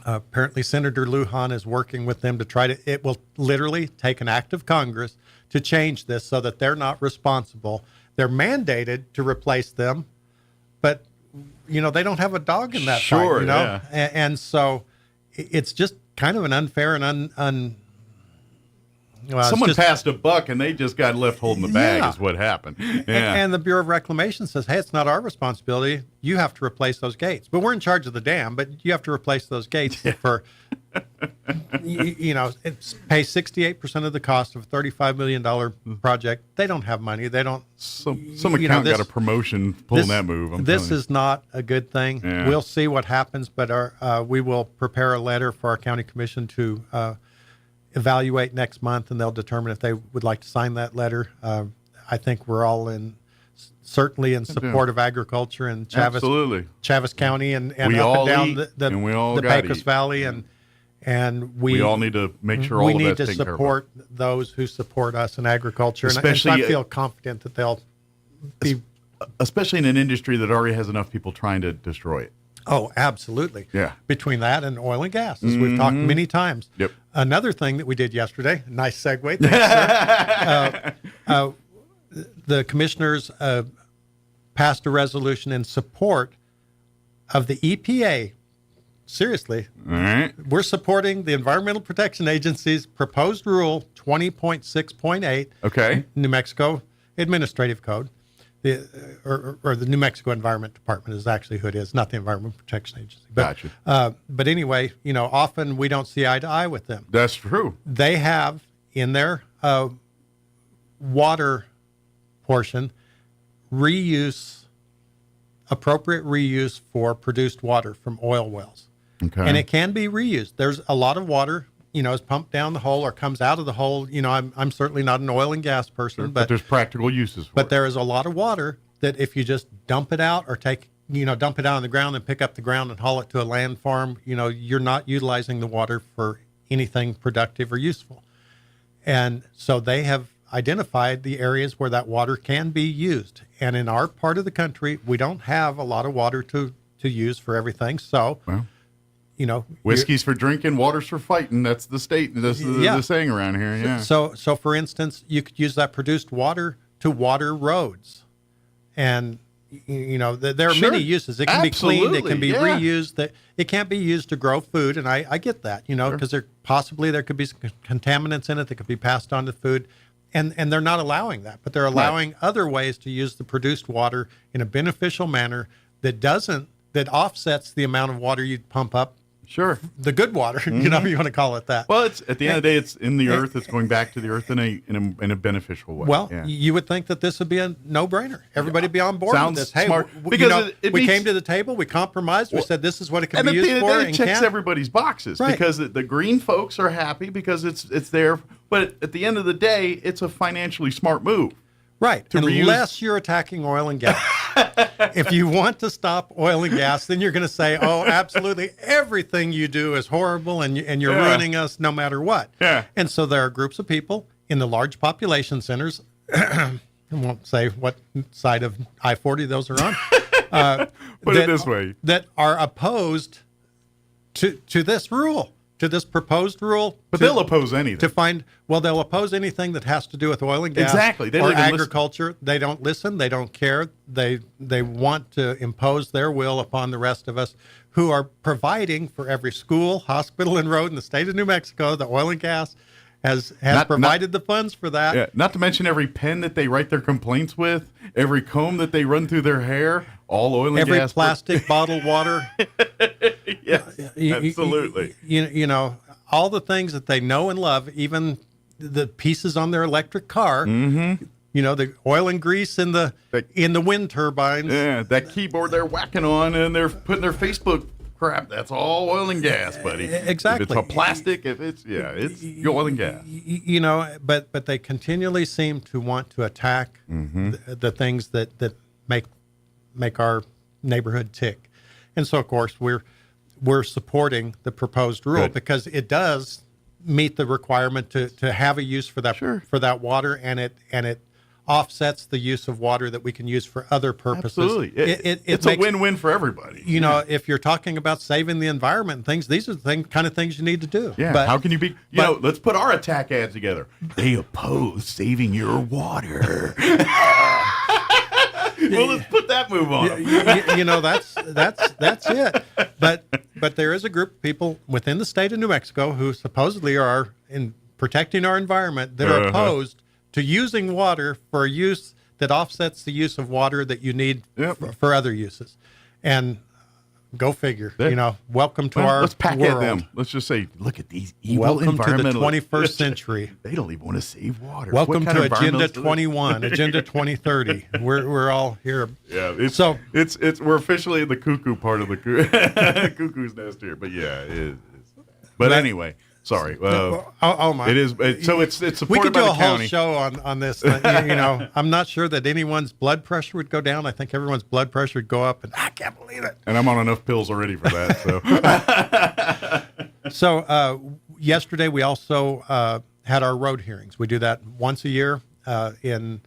Apparently, Senator Lujan is working with them to try to. It will literally take an act of Congress to change this so that they're not responsible. They're mandated to replace them, but you know they don't have a dog in that fight. You know, and so it's just kind of an unfair and someone passed a buck and they just got left holding the bag is what happened. Yeah. And the Bureau of Reclamation says, hey, it's not our responsibility. You have to replace those gates. But we're in charge of the dam, but you have to replace those gates for, you know, pay 68% of the cost of a $35 million project. They don't have money. They don't. Some account got a promotion pulling that move. This is not a good thing. Yeah. We'll see what happens, but we will prepare a letter for our county commission to evaluate next month, and they'll determine if they would like to sign that letter. I think we're all certainly in support of agriculture in Chaves County and we up all and down eat, and we all the gotta Pecos eat. Valley, and we all need to make sure all of that's taken care of. We need to support those who support us in agriculture, Especially, and I feel confident that they'll be, especially in an industry that already has enough people trying to destroy it. Oh, absolutely. Yeah. Between that and oil and gas, as we've talked many times. Yep. Another thing that we did yesterday, nice segue, thanks, sir. the commissioners passed a resolution in support of the EPA. Seriously, all right. We're supporting the Environmental Protection Agency's proposed rule 20.6.8. Okay. New Mexico Administrative Code, or the New Mexico Environment Department is actually who it is, not the Environmental Protection Agency. But, Gotcha. But anyway, often we don't see eye to eye with them. That's true. They have in their water portion appropriate reuse for produced water from oil wells. Okay. And it can be reused. There's a lot of water, is pumped down the hole or comes out of the hole. I'm certainly not an oil and gas person, Sure, but there's practical uses for But it. there is a lot of water that if you just dump it out or dump it out on the ground and pick up the ground and haul it to a land farm, you're not utilizing the water for anything productive or useful. And so they have identified the areas where that water can be used. And in our part of the country, we don't have a lot of water to use for everything. So, whiskey's for drinking, water's for fighting. That's the the saying around here. Yeah. So for instance, you could use that produced water to water roads. And, there are many uses. It can be cleaned. It can be reused. It can't be used to grow food. And I get that, because there could be some contaminants in it that could be passed on to food. And they're not allowing that, but they're allowing other ways to use the produced water in a beneficial manner that offsets the amount of water you pump up. Sure. The good water, you want to call it that. Well, it's at the end of the day, it's in the earth. It's going back to the earth in a beneficial way. Well, you would think that this would be a no-brainer. Everybody be on board Sounds with this. Hey, smart. Because we came to the table, we compromised, we said this is what it can be used for. And at the end of the day, it checks everybody's boxes Right. because the green folks are happy because it's there. But at the end of the day, it's a financially smart move. Right, to unless you're attacking oil and gas. If you want to stop oil and gas, then you're going to say, oh, absolutely, everything you do is horrible and you're ruining us no matter what. Yeah. And so there are groups of people in the large population centers, I won't say what side of I-40 those are on. Put it this way. That are opposed to this rule. To this proposed rule, but they'll oppose anything. They'll oppose anything that has to do with oil and gas, exactly. They or don't even agriculture. They don't listen. They don't care. They want to impose their will upon the rest of us, who are providing for every school, hospital, and road in the state of New Mexico. The oil and gas has provided the funds for that. Yeah, not to mention every pen that they write their complaints with, every comb that they run through their hair, all oil and every gas. Every plastic bottled water. Yes, absolutely. All the things that they know and love, even the pieces on their electric car. Mm-hmm. The oil and grease in the wind turbines. Yeah, that keyboard they're whacking on and they're putting their Facebook crap. That's all oil and gas, buddy. Exactly. If it's a plastic, it's oil and gas. But they continually seem to want to attack the things that make our neighborhood tick. And so, of course, we're supporting the proposed rule because it does meet the requirement to have a use for that for that water, and it offsets the use of water that we can use for other purposes. Absolutely, it's a win-win for everybody. If you're talking about saving the environment and things, these are the kind of things you need to do. Yeah, but how can you be? Let's put our attack ads together. They oppose saving your water. Well, let's put that move on them. That's it. But there is a group of people within the state of New Mexico who supposedly are in protecting our environment that are opposed to using water for a use that offsets the use of water that you need for other uses. And go figure. Welcome to our let's pack world. at them. Let's just say, look at these evil welcome to the environmentalists. 21st century. They don't even want to save water. Welcome What kind to of Agenda environmentalists 21, Agenda 2030. We're all here. Yeah, it's we're officially in the cuckoo part of the cuckoo's nest here. But yeah, it is. But anyway, sorry. My! It is. It's supported we could by do the a whole county. show on this. I'm not sure that anyone's blood pressure would go down. I think everyone's blood pressure would go up, and I can't believe it. And I'm on enough pills already for that. So, yesterday we also had our road hearings. We do that once a year. In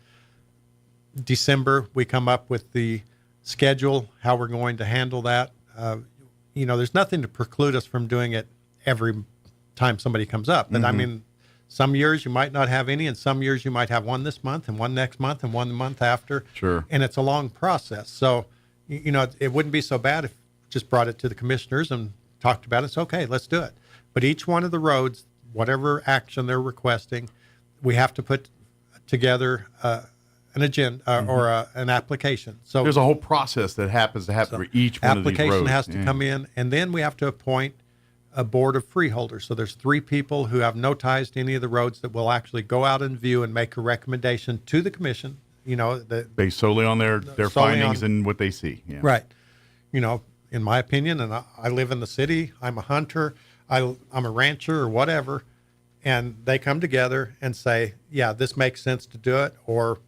December, we come up with the schedule, how we're going to handle that. There's nothing to preclude us from doing it every time somebody comes up. But I mean, Some years you might not have any, and some years you might have one this month and one next month and one the month after. Sure. And it's a long process. So, it wouldn't be so bad if just brought it to the commissioners and talked about it. It's okay, let's do it. But each one of the roads, whatever action they're requesting, we have to put together an agenda or an application. So there's a whole process that happens to happen for each one of these roads. Application has to come in, and then we have to appoint a board of freeholders. So there's 3 people who have no ties to any of the roads that will actually go out and view and make a recommendation to the commission. Based solely on their findings and what they see. Yeah. Right. In my opinion, and I live in the city, I'm a hunter, I'm a rancher or whatever, and they come together and say, yeah, this makes sense to do it. Or,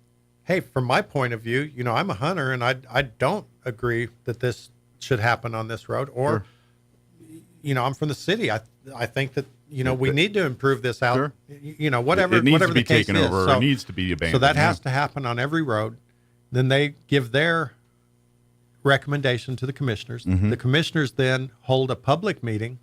hey, from my point of view, I'm a hunter and I don't agree that this should happen on this road. Or, I'm from the city. I think that, we need to improve this out. Sure. Whatever it needs whatever to be the case taken is. over, So, or needs to be abandoned. So that has to happen on every road. Then they give their recommendation to the commissioners. Mm-hmm. The commissioners then hold a public meeting.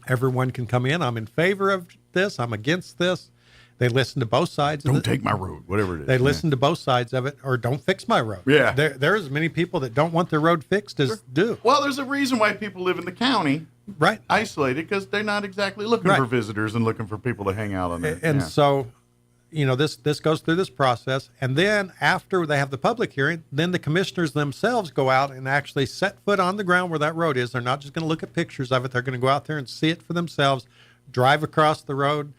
Everyone can come in. I'm in favor of this. I'm against this. They listen to both sides. Don't take my road, whatever it is. They listen to both sides of it, or don't fix my road. Yeah. There's as many people that don't want their road fixed as do. Well, there's a reason why people live in the county, right, isolated, because they're not exactly looking for visitors and looking for people to hang out on there. And so, this goes through this process, and then after they have the public hearing, then the commissioners themselves go out and actually set foot on the ground where that road is. They're not just going to look at pictures of it. They're going to go out there and see it for themselves, drive across the road,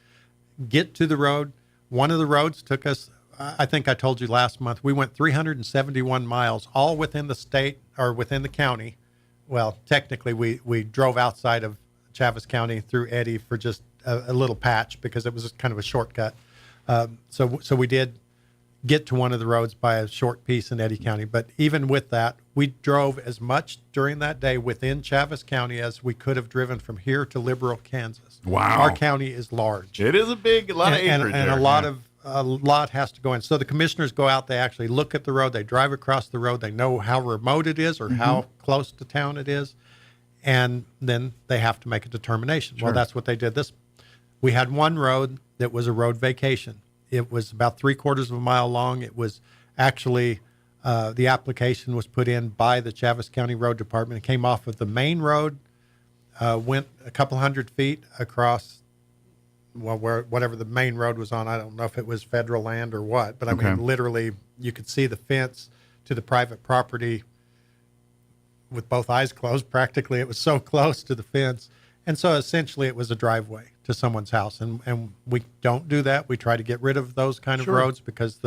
get to the road. One of the roads took us, I think I told you last month, we went 371 miles, all within the state or within the county. Well, technically, we drove outside of Chaves County through Eddy for just a little patch because it was kind of a shortcut. So we did get to one of the roads by a short piece in Eddy County. But even with that, we drove as much during that day within Chaves County as we could have driven from here to Liberal, Kansas. Wow. Our county is large. It is a lot of acreage and there. a lot has to go in. So the commissioners go out, they actually look at the road, they drive across the road, they know how remote it is or how close to town it is, and then they have to make a determination. Sure. Well, that's what they did. We had one road that was a road vacation. It was about 3/4 of a mile long. It was actually, the application was put in by the Chaves County Road Department. It came off of the main road, went a couple hundred feet across, whatever the main road was on. I don't know if it was federal land or what, but I mean, literally, you could see the fence to the private property with both eyes closed. Practically, it was so close to the fence. And so essentially it was a driveway to someone's house. And we don't do that. We try to get rid of those kind of roads because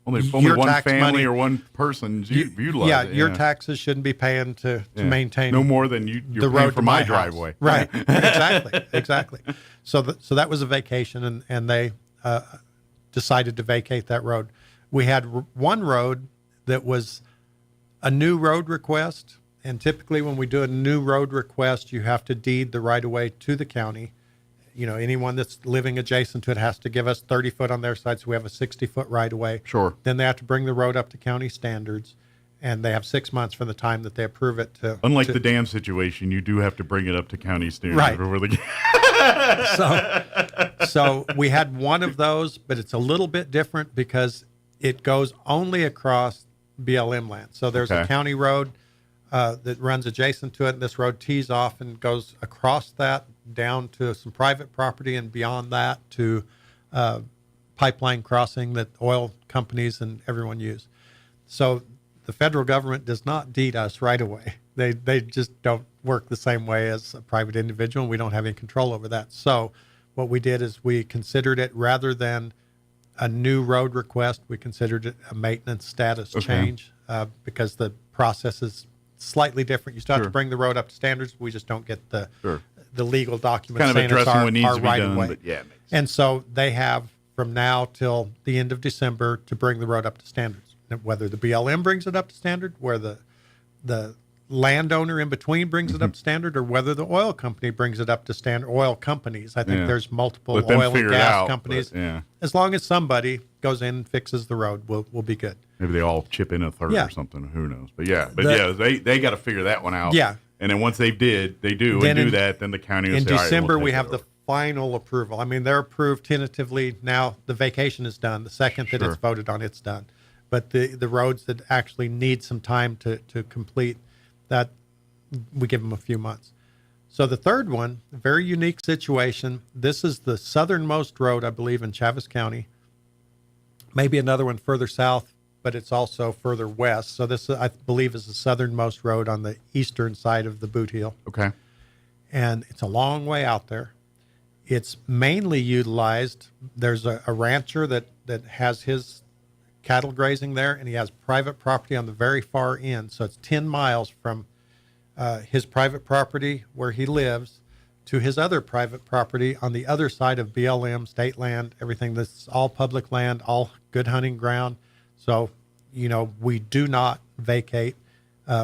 only one family or one person utilize it. Your taxes shouldn't be paying to maintain no more than you're the road for my driveway. Right. Exactly. So that was a vacation, and they decided to vacate that road. We had one road that was a new road request. And typically when we do a new road request, you have to deed the right-of-way to the county. Anyone that's living adjacent to it has to give us 30 foot on their side, so we have a 60-foot right-of-way. Sure. Then they have to bring the road up to county standards, and they have 6 months from the time that they approve it to... Unlike the dam situation, you do have to bring it up to county standards. Right. Before So we had one of those, but it's a little bit different because it goes only across BLM land. So there's a county road that runs adjacent to it, and this road tees off and goes across that down to some private property and beyond that to pipeline crossing that oil companies and everyone use. So the federal government does not deed us right away. They just don't work the same way as a private individual, and we don't have any control over that. So what we did is we considered it, rather than a new road request, we considered it a maintenance status change because the process is slightly different. You still have to bring the road up to standards. We just don't get the legal documents kind of saying it's addressing what needs our to be right done, of way. but yeah, it makes And so they have from now till the end of December to bring the road up to standards. Whether the BLM brings it up to standard, where the landowner in between brings it up to standard, or whether the oil company brings it up to standard. Oil companies, I think there's multiple oil and gas companies. As long as somebody goes in and fixes the road, we'll be good. Maybe they all chip in a third or something. Who knows? But they got to figure that one out. Yeah. And then once they do that, then the county will in say, December all right, we we'll have take the it final approval. I mean, they're approved tentatively. Now the vacation is done. The second that it's voted on, it's done. But the roads that actually need some time to complete, that we give them a few months. So the third one, a very unique situation. This is the southernmost road, I believe, in Chaves County. Maybe another one further south, but it's also further west. So this, I believe, is the southernmost road on the eastern side of the Boot Heel. Okay. And it's a long way out there. It's mainly utilized. There's a rancher that has his cattle grazing there, and he has private property on the very far end. So it's 10 miles from his private property where he lives to his other private property on the other side of BLM, state land, everything. That's all public land, all good hunting ground. So, we do not vacate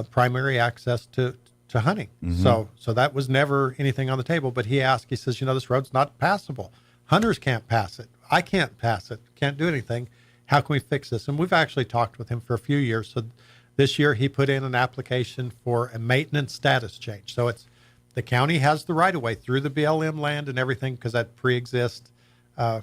primary access to hunting. Mm-hmm. So that was never anything on the table. But he asked, he says, this road's not passable. Hunters can't pass it. I can't pass it. Can't do anything. How can we fix this? And we've actually talked with him for a few years. So this year he put in an application for a maintenance status change. So it's the county has the right of way through the BLM land and everything because that pre-exists. I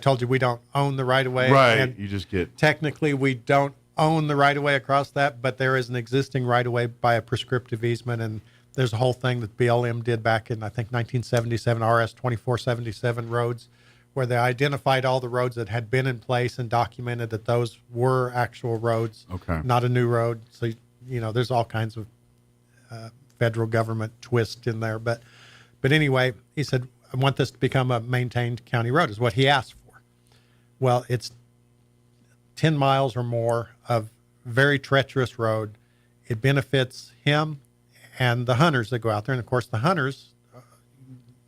told you we don't own the right of way. Right. And you just get. Technically, we don't own the right of way across that, but there is an existing right of way by a prescriptive easement. And there's a whole thing that BLM did back in, I think, 1977, RS 2477 roads, where they identified all the roads that had been in place and documented that those were actual roads, not a new road. So, there's all kinds of federal government twist in there. But anyway, he said, I want this to become a maintained county road is what he asked for. Well, it's 10 miles or more of very treacherous road. It benefits him and the hunters that go out there. And of course, the hunters,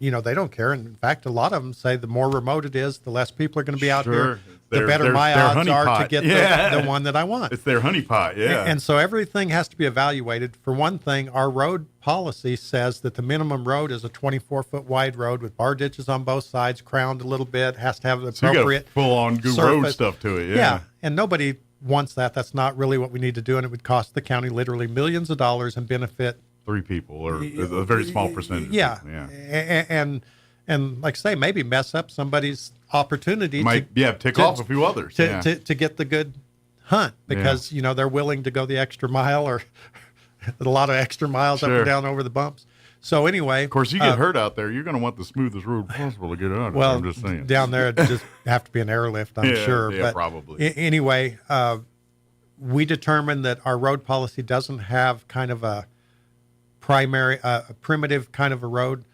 they don't care. And in fact, a lot of them say the more remote it is, the less people are going to be out here. The better my odds are to get the one that I want. It's their honeypot, yeah. And so everything has to be evaluated. For one thing, our road policy says that the minimum road is a 24-foot wide road with bar ditches on both sides, crowned a little bit, has to have the appropriate full-on road stuff to it, yeah. And nobody wants that. That's not really what we need to do, and it would cost the county literally millions of dollars and benefit 3 people or a very small percentage. Yeah. And like I say, maybe mess up somebody's opportunity tick off a few others to get the good hunt because they're willing to go the extra mile or a lot of extra miles up and down over the bumps. So anyway, of course, you get hurt out there, you're going to want the smoothest road possible to get out. Well, I'm just saying. Down there, it just have to be an airlift, I'm sure. Yeah, but probably. Anyway, we determined that our road policy doesn't have kind of a primitive kind of a road.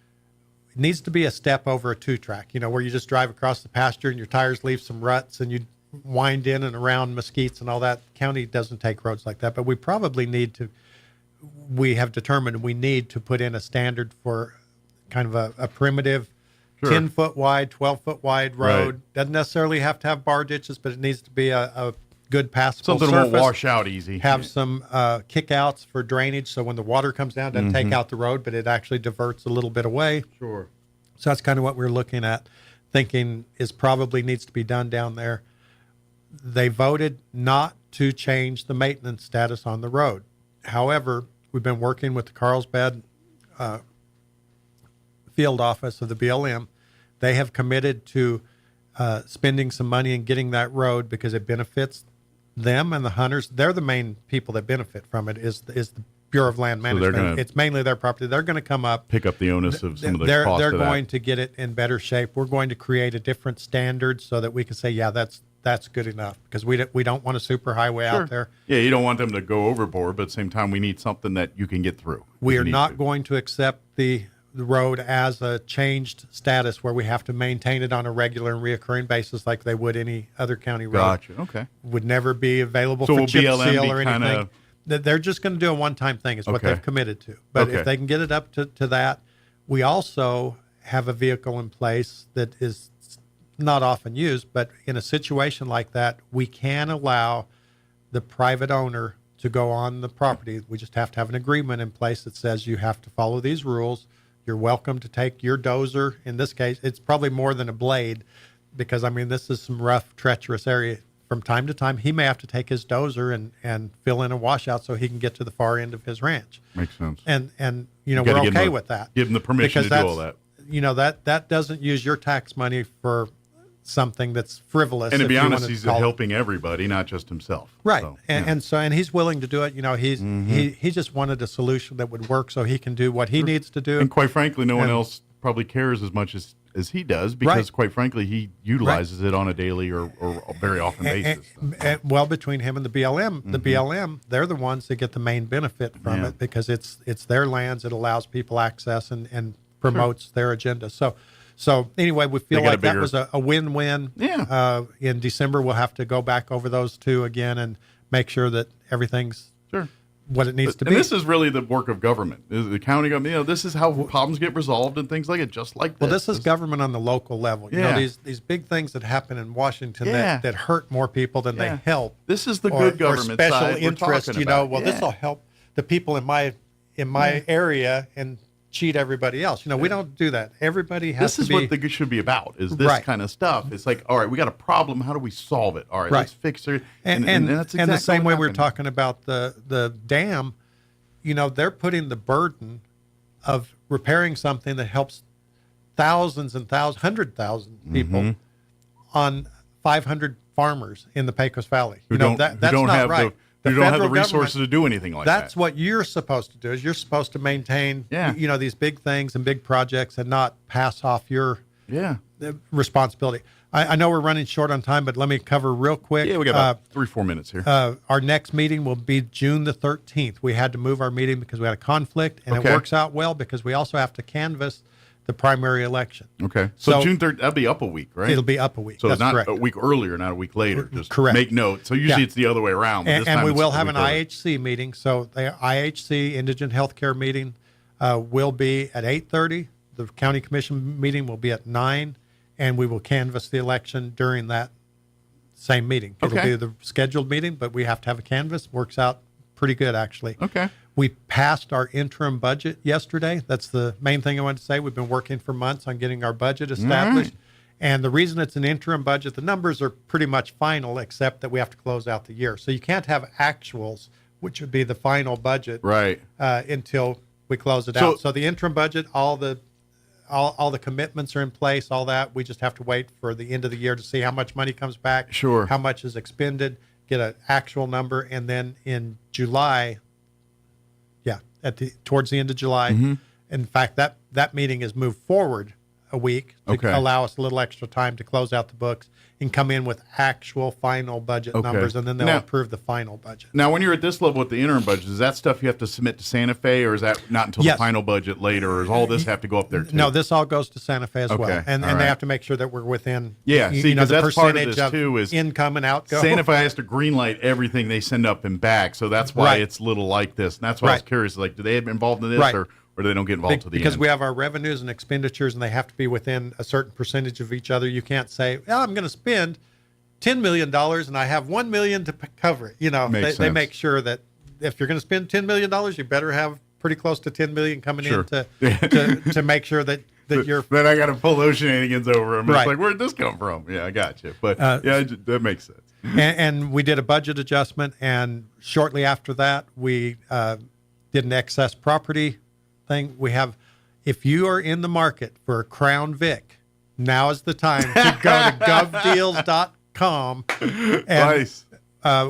It needs to be a step over a 2-track, where you just drive across the pasture and your tires leave some ruts and you wind in and around mesquites and all that. County doesn't take roads like that, but we probably we have determined we need to put in a standard for kind of a primitive 10-foot wide, 12-foot wide road. Right. Doesn't necessarily have to have bar ditches, but it needs to be a good passable surface. Something won't wash out easy. Have some kickouts for drainage, so when the water comes down, it doesn't take out the road, but it actually diverts a little bit away. Sure. So that's kind of what we're looking at, thinking is probably needs to be done down there. They voted not to change the maintenance status on the road. However, we've been working with the Carlsbad field office of the BLM. They have committed to spending some money and getting that road because it benefits them and the hunters. They're the main people that benefit from it is the Bureau of Land Management. It's mainly their property. They're going to come up, pick up the onus of some of the cost They're of that. going to get it in better shape. We're going to create a different standard so that we can say, yeah, that's good enough because we don't want a super highway out there. Yeah, you don't want them to go overboard, but at the same time, we need something that you can get through. We are not going to accept the road as a changed status where we have to maintain it on a regular and reoccurring basis like they would any other county road. Gotcha. Okay. Would never be available for chip seal or anything. They're just going to do a one-time thing is what they've committed to. But if they can get it up to that, we also have a vehicle in place that is not often used, but in a situation like that, we can allow the private owner to go on the property. We just have to have an agreement in place that says you have to follow these rules. You're welcome to take your dozer. In this case, it's probably more than a blade because, this is some rough, treacherous area. From time to time, he may have to take his dozer and fill in a washout so he can get to the far end of his ranch. Makes sense. And we're okay with that. Give him the permission to do all that. that doesn't use your tax money for something that's frivolous. And to be honest, he's helping everybody, not just himself. Right. So, and he's willing to do it. He just wanted a solution that would work so he can do what he needs to do. And quite frankly, no one else probably cares as much as he does, because quite frankly, he utilizes it on a daily or a very often basis. Well, between him and the BLM, the BLM, they're the ones that get the main benefit from it, because it's their lands. It allows people access and promotes their agenda. So anyway, we feel like that was a win-win. Yeah. In December, we'll have to go back over those two again and make sure that everything's what it needs to be. And this is really the work of government, the county government. This is how problems get resolved and things like it, just like this. Well, this is government on the local level. You know, these big things that happen in Washington that hurt more people than they help. This is the good government or special side we're interest. talking You know, about. well, this will help the people in my area and cheat everybody else. You know, we don't do that. Everybody has to be. This is what the should be about, is this kind of stuff. It's like, all right, we got a problem. How do we solve it? All right, let's fix it. And that's exactly the same way what we were happened. talking about the dam, you know, they're putting the burden of repairing something that helps thousands and thousands, 100,000 people on 500 farmers in the Pecos Valley. Who You know, don't that's not have right. who don't have the federal resources government, to do anything like that. That's what you're supposed to do. Is you're supposed to maintain, you know, these big things and big projects and not pass off your responsibility. I know we're running short on time, but let me cover real quick. Yeah, we got about 3-4 minutes here. Our next meeting will be June the 13th. We had to move our meeting because we had a conflict, and it works out well because we also have to canvass the primary election. Okay. So June 3rd, that'll be up a week, right? It'll be up a week. So That's it's not correct. a week earlier, not a week later. Just correct. make note. So usually it's the other way around. But this And time we it's will a have week an early. IHC meeting. So the IHC, Indigent Healthcare meeting, will be at 8:30. The County Commission meeting will be at 9, and we will canvass the election during that same meeting. It'll be the scheduled meeting, but we have to have a canvass. Works out pretty good, actually. Okay. We passed our interim budget yesterday. That's the main thing I wanted to say. We've been working for months on getting our budget established. And the reason it's an interim budget, the numbers are pretty much final, except that we have to close out the year. So you can't have actuals, which would be the final budget, until we close it out. So the interim budget, all the commitments are in place, all that. We just have to wait for the end of the year to see how much money comes back, how much is expended, get an actual number, and then in July, towards the end of July, in fact, that meeting is moved forward a week to allow us a little extra time to close out the books and come in with actual final budget numbers, and then they'll approve the final budget. Now, when you're at this level with the interim budget, is that stuff you have to submit to Santa Fe, or is that not until the final budget later, or does all this have to go up there too? No, this all goes to Santa Fe as well, and all right. they have to make sure that we're within see, the that's part of percentage this too, is income and outgo. Santa Fe has to greenlight everything they send up and back, so that's why it's little like this, and that's why I was curious, like, do they get involved in this, or they don't get involved to the because end? we have our revenues and expenditures, and they have to be within a certain percentage of each other. You can't say, well, I'm going to spend $10 million and I have $1 million to cover it. You know, they make sure that if you're going to spend $10 million, you better have pretty close to $10 million coming in to make sure that you're. Then I got to pull those shenanigans over them. It's like, where'd this come from? Yeah, I got you. But that makes sense. And we did a budget adjustment, and shortly after that, we did an excess property thing. We have, if you are in the market for a Crown Vic, now is the time to go to govdeals.com. And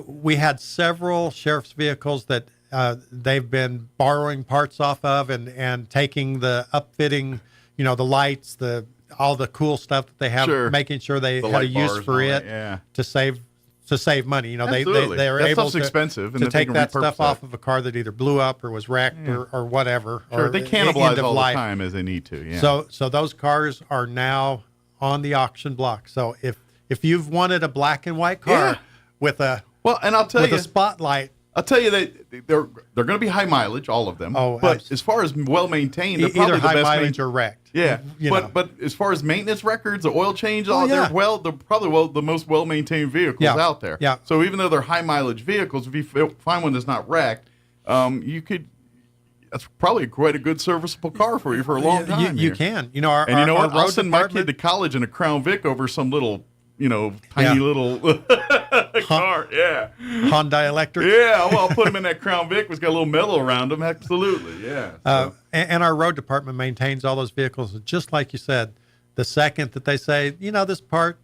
we had several sheriff's vehicles that they've been borrowing parts off of and taking the upfitting, you know, the lights, all the cool stuff that they have, making sure they had a use for it to save money. You know, they are able to take that stuff off of a car that either blew up or was wrecked or whatever. Or they cannibalize all the time as they need to. Yeah. So those cars are now on the auction block. So if you've wanted a black and white car with a a spotlight, I'll tell you that they're going to be high mileage, all of them. But as far as well maintained, they're probably either high the best mileage or wrecked. Yeah, but as far as maintenance records, the oil change, they're probably the most well maintained vehicles out there. Yeah. So even though they're high mileage vehicles, if you find one that's not wrecked, that's probably quite a good serviceable car for you for a long time. You can. You know, I'll send my kid to college in a Crown Vic over some little tiny little car. Yeah. Hyundai Electric. Yeah. Well, I'll put them in that Crown Vic. It's got a little metal around them. Absolutely. Yeah. So. And our road department maintains all those vehicles. Just like you said, the second that they say, this part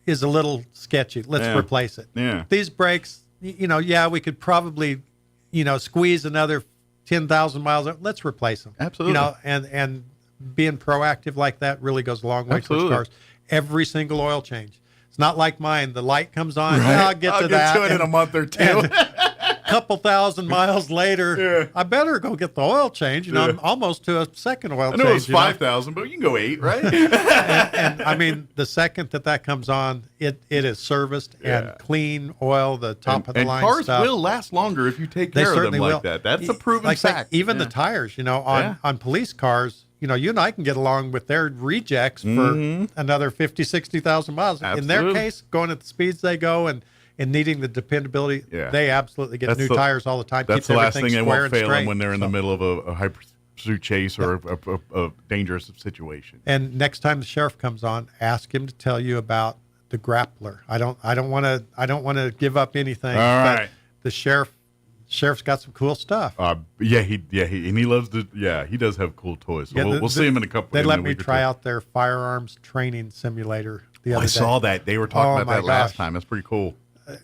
is a little sketchy, let's replace it. Yeah. These brakes, we could probably, squeeze another 10,000 miles. Let's replace them. Absolutely. And being proactive like that really goes a long way towards cars. Every single oil change. It's not like mine. The light comes on. Right. I'll get to that in a month or two. A couple thousand miles later, I better go get the oil change. I'm almost to a second oil change. I know it was 5,000, but you can go 8, right? and I mean, the second that comes on, it is serviced and clean oil, the top of the line cars stuff. will last longer if you take care of them like that. That's a proven fact. Even the tires, on police cars, you and I can get along with their rejects for another 50, 60,000 miles. Absolutely. In their case, going at the speeds they go and needing the dependability, they absolutely get new tires all the time. That's Keeps the last thing everything they square won't and fail straight. them when they're in the middle of a high pursuit chase or a dangerous situation. And next time the sheriff comes on, ask him to tell you about the grappler. I don't want to give up anything. All right. But the sheriff's got some cool stuff. He loves he does have cool toys. So we'll see him in a couple. They let me try out their firearms training simulator the other day. I saw that. They were talking about that last time. That's pretty cool.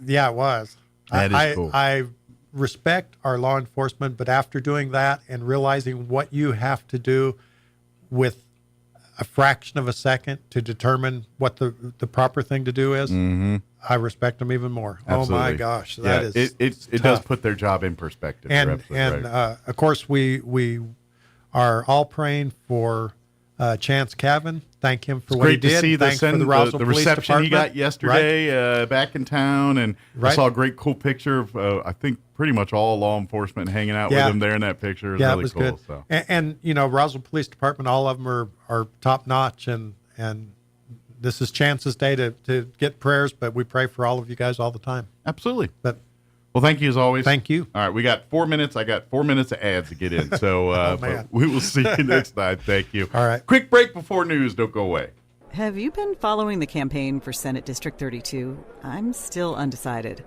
Yeah, it was. That is cool. I respect our law enforcement, but after doing that and realizing what you have to do with a fraction of a second to determine what the proper thing to do is, I respect them even more. Absolutely. Oh my gosh, that is it does put their job in perspective. And of course we are all praying for Chance Cavan. Thank him for what he did. Great to see Thanks for the Roswell the Police reception he Department. got yesterday back in town, and I saw a great cool picture of I think pretty much all law enforcement hanging out with him there in that picture. It Really was cool. good. So. And Roswell Police Department, all of them are top notch, and this is Chance's day to get prayers, but we pray for all of you guys all the time. Absolutely. But well, thank you as always. Thank you. All right, we got 4 minutes. I got 4 minutes of ads to get in, so but we will see you next time. Thank you. All right. Quick break before news. Don't go away. Have you been following the campaign for Senate District 32? I'm still undecided.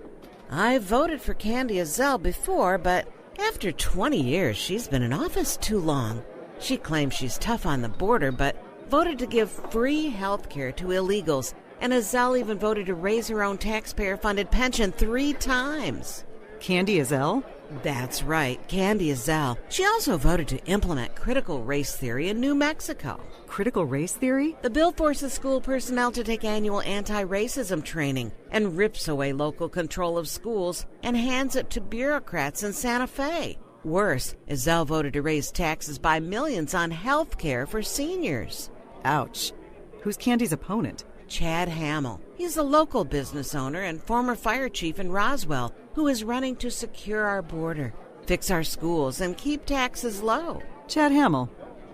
I voted for Candy Azell before, but after 20 years, she's been in office too long. She claims she's tough on the border, but voted to give free health care to illegals. And Azell even voted to raise her own taxpayer-funded pension 3 times. Candy Azell? That's right, Candy Azell. She also voted to implement critical race theory in New Mexico. Critical race theory? The bill forces school personnel to take annual anti-racism training and rips away local control of schools and hands it to bureaucrats in Santa Fe. Worse, Azell voted to raise taxes by millions on health care for seniors. Ouch. Who's Candy's opponent? Chad Hamill. He's a local business owner and former fire chief in Roswell who is running to secure our border, fix our schools, and keep taxes low. Chad Hamill.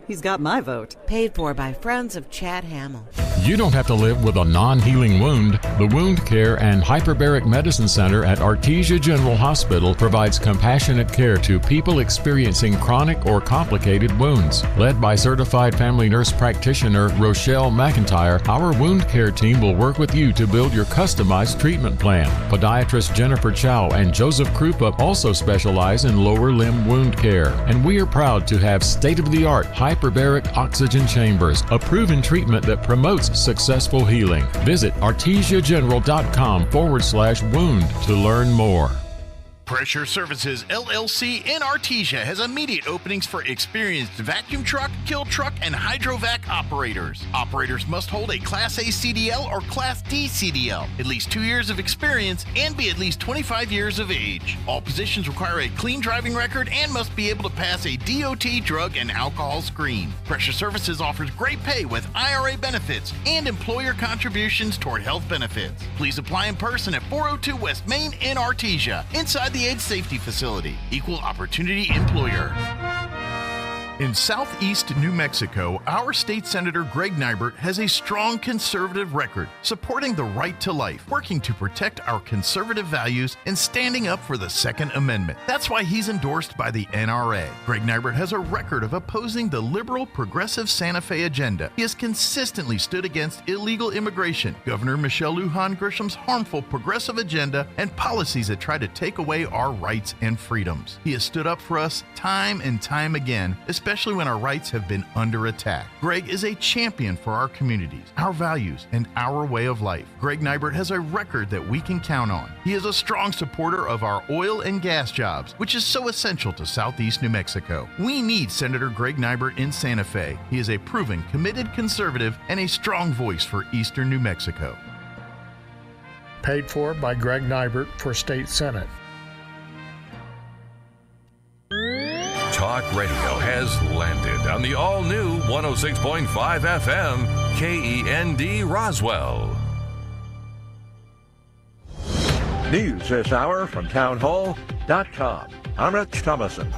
He's got my vote. Paid for by friends of Chad Hamill. You don't have to live with a non-healing wound. The Wound Care and Hyperbaric Medicine Center at Artesia General Hospital provides compassionate care to people experiencing chronic or complicated wounds. Led by certified family nurse practitioner Rochelle McIntyre, our wound care team will work with you to build your customized treatment plan. Podiatrist Jennifer Chow and Joseph Krupa also specialize in lower limb wound care, and we are proud to have state-of-the-art hyperbaric oxygen chambers, a proven treatment that promotes successful healing. Visit artesiageneral.com/wound to learn more. Pressure Services LLC in Artesia has immediate openings for experienced vacuum truck, kill truck, and hydrovac operators. Operators must hold a Class A CDL or Class D CDL, at least 2 years of experience, and be at least 25 years of age. All positions require a clean driving record and must be able to pass a DOT drug and alcohol screen. Pressure Services offers great pay with IRA benefits and employer contributions toward health benefits. Please apply in person at 402 West Main in Artesia, inside the Age Safety Facility. Equal Opportunity Employer. In southeast New Mexico, our state senator Greg Nybert has a strong conservative record, supporting the right to life, working to protect our conservative values, and standing up for the Second Amendment. That's why he's endorsed by the NRA. Greg Nybert has a record of opposing the liberal progressive Santa Fe agenda. He has consistently stood against illegal immigration, Governor Michelle Lujan Grisham's harmful progressive agenda, and policies that try to take away our rights and freedoms. He has stood up for us time and time again, especially when our rights have been under attack. Greg is a champion for our communities, our values, and our way of life. Greg Nybert has a record that we can count on. He is a strong supporter of our oil and gas jobs, which is so essential to southeast New Mexico. We need Senator Greg Nybert in Santa Fe. He is a proven, committed conservative and a strong voice for eastern New Mexico. Paid for by Greg Nybert for State Senate. Talk radio has landed on the all-new 106.5 FM KEND Roswell. News this hour from townhall.com. I'm Rich Thomason.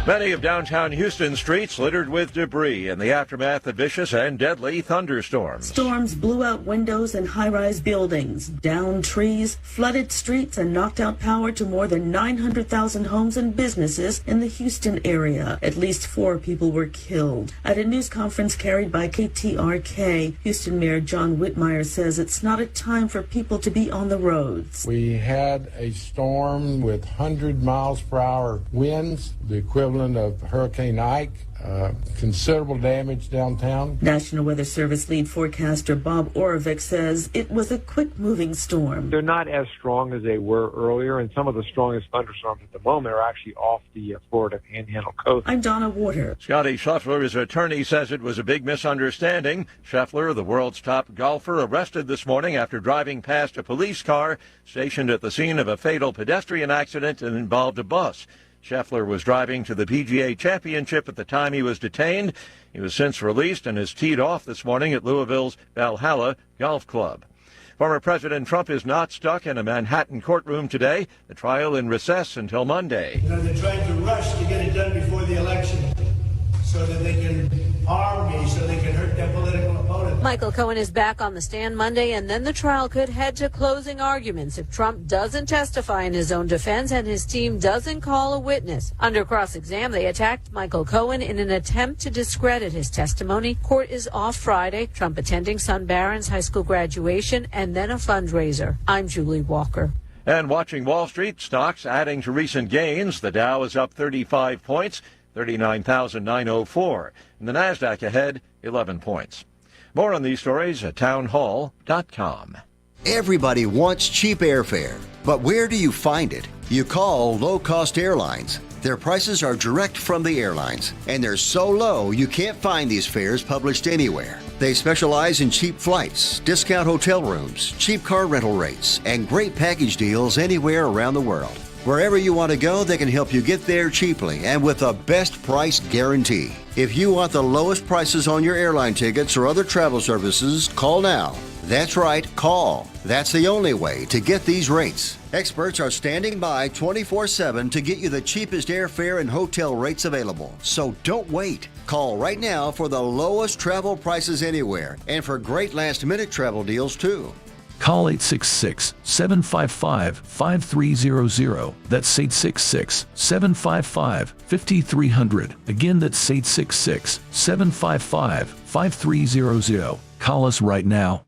Many of downtown Houston streets littered with debris in the aftermath of vicious and deadly thunderstorms. Storms blew out windows in high-rise buildings, downed trees, flooded streets, and knocked out power to more than 900,000 homes and businesses in the Houston area. At least 4 people were killed. At a news conference carried by KTRK, Houston Mayor John Whitmire says it's not a time for people to be on the roads. We had a storm with 100 miles per hour winds, the equivalent of Hurricane Ike. Considerable damage downtown. National Weather Service lead forecaster Bob Oravec says it was a quick-moving storm. They're not as strong as they were earlier, and some of the strongest thunderstorms at the moment are actually off the Florida Panhandle coast. I'm Donna Water. Scotty Scheffler's attorney says it was a big misunderstanding. Scheffler, the world's top golfer, arrested this morning after driving past a police car stationed at the scene of a fatal pedestrian accident that involved a bus. Scheffler was driving to the PGA Championship at the time he was detained. He was since released and is teed off this morning at Louisville's Valhalla Golf Club. Former President Trump is not stuck in a Manhattan courtroom today. The trial in recess until Monday. They're trying to rush to get it done before the election so that they can harm me, so they can hurt their political opponent. Michael Cohen is back on the stand Monday, and then the trial could head to closing arguments if Trump doesn't testify in his own defense and his team doesn't call a witness. Under cross-exam, they attacked Michael Cohen in an attempt to discredit his testimony. Court is off Friday, Trump attending son Barron's high school graduation and then a fundraiser. I'm Julie Walker. And watching Wall Street, stocks adding to recent gains. The Dow is up 35 points. 39,904. And the NASDAQ ahead, 11 points. More on these stories at townhall.com. Everybody wants cheap airfare, but where do you find it? You call Low Cost Airlines. Their prices are direct from the airlines, and they're so low you can't find these fares published anywhere. They specialize in cheap flights, discount hotel rooms, cheap car rental rates, and great package deals anywhere around the world. Wherever you want to go, they can help you get there cheaply and with a best price guarantee. If you want the lowest prices on your airline tickets or other travel services, call now. That's right, call. That's the only way to get these rates. Experts are standing by 24/7 to get you the cheapest airfare and hotel rates available. So don't wait. Call right now for the lowest travel prices anywhere and for great last-minute travel deals too. Call 866-755-5300. That's 866-755-5300. Again, that's 866-755-5300. Call us right now.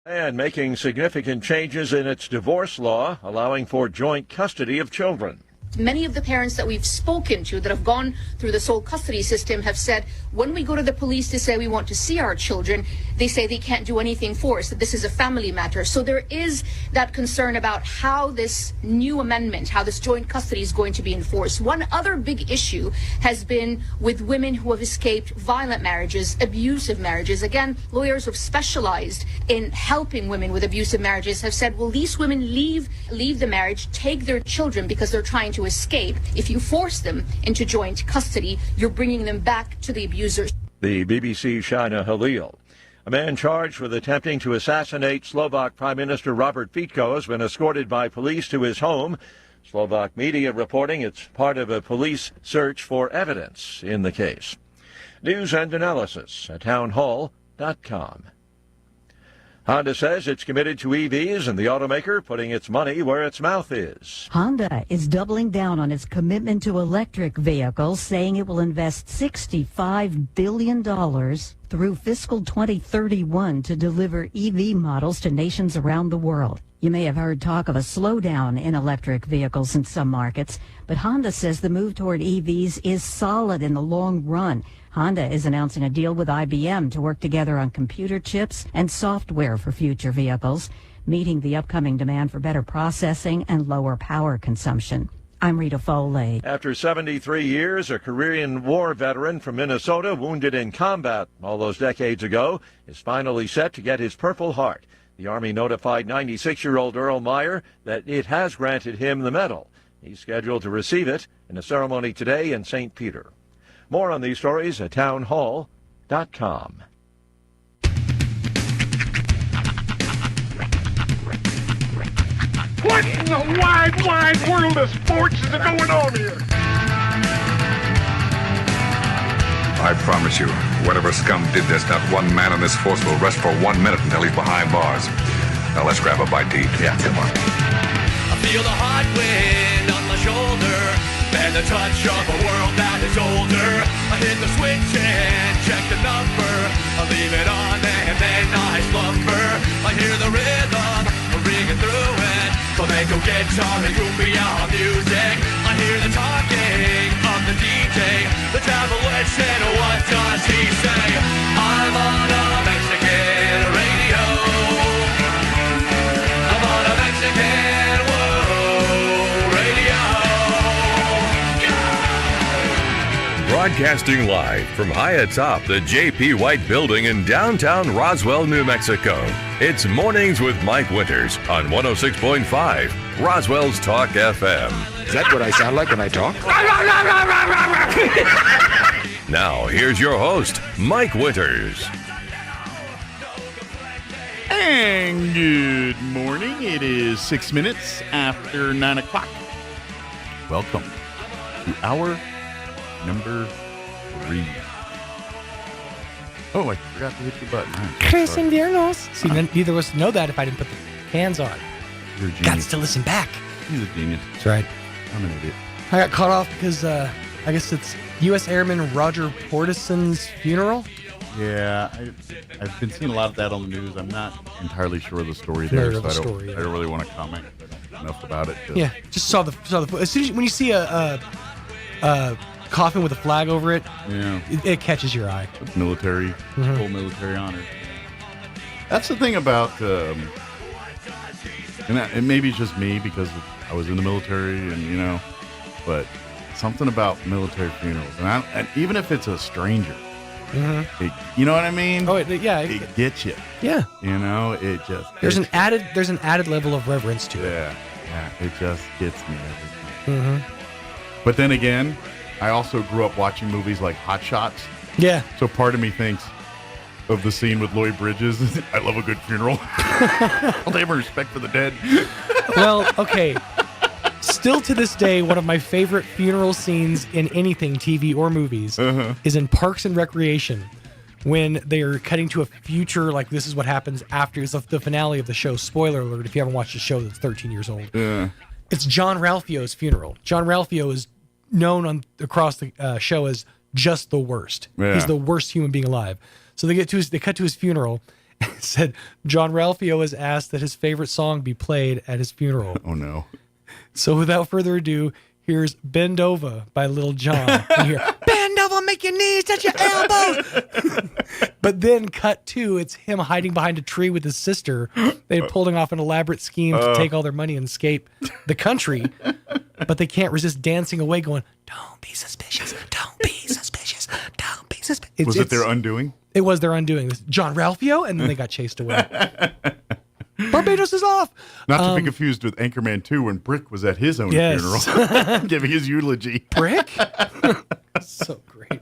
And making significant changes in its divorce law, allowing for joint custody of children. Many of the parents that we've spoken to that have gone through the sole custody system have said, when we go to the police to say we want to see our children, they say they can't do anything for us, that this is a family matter. So there is that concern about how this new amendment, how this joint custody is going to be enforced. One other big issue has been with women who have escaped violent marriages, abusive marriages. Again, lawyers who have specialized in helping women with abusive marriages have said, well, these women leave the marriage, take their children because they're trying to escape. If you force them into joint custody, you're bringing them back to the abuser. The BBC Shana Halil. A man charged with attempting to assassinate Slovak Prime Minister Robert Fico has been escorted by police to his home. Slovak media reporting it's part of a police search for evidence in the case. News and analysis at townhall.com. Honda says it's committed to EVs and the automaker putting its money where its mouth is. Honda is doubling down on its commitment to electric vehicles, saying it will invest $65 billion through fiscal 2031 to deliver EV models to nations around the world. You may have heard talk of a slowdown in electric vehicles in some markets, but Honda says the move toward EVs is solid in the long run. Honda is announcing a deal with IBM to work together on computer chips and software for future vehicles, meeting the upcoming demand for better processing and lower power consumption. I'm Rita Foley. After 73 years, a Korean War veteran from Minnesota, wounded in combat all those decades ago, is finally set to get his Purple Heart. The Army notified 96-year-old Earl Meyer that it has granted him the medal. He's scheduled to receive it in a ceremony today in St. Peter. More on these stories at townhall.com. What in the wide, wide world of sports is going on here? I promise you, whatever scum did this, not one man in this force will rest for 1 minute until he's behind bars. Now let's grab a bite to eat. Yeah, come on. I feel the hot wind on my shoulder and the touch of a world that is older. I hit the switch and check the number. I leave it on and then I slumber. I hear the rhythm ringing through it. Flamenco guitar and cumbia music. I hear the talking of the DJ. The tabloid said, what does he say? I'm on a Mexican radio. I'm on a Mexican radio. Broadcasting live from high atop the J.P. White Building in downtown Roswell, New Mexico. It's Mornings with Mike Winters on 106.5 Roswell's Talk FM. Is that what I sound like when I talk? Now, here's your host, Mike Winters. And good morning. It is 6 minutes after 9 o'clock. Welcome to hour number 3. Oh, I forgot to hit the button. Chris Inviernos. See, neither of us know that if I didn't put the hands on. You're a genius. Got to listen back. He's a genius. That's right. I'm an idiot. I got caught off because I guess it's U.S. Airman Roger Portison's funeral. Yeah, I've been seeing a lot of that on the news. I'm not entirely sure of the story there, so I don't really want to comment enough about it. Yeah, just saw the as soon as when you see a coffin with a flag over it, yeah, it catches your eye. It's military, full military honor. That's the thing about, and maybe it's just me because I was in the military, and but something about military funerals, and even if it's a stranger, you know what I mean? Oh, yeah, it gets you. Yeah, it just there's an added level of reverence to it. Yeah, it just gets me every time. But then again, I also grew up watching movies like Hot Shots. Yeah. So part of me thinks of the scene with Lloyd Bridges. I love a good funeral. I'll never respect for the dead. Well, okay. Still to this day, one of my favorite funeral scenes in anything, TV or movies, is in Parks and Recreation when they're cutting to a future, like this is what happens after the finale of the show. Spoiler alert if you haven't watched the show that's 13 years old. Yeah. It's John Ralphio's funeral. John Ralphio is known across the show as just the worst. Yeah. He's the worst human being alive. So they cut to his funeral and it said John Ralphio has asked that his favorite song be played at his funeral. Oh no. So without further ado, here's Bend Over by Lil Jon. And you hear, bend over, make your knees touch your elbows. But then cut to, it's him hiding behind a tree with his sister. They're pulling off an elaborate scheme to take all their money and escape the country. But they can't resist dancing away going, don't be suspicious, don't be suspicious, don't be suspicious. Was it their undoing? It was their undoing. John Ralphio, and then they got chased away. Barbados is off. Not to be confused with Anchorman 2 when Brick was at his own funeral, giving his eulogy. Brick? So great.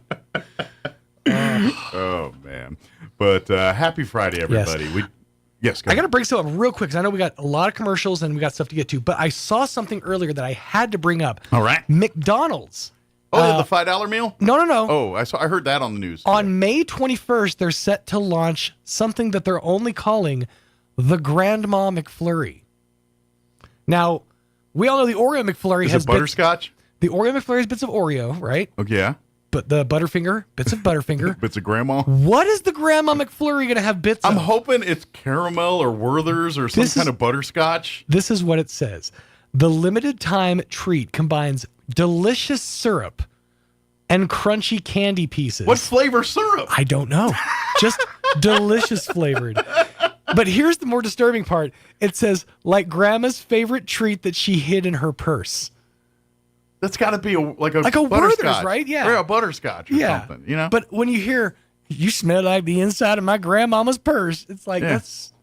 Oh, man. But happy Friday, everybody. Yes. Yes, I got to bring something up real quick because I know we got a lot of commercials and we got stuff to get to, but I saw something earlier that I had to bring up. All right. McDonald's. Oh, the $5 meal? No. Oh, I heard that on the news. On May 21st, they're set to launch something that they're only calling the Grandma McFlurry. Now, we all know the Oreo McFlurry has it butterscotch? The Oreo McFlurry has bits of Oreo, right? Okay, yeah. But the Butterfinger, bits of Butterfinger. Bits of Grandma. What is the Grandma McFlurry going to have bits of? I'm hoping it's caramel or Werther's or some kind of butterscotch. This is what it says. The limited time treat combines delicious syrup and crunchy candy pieces. What flavor syrup? I don't know. Just delicious flavored. But here's the more disturbing part. It says, like Grandma's favorite treat that she hid in her purse. That's got to be like a Werther's, butterscotch, right? Yeah. Or a butterscotch or something, you know? But when you hear, you smell like the inside of my grandmama's purse, it's like, that's,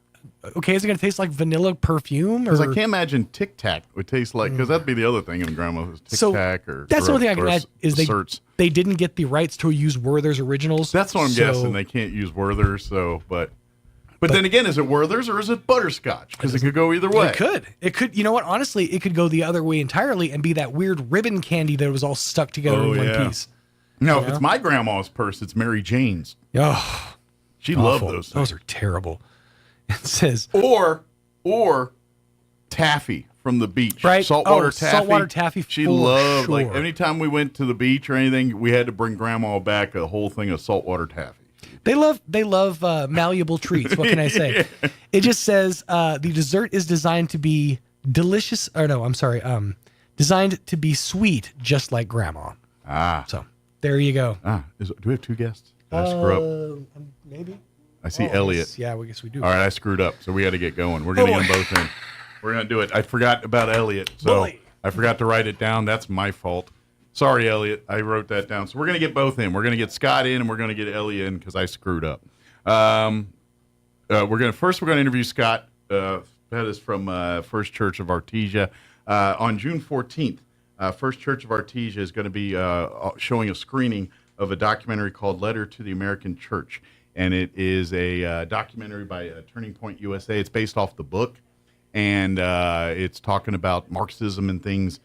okay, is it going to taste like vanilla perfume? Because I can't imagine Tic Tac would taste like, because that'd be the other thing in Grandma's Tic Tac or that's the only thing I can imagine is certs. They didn't get the rights to use Werther's originals. That's what I'm guessing. They can't use Werther's, But then again, is it Werther's or is it butterscotch? Because it could go either way. It could. You know what? Honestly, it could go the other way entirely and be that weird ribbon candy that was all stuck together in one piece. No, if it's my grandma's purse, it's Mary Jane's. Oh, she loved those things. Those are terrible. It says or taffy from the beach, right? Saltwater taffy. Saltwater taffy. She loved like anytime we went to the beach or anything, we had to bring grandma back a whole thing of saltwater taffy. They love malleable treats. What can I say? It just says the dessert is designed to be delicious. Or no, I'm sorry. Designed to be sweet, just like Grandma. So there you go. Do we have two guests? Did I screw up? Maybe. I see Elliot. Yeah, I guess we do. All right, I screwed up, so we got to get going. We're going to get them both in. We're going to do it. I forgot about Elliot, so I forgot to write it down. That's my fault. Sorry, Elliot. I wrote that down. So we're going to get both in. We're going to get Scott in, and we're going to get Elliot in because I screwed up. We're going to interview Scott. That is from First Church of Artesia. On June 14th, First Church of Artesia is going to be showing a screening of a documentary called Letter to the American Church. And it is a documentary by Turning Point USA. It's based off the book. And it's talking about Marxism and things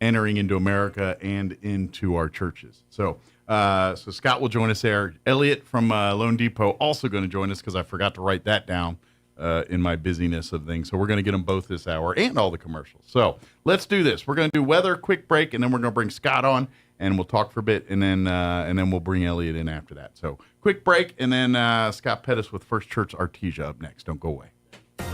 entering into America and into our churches. So Scott will join us there. Elliot from Lone Depot also going to join us because I forgot to write that down in my busyness of things. So we're going to get them both this hour and all the commercials. So let's do this. We're going to do weather, quick break, and then we're going to bring Scott on, and we'll talk for a bit, and then we'll bring Elliot in after that. So quick break, and then Scott Pettis with First Church Artesia up next. Don't go away.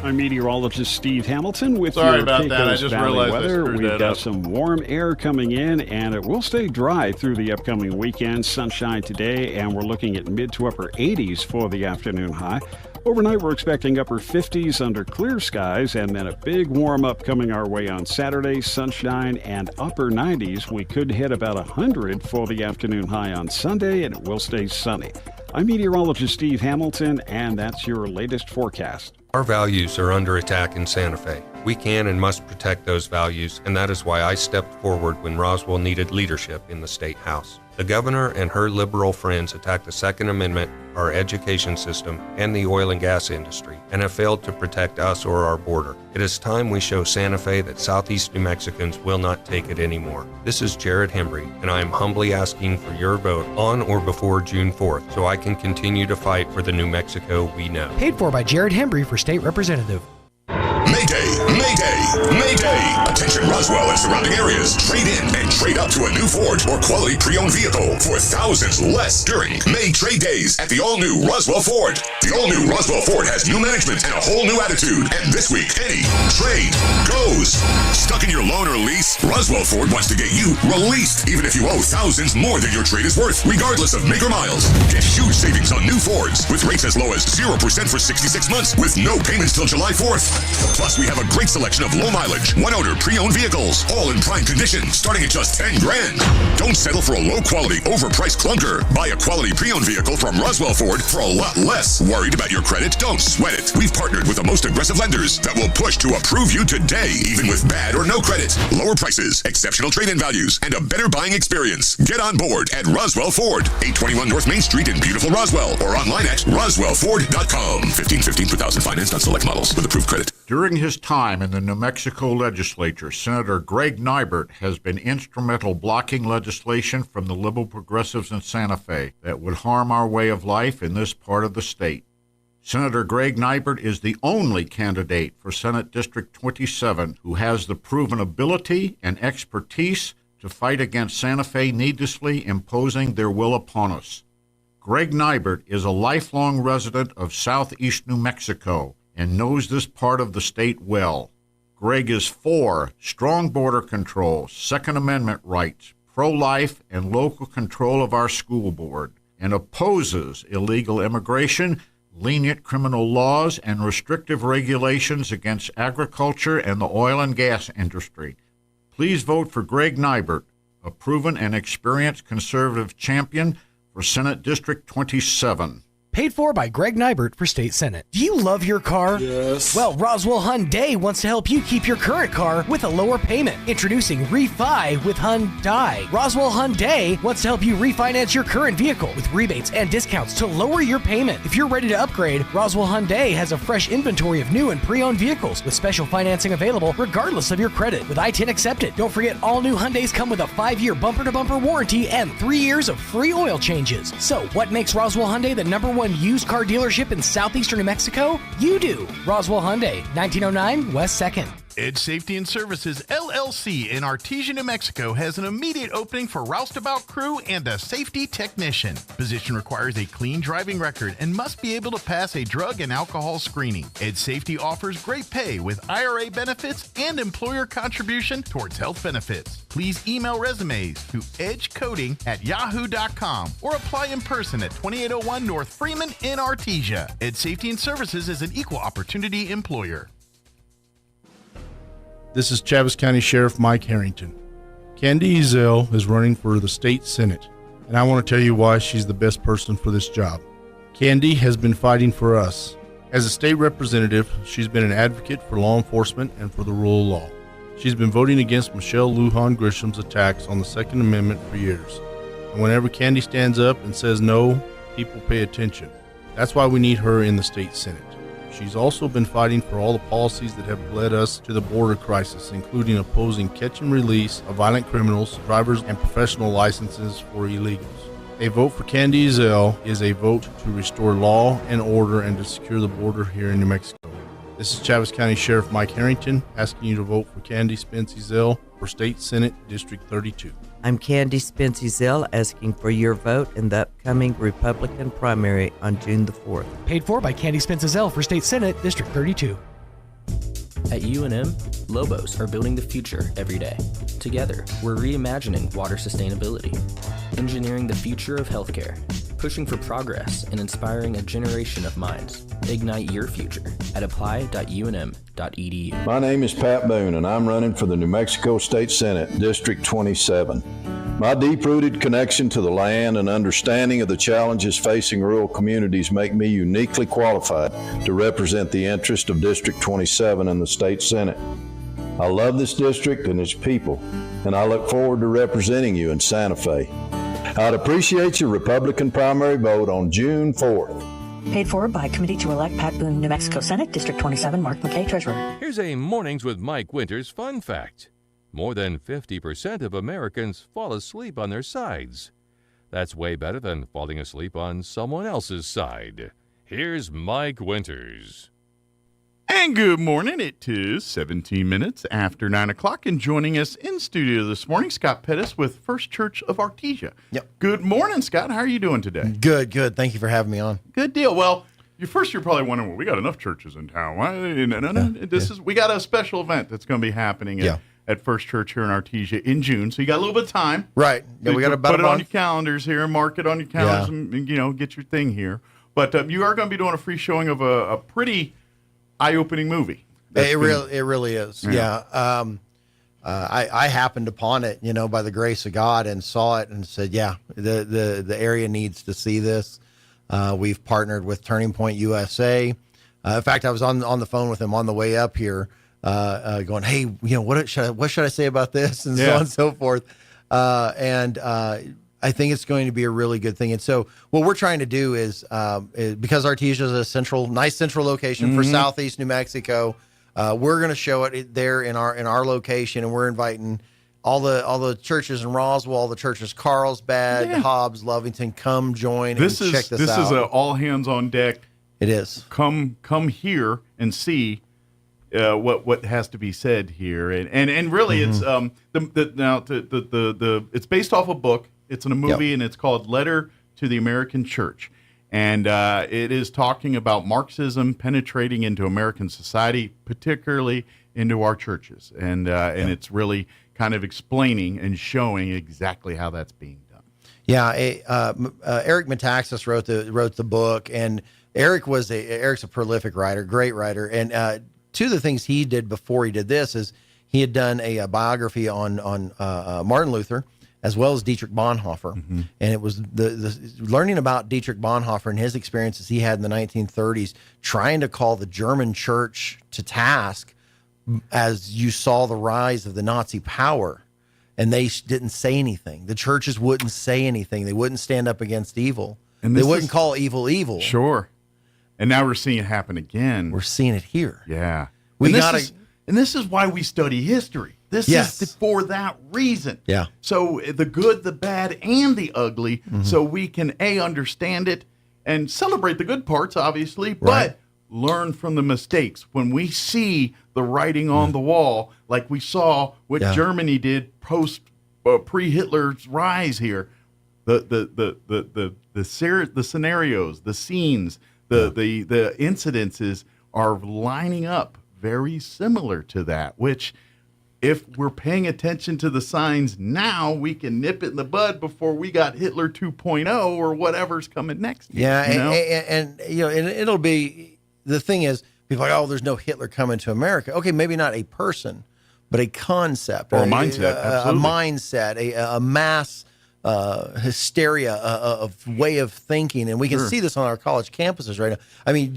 I'm meteorologist Steve Hamilton with Sorry your about Pecos that. I just Valley realized weather. I screwed We've that got up. some warm air coming in, and it will stay dry through the upcoming weekend. Sunshine today, and we're looking at mid to upper 80s for the afternoon high. Overnight, we're expecting upper 50s under clear skies, and then a big warm-up coming our way on Saturday. Sunshine and upper 90s. We could hit about 100 for the afternoon high on Sunday, and it will stay sunny. I'm meteorologist Steve Hamilton, and that's your latest forecast. Our values are under attack in Santa Fe. We can and must protect those values, and that is why I stepped forward when Roswell needed leadership in the State House. The governor and her liberal friends attacked the Second Amendment, our education system, and the oil and gas industry, and have failed to protect us or our border. It is time we show Santa Fe that Southeast New Mexicans will not take it anymore. This is Jared Hembry, and I am humbly asking for your vote on or before June 4th so I can continue to fight for the New Mexico we know. Paid for by Jared Hembry for state representative. Mayday! Mayday! Mayday! Attention Roswell and surrounding areas. Trade in and trade up to a new Ford or quality pre-owned vehicle for thousands less during May Trade Days at the all-new Roswell Ford. The all-new Roswell Ford has new management and a whole new attitude. And this week, any trade goes. Stuck in your loan or lease? Roswell Ford wants to get you released, even if you owe thousands more than your trade is worth, regardless of make or miles. Get huge savings on new Fords with rates as low as 0% for 66 months with no payments till July 4th. Plus, we have a great selection of low-mileage, one-owner pre-owned vehicles, all in prime condition, starting at just $10 grand. Don't settle for a low-quality, overpriced clunker. Buy a quality pre-owned vehicle from Roswell Ford for a lot less. Worried about your credit? Don't sweat it. We've partnered with the most aggressive lenders that will push to approve you today, even with bad or no credit. Lower prices, exceptional trade-in values, and a better buying experience. Get on board at Roswell Ford, 821 North Main Street in beautiful Roswell, or online at roswellford.com. $15.15 per thousand financed on select models with approved credit. During his time in the New Mexico legislature, Senator Greg Nybert has been instrumental blocking legislation from the liberal progressives in Santa Fe that would harm our way of life in this part of the state. Senator Greg Nybert is the only candidate for Senate District 27 who has the proven ability and expertise to fight against Santa Fe needlessly imposing their will upon us. Greg Nybert is a lifelong resident of southeast New Mexico and knows this part of the state well. Greg is for strong border control, Second Amendment rights, pro-life, and local control of our school board, and opposes illegal immigration, lenient criminal laws, and restrictive regulations against agriculture and the oil and gas industry. Please vote for Greg Nybert, a proven and experienced conservative champion for Senate District 27. Paid for by Greg Nybert for State Senate. Do you love your car? Yes. Well, Roswell Hyundai wants to help you keep your current car with a lower payment. Introducing Refi with Hyundai. Roswell Hyundai wants to help you refinance your current vehicle with rebates and discounts to lower your payment. If you're ready to upgrade, Roswell Hyundai has a fresh inventory of new and pre-owned vehicles with special financing available regardless of your credit with I-10 accepted. Don't forget, all new Hyundais come with a 5-year bumper-to-bumper warranty and 3 years of free oil changes. So, what makes Roswell Hyundai the #1 used car dealership in southeastern New Mexico? You do. Roswell Hyundai, 1909 West 2nd. Edge Safety and Services LLC in Artesia, New Mexico has an immediate opening for roustabout crew and a safety technician. Position requires a clean driving record and must be able to pass a drug and alcohol screening. Edge Safety offers great pay with IRA benefits and employer contribution towards health benefits. Please email resumes to edgecoding@yahoo.com or apply in person at 2801 North Freeman in Artesia. Edge Safety and Services is an equal opportunity employer. This is Chaves County Sheriff Mike Harrington. Candy Ezell is running for the state senate, and I want to tell you why she's the best person for this job. Candy has been fighting for us. As a state representative, she's been an advocate for law enforcement and for the rule of law. She's been voting against Michelle Lujan Grisham's attacks on the Second Amendment for years. And whenever Candy stands up and says no, people pay attention. That's why we need her in the state senate. She's also been fighting for all the policies that have led us to the border crisis, including opposing catch and release of violent criminals, drivers, and professional licenses for illegals. A vote for Candy Ezell is a vote to restore law and order and to secure the border here in New Mexico. This is Chaves County Sheriff Mike Harrington asking you to vote for Candy Spence Ezell for State Senate District 32. I'm Candy Spence Ezell asking for your vote in the upcoming Republican primary on June the 4th. Paid for by Candy Spence Ezell for State Senate District 32. At UNM, Lobos are building the future every day. Together, we're reimagining water sustainability, engineering the future of healthcare, pushing for progress and inspiring a generation of minds. Ignite your future at apply.unm.edu. My name is Pat Boone, and I'm running for the New Mexico State Senate, District 27. My deep-rooted connection to the land and understanding of the challenges facing rural communities make me uniquely qualified to represent the interest of District 27 in the State Senate. I love this district and its people, and I look forward to representing you in Santa Fe. I'd appreciate your Republican primary vote on June 4th. Paid for by Committee to Elect Pat Boone, New Mexico Senate, District 27, Mark McKay, Treasurer. Here's a Mornings with Mike Winters fun fact. More than 50% of Americans fall asleep on their sides. That's way better than falling asleep on someone else's side. Here's Mike Winters. And good morning. It is 17 minutes after 9 o'clock, and joining us in studio this morning, Scott Pettis with First Church of Artesia. Yep. Good morning, Scott. How are you doing today? Good. Thank you for having me on. Good deal. Well, you're probably wondering, well, we got enough churches in town. Why? No. We got a special event that's going to be happening at First Church here in Artesia in June. So you got a little bit of time. Right. Yeah, we got about put it on your calendars here, mark it on your calendars, and get your thing here. But you are going to be doing a free showing of a pretty eye-opening movie. It really is. Yeah. I happened upon it, by the grace of God, and saw it and said, yeah, the area needs to see this. We've partnered with Turning Point USA. In fact, I was on the phone with him on the way up here, going, hey, what should I say about this, and so on and so forth. I think it's going to be a really good thing. And so what we're trying to do is because Artesia is a nice central location for Southeast New Mexico, we're going to show it there in our location, and we're inviting all the churches in Roswell, all the churches Carlsbad, Hobbs, Lovington, come join and check this out. This is a all hands on deck. It is. Come here and see what has to be said here, and really it's it's based off a book. It's in a movie, and it's called Letter to the American Church. And it is talking about Marxism penetrating into American society, particularly into our churches. And it's really kind of explaining and showing exactly how that's being done. Yeah, Eric Metaxas wrote the book, and Eric's a prolific writer, great writer. And two of the things he did before he did this is he had done a biography on Martin Luther, as well as Dietrich Bonhoeffer. And it was the learning about Dietrich Bonhoeffer and his experiences he had in the 1930s, trying to call the German church to task as you saw the rise of the Nazi power. And they didn't say anything. The churches wouldn't say anything. They wouldn't stand up against evil. And they wouldn't call evil evil. Sure. And now we're seeing it happen again. We're seeing it here. Yeah. And this is why we study history. This is for that reason. Yeah. So the good, the bad, and the ugly, so we can understand it and celebrate the good parts, obviously, but learn from the mistakes. When we see the writing on the wall, like we saw what Germany did pre-Hitler's rise here, the scenarios, the scenes, the incidences are lining up very similar to that, which, if we're paying attention to the signs now, we can nip it in the bud before we got Hitler 2.0 or whatever's coming next. Yeah, and it'll be, the thing is, people are like, oh, there's no Hitler coming to America. Okay, maybe not a person, but a concept. Or a mindset, absolutely. A mindset, a mass hysteria of way of thinking. And we can see this on our college campuses right now. I mean,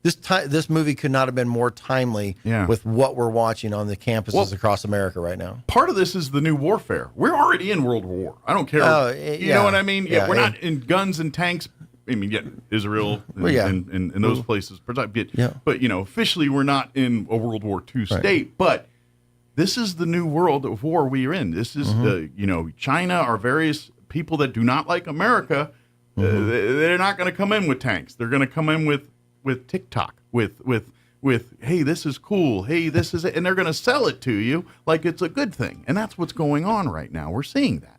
this movie could not have been more timely with what we're watching on the campuses across America right now. Part of this is the new warfare. We're already in World War. I don't care. You know what I mean? Yeah, we're not in guns and tanks. I mean, Israel and those places. But officially we're not in a World War II state. But this is the new world of war we are in. This is China, or various people that do not like America. They're not going to come in with tanks. They're going to come in with TikTok, with hey, this is cool. Hey, this is it. And they're going to sell it to you like it's a good thing. And that's what's going on right now. We're seeing that.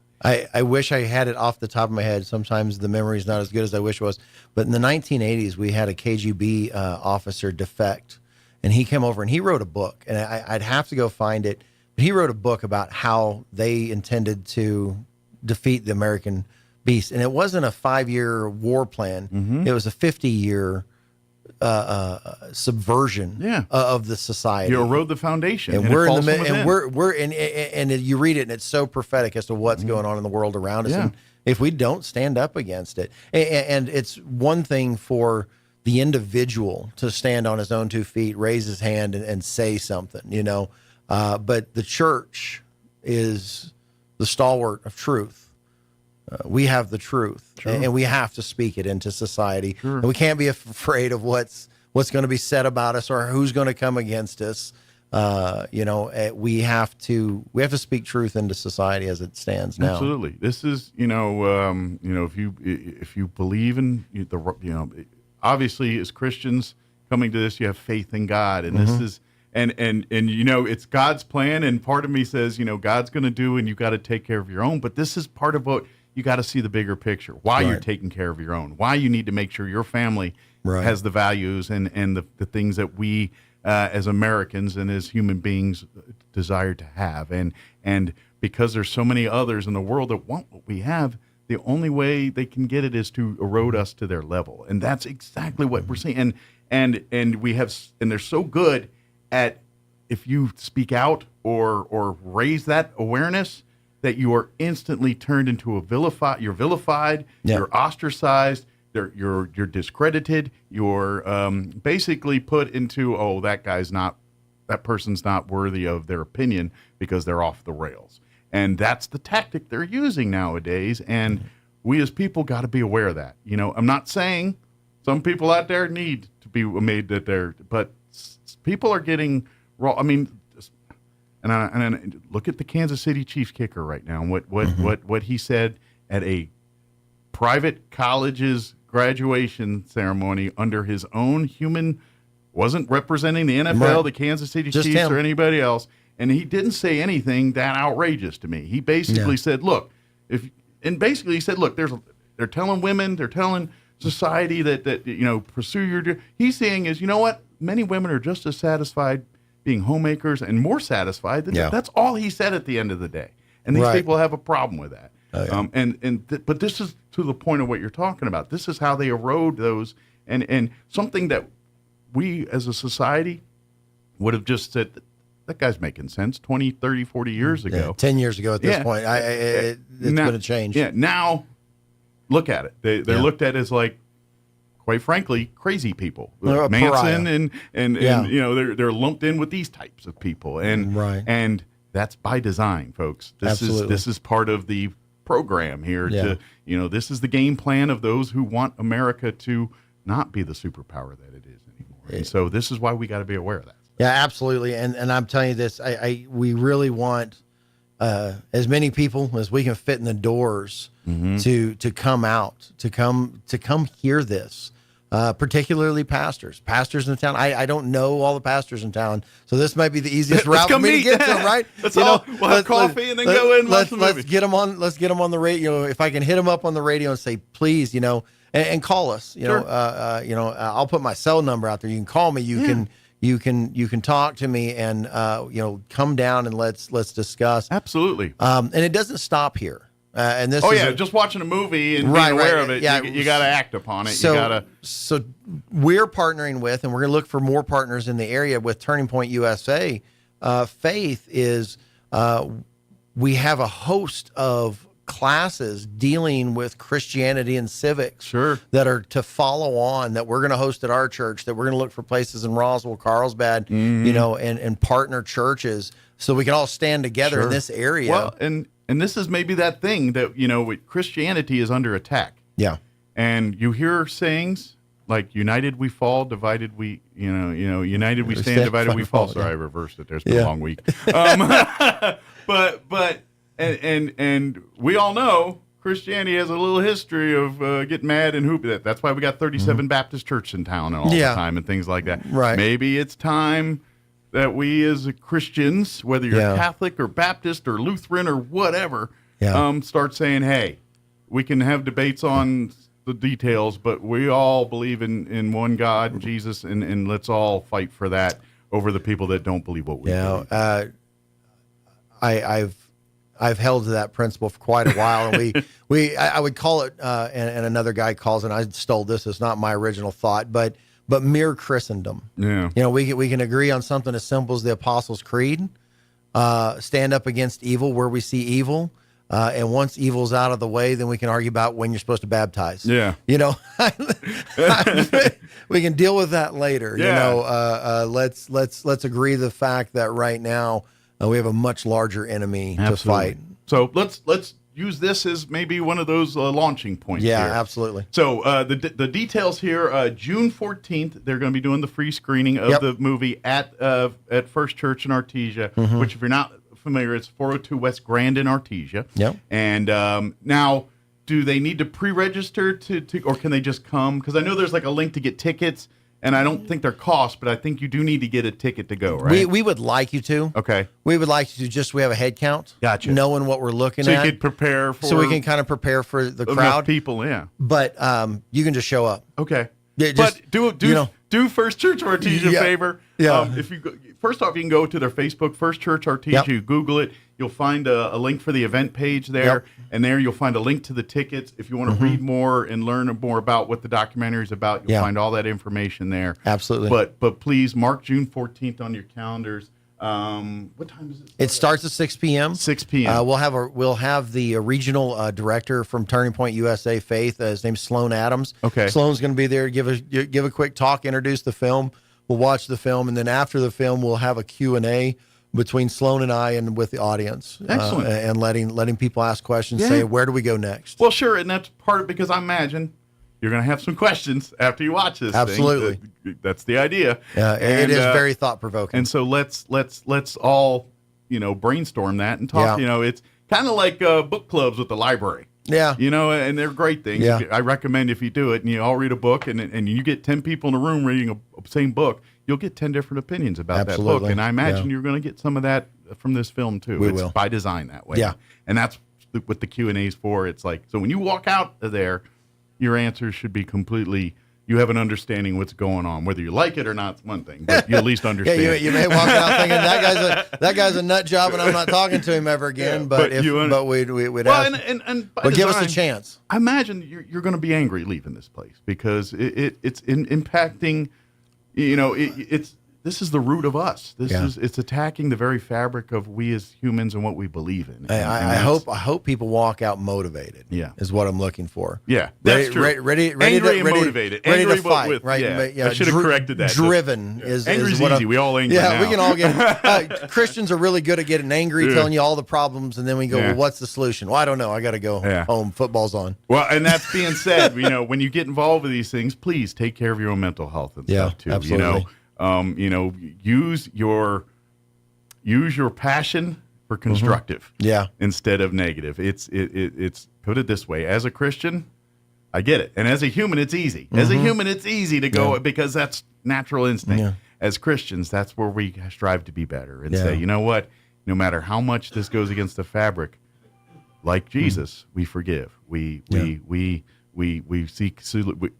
I wish I had it off the top of my head. Sometimes the memory is not as good as I wish it was. But in the 1980s, we had a KGB officer defect. And he came over and he wrote a book, and I'd have to go find it. But he wrote a book about how they intended to defeat the American beast. And it wasn't a 5-year war plan. It was a 50-year subversion of the society. You erode the foundation, and we're in the middle. And you read it, and it's so prophetic as to what's going on in the world around us. And if we don't stand up against it, and it's one thing for the individual to stand on his own 2 feet, raise his hand, and say something, but the church is the stalwart of truth. We have the truth, and we have to speak it into society. And we can't be afraid of what's going to be said about us or who's going to come against us. We have to speak truth into society as it stands now. Absolutely. This is, if you believe in obviously, as Christians coming to this, you have faith in God, and this is, and it's God's plan. And part of me says, God's going to do, and you got to take care of your own. But this is part of what you got to see the bigger picture. Why you're taking care of your own. Why you need to make sure your family has the values and the things that we as Americans and as human beings desire to have. And because there's so many others in the world that want what we have, the only way they can get it is to erode us to their level. And that's exactly what we're seeing. And we have, and they're so good at if you speak out or raise that awareness, that you are instantly turned into you're vilified, you're ostracized, you're discredited, you're basically put into, oh, that person's not worthy of their opinion because they're off the rails. And that's the tactic they're using nowadays. And we as people got to be aware of that. You know, I'm not saying some people out there need to be made that but people are getting raw. I mean, and look at the Kansas City Chiefs kicker right now, and what he said at a private college's graduation ceremony under his own wasn't representing the NFL, the Kansas City Chiefs, or anybody else, and he didn't say anything that outrageous to me. He basically said, "Look, they're telling women, they're telling society that pursue your." He's saying is, you know what? Many women are just as satisfied being homemakers and more satisfied. That's all he said at the end of the day. And these people have a problem with that. But this is to the point of what you're talking about. This is how they erode those, and something that we as a society would have just said, that guy's making sense 20, 30, 40 years ago. 10 years ago at this point. It's going to change. Yeah, now look at it. They're looked at as, like, quite frankly, crazy people. Manson and they're lumped in with these types of people. And that's by design, folks. This is part of the program here. This is the game plan of those who want America to not be the superpower that it is anymore. And so this is why we got to be aware of that. Yeah, absolutely. And I'm telling you this, we really want as many people as we can fit in the doors to come out, to come hear this. Particularly pastors in the town. I don't know all the pastors in town, so this might be the easiest route for me to get to them, right? We'll have coffee and then go in. Let's get them on. Let's get them on the radio. If I can hit them up on the radio and say, please, and call us. I'll put my cell number out there. You can call me. You can talk to me and come down and let's discuss. Absolutely. And it doesn't stop here. And this just watching a movie and being aware of it, you got to act upon it. So we're partnering with, and we're going to look for more partners in the area with Turning Point USA. Faith is, we have a host of classes dealing with Christianity and civics that are to follow on, that we're going to host at our church, that we're going to look for places in Roswell, Carlsbad, and partner churches so we can all stand together in this area. Well, and this is maybe that thing that, Christianity is under attack. Yeah. And you hear sayings like, united we fall, divided we, united we stand, divided we fall. Sorry, I reversed it. There's been a long week. But we all know Christianity has a little history of getting mad and hooping. That's why we got 37 Baptist churches in town all the time and things like that. Right. Maybe it's time that we as Christians, whether you're Catholic or Baptist or Lutheran or whatever, start saying, hey, we can have debates on the details, but we all believe in one God, Jesus, and let's all fight for that over the people that don't believe what we believe. I've held to that principle for quite a while, and I would call it, and another guy calls it, and I stole this, it's not my original thought, but mere Christendom. Yeah. We can agree on something as simple as the Apostles' Creed, stand up against evil where we see evil, and once evil's out of the way, then we can argue about when you're supposed to baptize. Yeah. We can deal with that later. Yeah. Let's agree the fact that right now we have a much larger enemy to fight. So let's use this as maybe one of those launching points. Yeah, here. Absolutely. So the details here, June 14th, they're going to be doing the free screening of the movie at First Church in Artesia, which, if you're not familiar, it's 402 West Grand in Artesia. Yep. And now, do they need to pre-register to or can they just come? Because I know there's like a link to get tickets. And I don't think they're cost, but I think you do need to get a ticket to go, right? We would like you to. Okay. We would like you to so we have a head count. Gotcha. Knowing what we're looking at. So you could prepare for. So we can kind of prepare for the crowd. People, yeah. But you can just show up. Okay. Yeah, but do First Church Artesia a favor. Yeah. If you go, first off, you can go to their Facebook, First Church Artesia. You Google it. You'll find a link for the event page there, and there you'll find a link to the tickets. If you want to read more and learn more about what the documentary is about, you'll find all that information there. Absolutely. But please mark June 14th on your calendars. What time is it? It starts at 6 p.m. 6 p.m. We'll have the regional director from Turning Point USA Faith. His name's Sloan Adams. Okay. Sloan's going to be there, give a quick talk, introduce the film. We'll watch the film, and then after the film, we'll have a Q&A between Sloan and I and with the audience. Excellent. And letting people ask questions, Yeah. say, where do we go next? Well, sure, and that's part of because I imagine you're going to have some questions after you watch this. Absolutely. That's the idea. It is very thought-provoking. And so let's all, brainstorm that and talk. Yeah. It's kind of like book clubs with the library. Yeah. And they're great things. Yeah. I recommend if you do it and you all read a book and you get 10 people in a room reading a same book, you'll get 10 different opinions about that book. And I imagine you're going to get some of that from this film too. We It's will. by design that way. Yeah. And that's what the Q&A is for. It's like, so when you walk out of there, your answers should be completely, you have an understanding of what's going on. Whether you like it or not, it's one thing, but you at least understand. Yeah, you may walk out thinking that guy's a nut job and I'm not talking to him ever again. Yeah, but we'd well, ask, and by but give us a design, chance. I imagine you're going to be angry leaving this place because it's impacting. This is the root of us. It's attacking the very fabric of we as humans and what we believe in. I hope people walk out motivated. Yeah, is what I'm looking for. Yeah, that's true. Ready angry and motivated. Ready angry to fight. With, right? Yeah, I should have corrected that. Driven is angry's what easy. We all angry. Yeah, now. we can all get. Christians are really good at getting angry, telling you all the problems, and then we go, well, what's the solution? Well, I don't know. I got to go home. Football's on. Well, and that's being said, when you get involved with these things, please take care of your own mental health and stuff too. Absolutely. Use your passion for constructive, instead of negative. It's put it this way: as a Christian, I get it, and as a human, it's easy. As a human, it's easy to go because that's natural instinct. Yeah. As Christians, that's where we strive to be better and say, you know what? No matter how much this goes against the fabric, like Jesus, we forgive. We seek.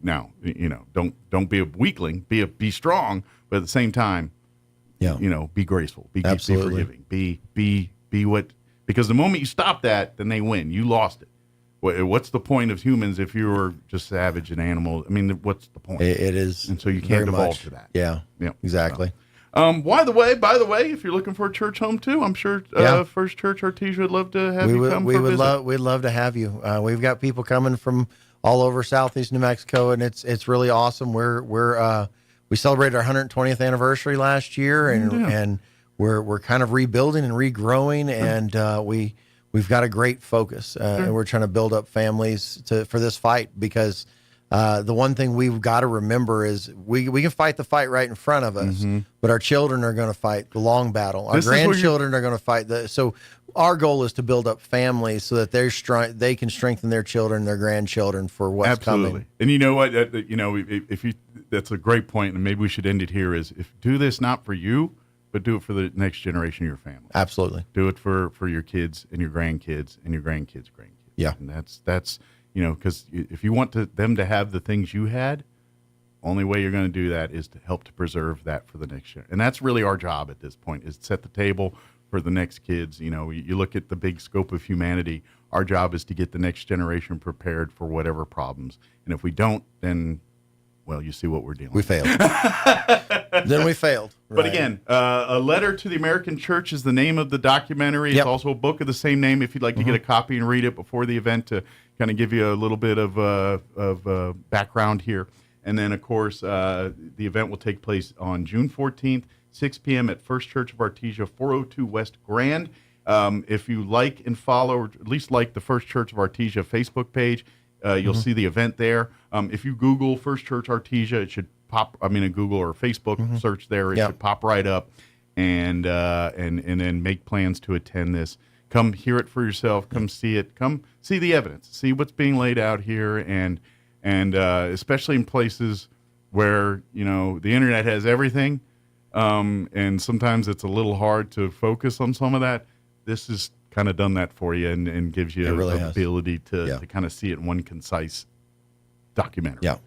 Now, don't be a weakling. Be strong. But at the same time, be graceful, be forgiving, be what, because the moment you stop that, then they win. You lost it. What's the point of humans if you were just savage and animal? I mean, what's the point? It is, and so you can't devolve to that. Yeah, exactly. By the way, if you're looking for a church home too, I'm sure First Church Artesia would love to have you come. We'd love to have you. We've got people coming from all over Southeast New Mexico, and it's really awesome. We celebrated our 120th anniversary last year, and we're kind of rebuilding and regrowing, and we've got a great focus, and we're trying to build up families for this fight, because the one thing we've got to remember is we can fight the fight right in front of us, but our children are going to fight the long battle. Our grandchildren are going to fight so our goal is to build up families so that they can strengthen their children, their grandchildren for what's coming. And you know what? That's a great point, and maybe we should end it here. Do this not for you, but do it for the next generation of your family. Absolutely. Do it for your kids and your grandkids and your grandkids' grandkids. Yeah. And that's because if you want them to have the things you had, only way you're going to do that is to help to preserve that for the next year. And that's really our job at this point, is to set the table for the next kids. You look at the big scope of humanity. Our job is to get the next generation prepared for whatever problems. And if we don't, then, well, you see what we're dealing with. We failed. Then we failed. Right. But again, A Letter to the American Church is the name of the documentary. It's also a book of the same name if you'd like to get a copy and read it before the event, to kind of give you a little bit of background here. And then, of course, the event will take place on June 14th, 6 p.m. at First Church of Artesia, 402 West Grand. If you like and follow, or at least like the First Church of Artesia Facebook page, you'll see the event there. If you Google First Church Artesia, it should pop. I mean, a Google or Facebook search there, it should pop right up, and then make plans to attend this. Come hear it for yourself. Come see it. Come see the evidence. See what's being laid out here, and especially in places where the internet has everything, and sometimes it's a little hard to focus on some of that. This is kind of done that for you, and gives you the ability to kind of see it in one concise documentary. Yeah,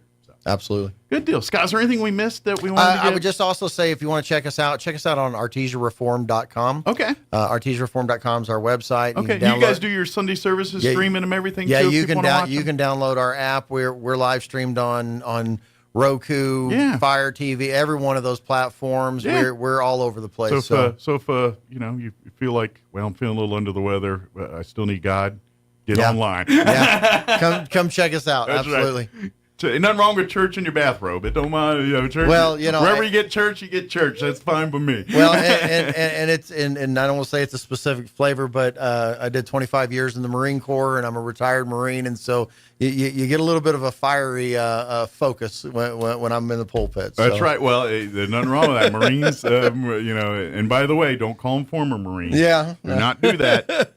absolutely. Good deal. Scott, is there anything we missed that we wanted to get? I would just also say, if you want to check us out on artesiareform.com. Okay. Artesiareform.com is our website. Okay. You guys do your Sunday services, streaming them, everything? Yeah, too, you can download our app. We're live streamed on Roku, Fire TV, every one of those platforms. Yeah. We're all over the place. So if you feel like, well, I'm feeling a little under the weather, but I still need God, get online. Come check us out. That's Absolutely. Right. Nothing wrong with church in your bathrobe. It don't mind, church. Well, wherever you get church, you get church. That's fine by me. Well, and it's and I don't want to say it's a specific flavor, but I did 25 years in the Marine Corps, and I'm a retired Marine, and so you get a little bit of a fiery focus when I'm in the pulpit. So. That's right. Well, there's nothing wrong with that. Marines, and by the way, don't call them former Marines. Yeah, do not do that.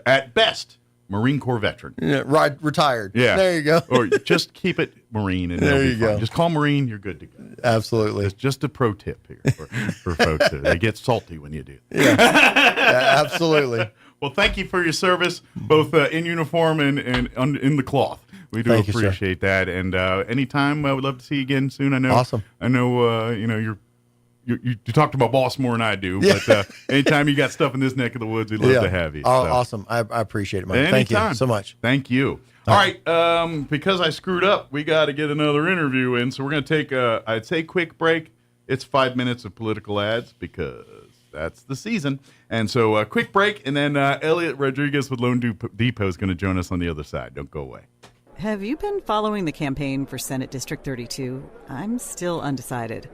At best, Marine Corps veteran. Yeah, right, retired. Yeah. There you go. Or just keep it Marine, and there they'll you be fine. go. Just call Marine, you're good to go. Absolutely. It's just a pro tip here for folks. They get salty when you do. Yeah, absolutely. Well, thank you for your service, both in uniform and in the cloth. We do appreciate that. And anytime, we'd love to see you again soon. I know. Awesome. I know. You talk to my boss more than I do, but anytime you got stuff in this neck of the woods, we'd love to have you. Awesome. I appreciate it, man. Thank you so much. Thank you. All right. Because I screwed up, we got to get another interview in, so we're going to take I'd say quick break. It's 5 minutes of political ads because that's the season. And so a quick break, and then Elliot Rodriguez with Lone Depot is going to join us on the other side. Don't go away. Have you been following the campaign for Senate District 32? I'm still undecided.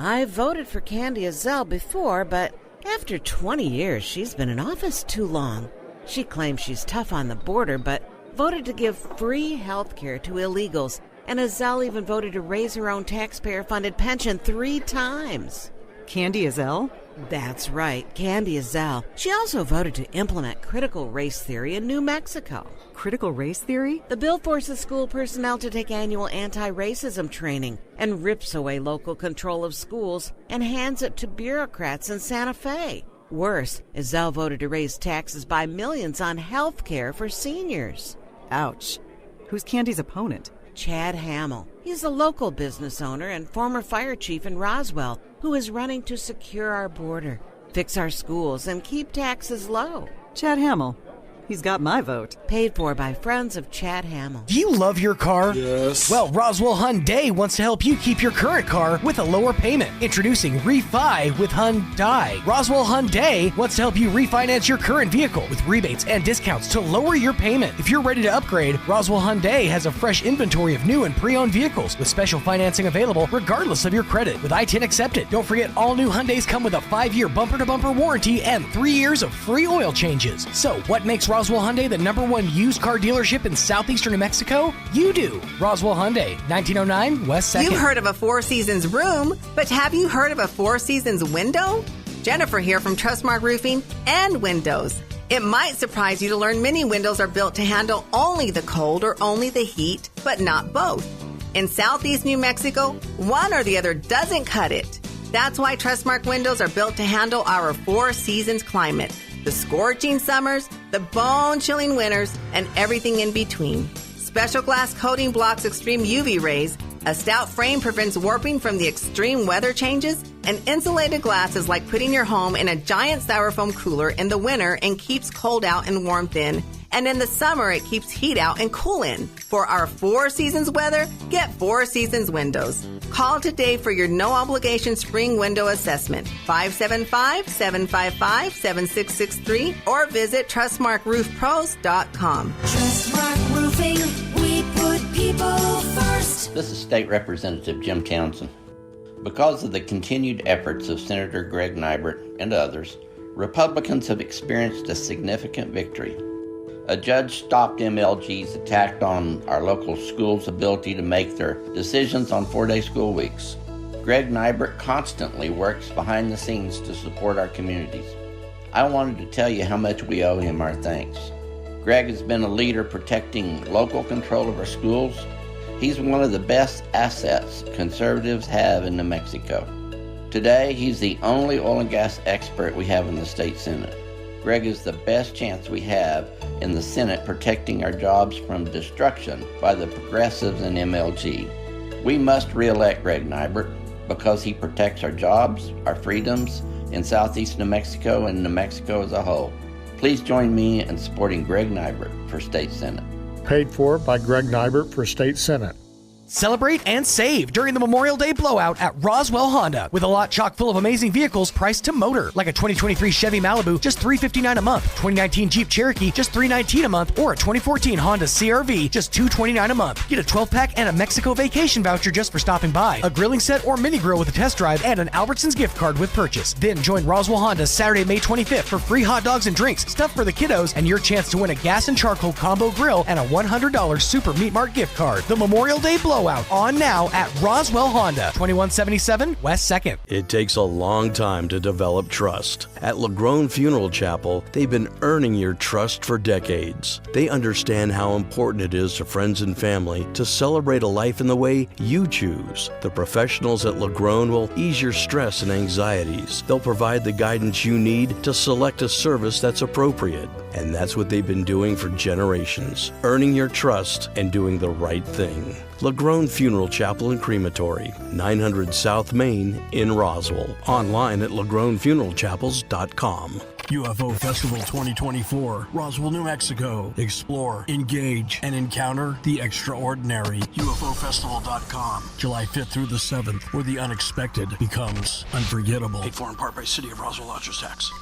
I voted for Candy Azell before, but after 20 years, she's been in office too long. She claims she's tough on the border, but voted to give free health care to illegals, and Azell even voted to raise her own taxpayer-funded pension 3 times. Candy Azell? That's right, Candy Azell. She also voted to implement critical race theory in New Mexico. Critical race theory? The bill forces school personnel to take annual anti-racism training and rips away local control of schools and hands it to bureaucrats in Santa Fe. Worse, Azell voted to raise taxes by millions on health care for seniors. Ouch. Who's Candy's opponent? Chad Hamill. He's a local business owner and former fire chief in Roswell who is running to secure our border, fix our schools, and keep taxes low. Chad Hamill. He's got my vote. Paid for by friends of Chad Hamill. Do you love your car? Yes. Well, Roswell Hyundai wants to help you keep your current car with a lower payment. Introducing Refi with Hyundai. Roswell Hyundai wants to help you refinance your current vehicle with rebates and discounts to lower your payment. If you're ready to upgrade, Roswell Hyundai has a fresh inventory of new and pre-owned vehicles with special financing available regardless of your credit with I-10 accepted. Don't forget, all new Hyundais come with a 5-year bumper-to-bumper warranty and 3 years of free oil changes. So, what makes Roswell Hyundai the #1 used car dealership in southeastern New Mexico? You do. Roswell Hyundai, 1909 West 2nd. You've heard of a Four Seasons room, but have you heard of a Four Seasons window? Jennifer here from Trustmark Roofing and Windows. It might surprise you to learn many windows are built to handle only the cold or only the heat, but not both. In southeast New Mexico, one or the other doesn't cut it. That's why Trustmark windows are built to handle our Four Seasons climate. The scorching summers, the bone-chilling winters, and everything in between. Special glass coating blocks extreme UV rays. A stout frame prevents warping from the extreme weather changes. And insulated glass is like putting your home in a giant styrofoam cooler in the winter and keeps cold out and warmth in. And in the summer, it keeps heat out and cool in. For our Four Seasons weather, get Four Seasons windows. Call today for your no-obligation spring window assessment, 575-755-7663, or visit TrustmarkRoofPros.com. Trustmark Roofing, we put people first. This is State Representative Jim Townsend. Because of the continued efforts of Senator Greg Nybert and others, Republicans have experienced a significant victory. A judge stopped MLG's attack on our local schools' ability to make their decisions on 4-day school weeks. Greg Nybert constantly works behind the scenes to support our communities. I wanted to tell you how much we owe him our thanks. Greg has been a leader protecting local control of our schools. He's one of the best assets conservatives have in New Mexico. Today, he's the only oil and gas expert we have in the state Senate. Greg is the best chance we have in the Senate protecting our jobs from destruction by the progressives and MLG. We must re-elect Greg Nybert because he protects our jobs, our freedoms in southeast New Mexico and New Mexico as a whole. Please join me in supporting Greg Nybert for State Senate. Paid for by Greg Nybert for State Senate. Celebrate and save during the Memorial Day blowout at Roswell Honda with a lot chock full of amazing vehicles priced to motor, like a 2023 Chevy Malibu, just $359 a month, 2019 Jeep Cherokee, just $319 a month, or a 2014 Honda CR-V, just $229 a month. Get a 12-pack and a Mexico vacation voucher just for stopping by, a grilling set or mini grill with a test drive, and an Albertsons gift card with purchase. Then join Roswell Honda Saturday, May 25th for free hot dogs and drinks, stuff for the kiddos, and your chance to win a gas and charcoal combo grill and a $100 Super Meat Mart gift card. The Memorial Day blowout on now at Roswell Honda, 2177 West 2nd. It takes a long time to develop trust. At LaGrone Funeral Chapel, they've been earning your trust for decades. They understand how important it is to friends and family to celebrate a life in the way you choose. The professionals at LaGrone will ease your stress and anxieties. They'll provide the guidance you need to select a service that's appropriate. And that's what they've been doing for generations, earning your trust and doing the right thing. LaGrone Funeral Chapel and Crematory, 900 South Main in Roswell. Online at LaGroneFuneralChapels.com. UFO Festival 2024, Roswell, New Mexico. Explore, engage, and encounter the extraordinary. UFOFestival.com, July 5th through the 7th, where the unexpected becomes unforgettable. Paid for in part by City of Roswell Lodgers Tax.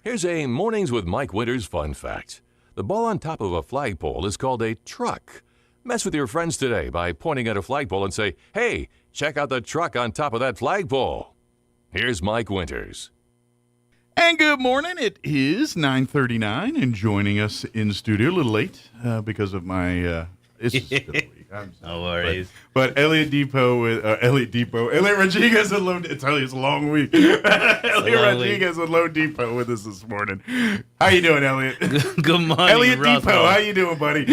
Here's a Mornings with Mike Winters fun fact. The ball on top of a flagpole is called a truck. Mess with your friends today by pointing at a flagpole and say, "Hey, check out the truck on top of that flagpole." Here's Mike Winters. And good morning. It is 9:39, and joining us in studio a little late because of my. It's just a week. No worries. But Elliot Rodriguez at Lone. It's a long week. Elliot Rodriguez at Lone Depot with us this morning. How you doing, Elliot? Good morning, Elliot Roswell. Depot. How you doing, buddy?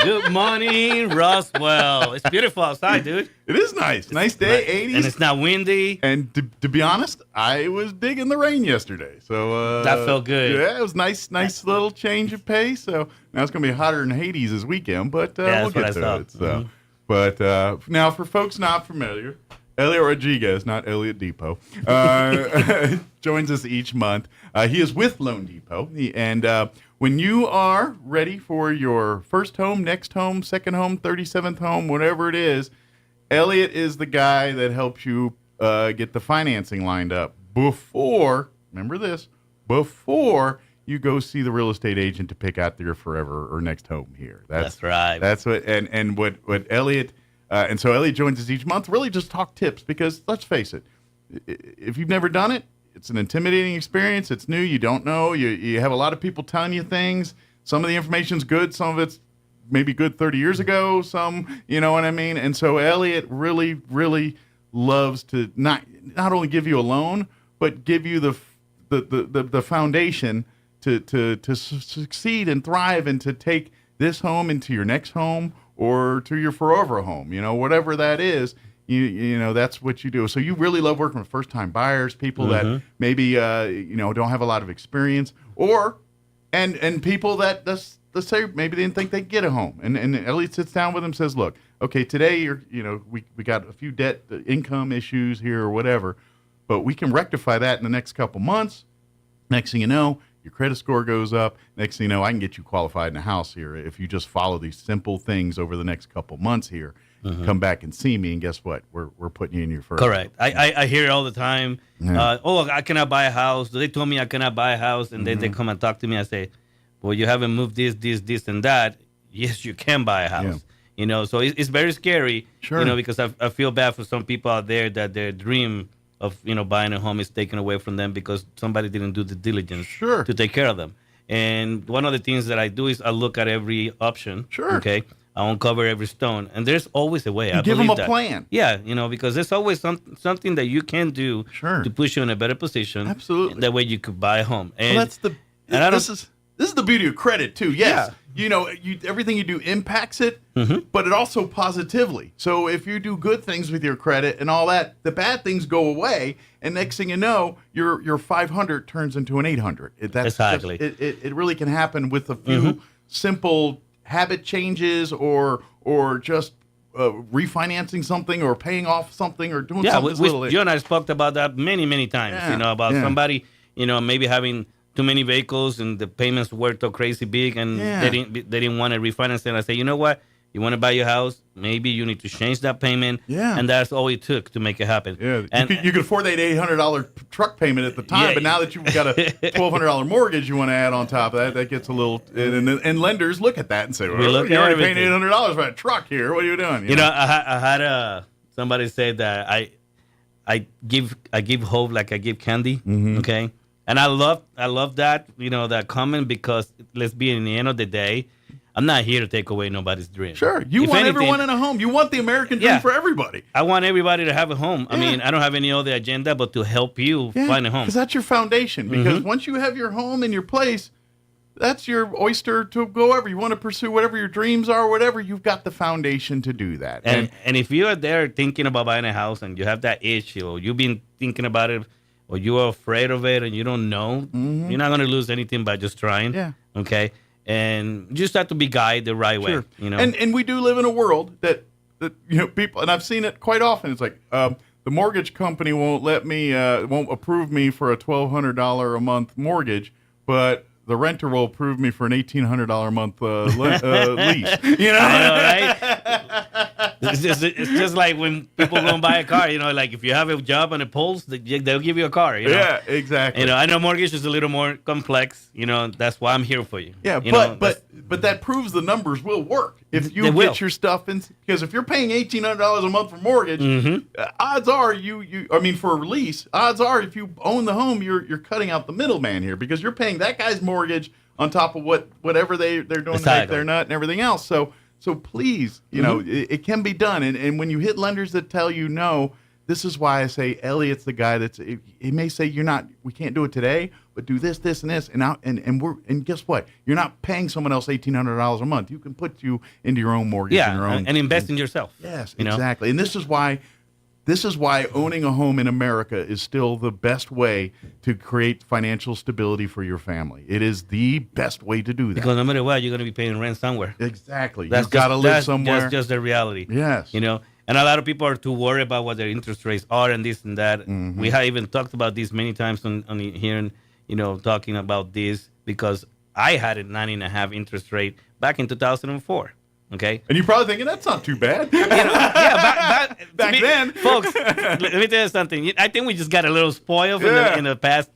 Good morning, Roswell. It's beautiful outside, dude. It is nice. Nice day, 80s. And it's not windy. And to be honest, I was digging the rain yesterday. So that felt good. Yeah, it was nice little change of pace. So now it's going to be hotter than Hades this weekend, but we'll get to it. So, But now for folks not familiar, Elliot Rodriguez, not Elliot Depot, joins us each month. He is with Lone Depot. And when you are ready for your first home, next home, second home, 37th home, whatever it is, Elliot is the guy that helps you get the financing lined up before you go see the real estate agent to pick out your forever or next home here. That's right. That's what and what Elliot and so Elliot joins us each month. Really, just talk tips because let's face it, if you've never done it, it's an intimidating experience. It's new. You don't know. You have a lot of people telling you things. Some of the information's good. Some of it's maybe good 30 years ago. Some, you know what I mean. And so Elliot really, really loves to not only give you a loan, but give you the foundation to succeed and thrive and to take this home into your next home or to your forever home, whatever that is, you know, that's what you do. So you really love working with first-time buyers, people that maybe, don't have a lot of experience and people that, let's say maybe they didn't think they'd get a home. And Elliot sits down with them and says, look, okay, today we got a few debt income issues here or whatever, but we can rectify that in the next couple months. Next thing you know, your credit score goes up. Next thing you know, I can get you qualified in a house here if you just follow these simple things over the next couple months here. Come back and see me, and guess what? We're putting you in your first. Correct. I hear it all the time. Yeah. I cannot buy a house. They told me I cannot buy a house, and then they come and talk to me. I say, well, you haven't moved this, and that. Yes, you can buy a house. Yeah. So it's very scary. Sure. Because I feel bad for some people out there that their dream of buying a home is taken away from them because somebody didn't do the diligence to take care of them. And one of the things that I do is I look at every option. Sure. Okay. I uncover every stone, and there's always a way. I give them believe a that. plan. Yeah, because there's always something that you can do to push you in a better position. Absolutely. That way you could buy a home. And this is the beauty of credit too. Yes, everything you do impacts it, but it also positively. So if you do good things with your credit and all that, the bad things go away, and next thing you know, your 500 turns into an 800. Exactly. It really can happen with a few simple habit changes or just refinancing something or paying off something or doing something little. You and I spoke about that many times. About somebody maybe having too many vehicles and the payments were so crazy big and they didn't want to refinance it. And I say, you know what? You want to buy your house, maybe you need to change that payment. Yeah. And that's all it took to make it happen. Yeah, And you could afford that $800 truck payment at the time, Yeah. but now that you've got a $1,200 mortgage you want to add on top of that, that gets a little. And lenders look at that and say, well, We look you're at already paying everything. $800 for a truck here. What are you doing? You know, I had somebody say that I give hope like I give candy. Mm-hmm. Okay, and I love that, you know, that comment, because let's be, in the end of the day, I'm not here to take away nobody's dream. Sure, you If want anything, everyone in a home. You want the American dream Yeah. for everybody. I want everybody to have a home. I mean, I don't have any other agenda but to help you find a home. Because that's your foundation. Because Mhm. once you have your home and your place, that's your oyster to go over. You want to pursue whatever your dreams are, whatever, you've got the foundation to do that. And if you are there thinking about buying a house and you have that issue, or you've been thinking about it, or you are afraid of it and you don't know, you're not going to lose anything by just trying. Yeah. Okay. And you just have to be guided the right way. You know. And we do live in a world that you know, people, and I've seen it quite often. It's like the mortgage company won't let me, won't approve me for a $1,200 a month mortgage, but the renter will approve me for an $1,800 a month lease. You know, I know, right? It's just like when people go and buy a car. You know, like if you have a job and it pulls, they'll give you a car. You know? Yeah, exactly. You know, I know mortgage is a little more complex. You know, that's why I'm here for you. Yeah, you know, but that proves the numbers will work if you They will. get your stuff in. Because if you're paying $1,800 a month for mortgage, odds are I mean, for a lease, odds are if you own the home, you're cutting out the middleman here, because you're paying that guy's mortgage on top of whatever they're doing to make Exactly. their nut and everything else. So please, you know, it can be done. And when you hit lenders that tell you no, this is why I say Elliot's the guy he may say we can't do it today, but do this, this, and this, and guess what? You're not paying someone else $1,800 a month. You can put you into your own mortgage, yeah, and your own, and invest in yourself. Yes, you know? exactly. And this is why owning a home in America is still the best way to create financial stability for your family. It is the best way to do that. Because no matter what, you're going to be paying rent somewhere. Exactly. You've got to live somewhere. That's just the reality. Yes. You know, and a lot of people are too worried about what their interest rates are and this and that. Mm-hmm. We have even talked about this many times on here, and you know, talking about this, because I had a 9.5 interest rate back in 2004. Okay. And you're probably thinking, that's not too bad. You know, yeah, back then. Folks, let me tell you something. I think we just got a little spoiled in the past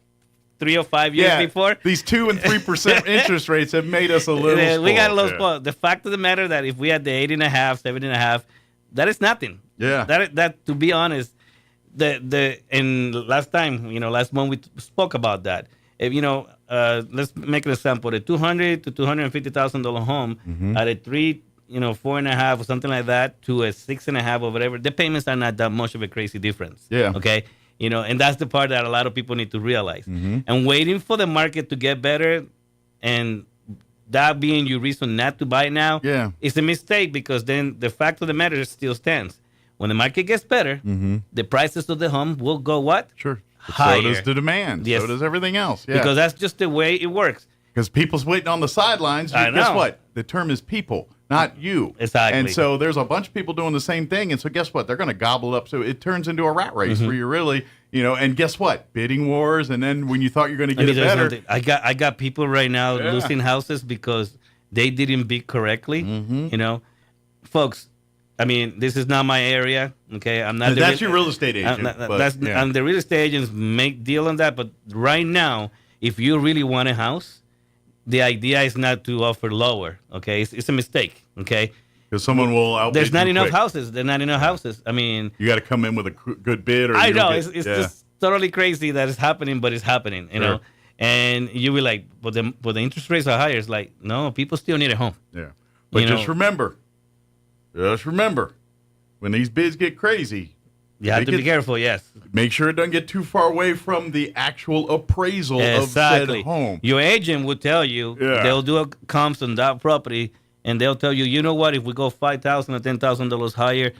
3 or 5 years before. These 2% and 3% interest rates have made us a little spoiled. We got a little spoiled. The fact of the matter that if we had the 8.5, 7.5, that is nothing. Yeah. That to be honest, last month we spoke about that. If you know, let's make an example: the $200,000 to $250,000 home at a 3, 4.5 or something like that, to a 6.5 or whatever. The payments are not that much of a crazy difference. Yeah. Okay. You know, and that's the part that a lot of people need to realize. And waiting for the market to get better, and that being your reason not to buy now, is a mistake, because then the fact of the matter still stands. When the market gets better, the prices of the home will go what? Sure. Higher. So does the demand. Yes. So does everything else. Yeah. Because that's just the way it works. Because people's waiting on the sidelines. I Guess know. what? The term is people, not you. Exactly. And so there's a bunch of people doing the same thing. And so guess what? They're going to gobble it up. So it turns into a rat race where you're really, and guess what? Bidding wars. And then when you thought you're going to get it better. I got people right now losing houses because they didn't bid correctly. You know, folks, I mean, this is not my area. Okay, I'm not. That's your real estate agent. And the real estate agents make deal on that. But right now, if you really want a house, the idea is not to offer lower. Okay, it's a mistake. Okay, because someone will outbid. There's not you enough quick. houses. There's not enough houses. I mean, you got to come in with a good bid. Or I you know don't it's just totally crazy that it's happening, but it's happening. You know, and you be like, but the interest rates are higher. It's like, no, people still need a home. Yeah, but just remember, when these bids get crazy, you have to be careful. Yes, make sure it doesn't get too far away from the actual appraisal of said home. Your agent will tell you they'll do a comps on that property, and they'll tell you, you know what, if we go $5,000 or $10,000 higher,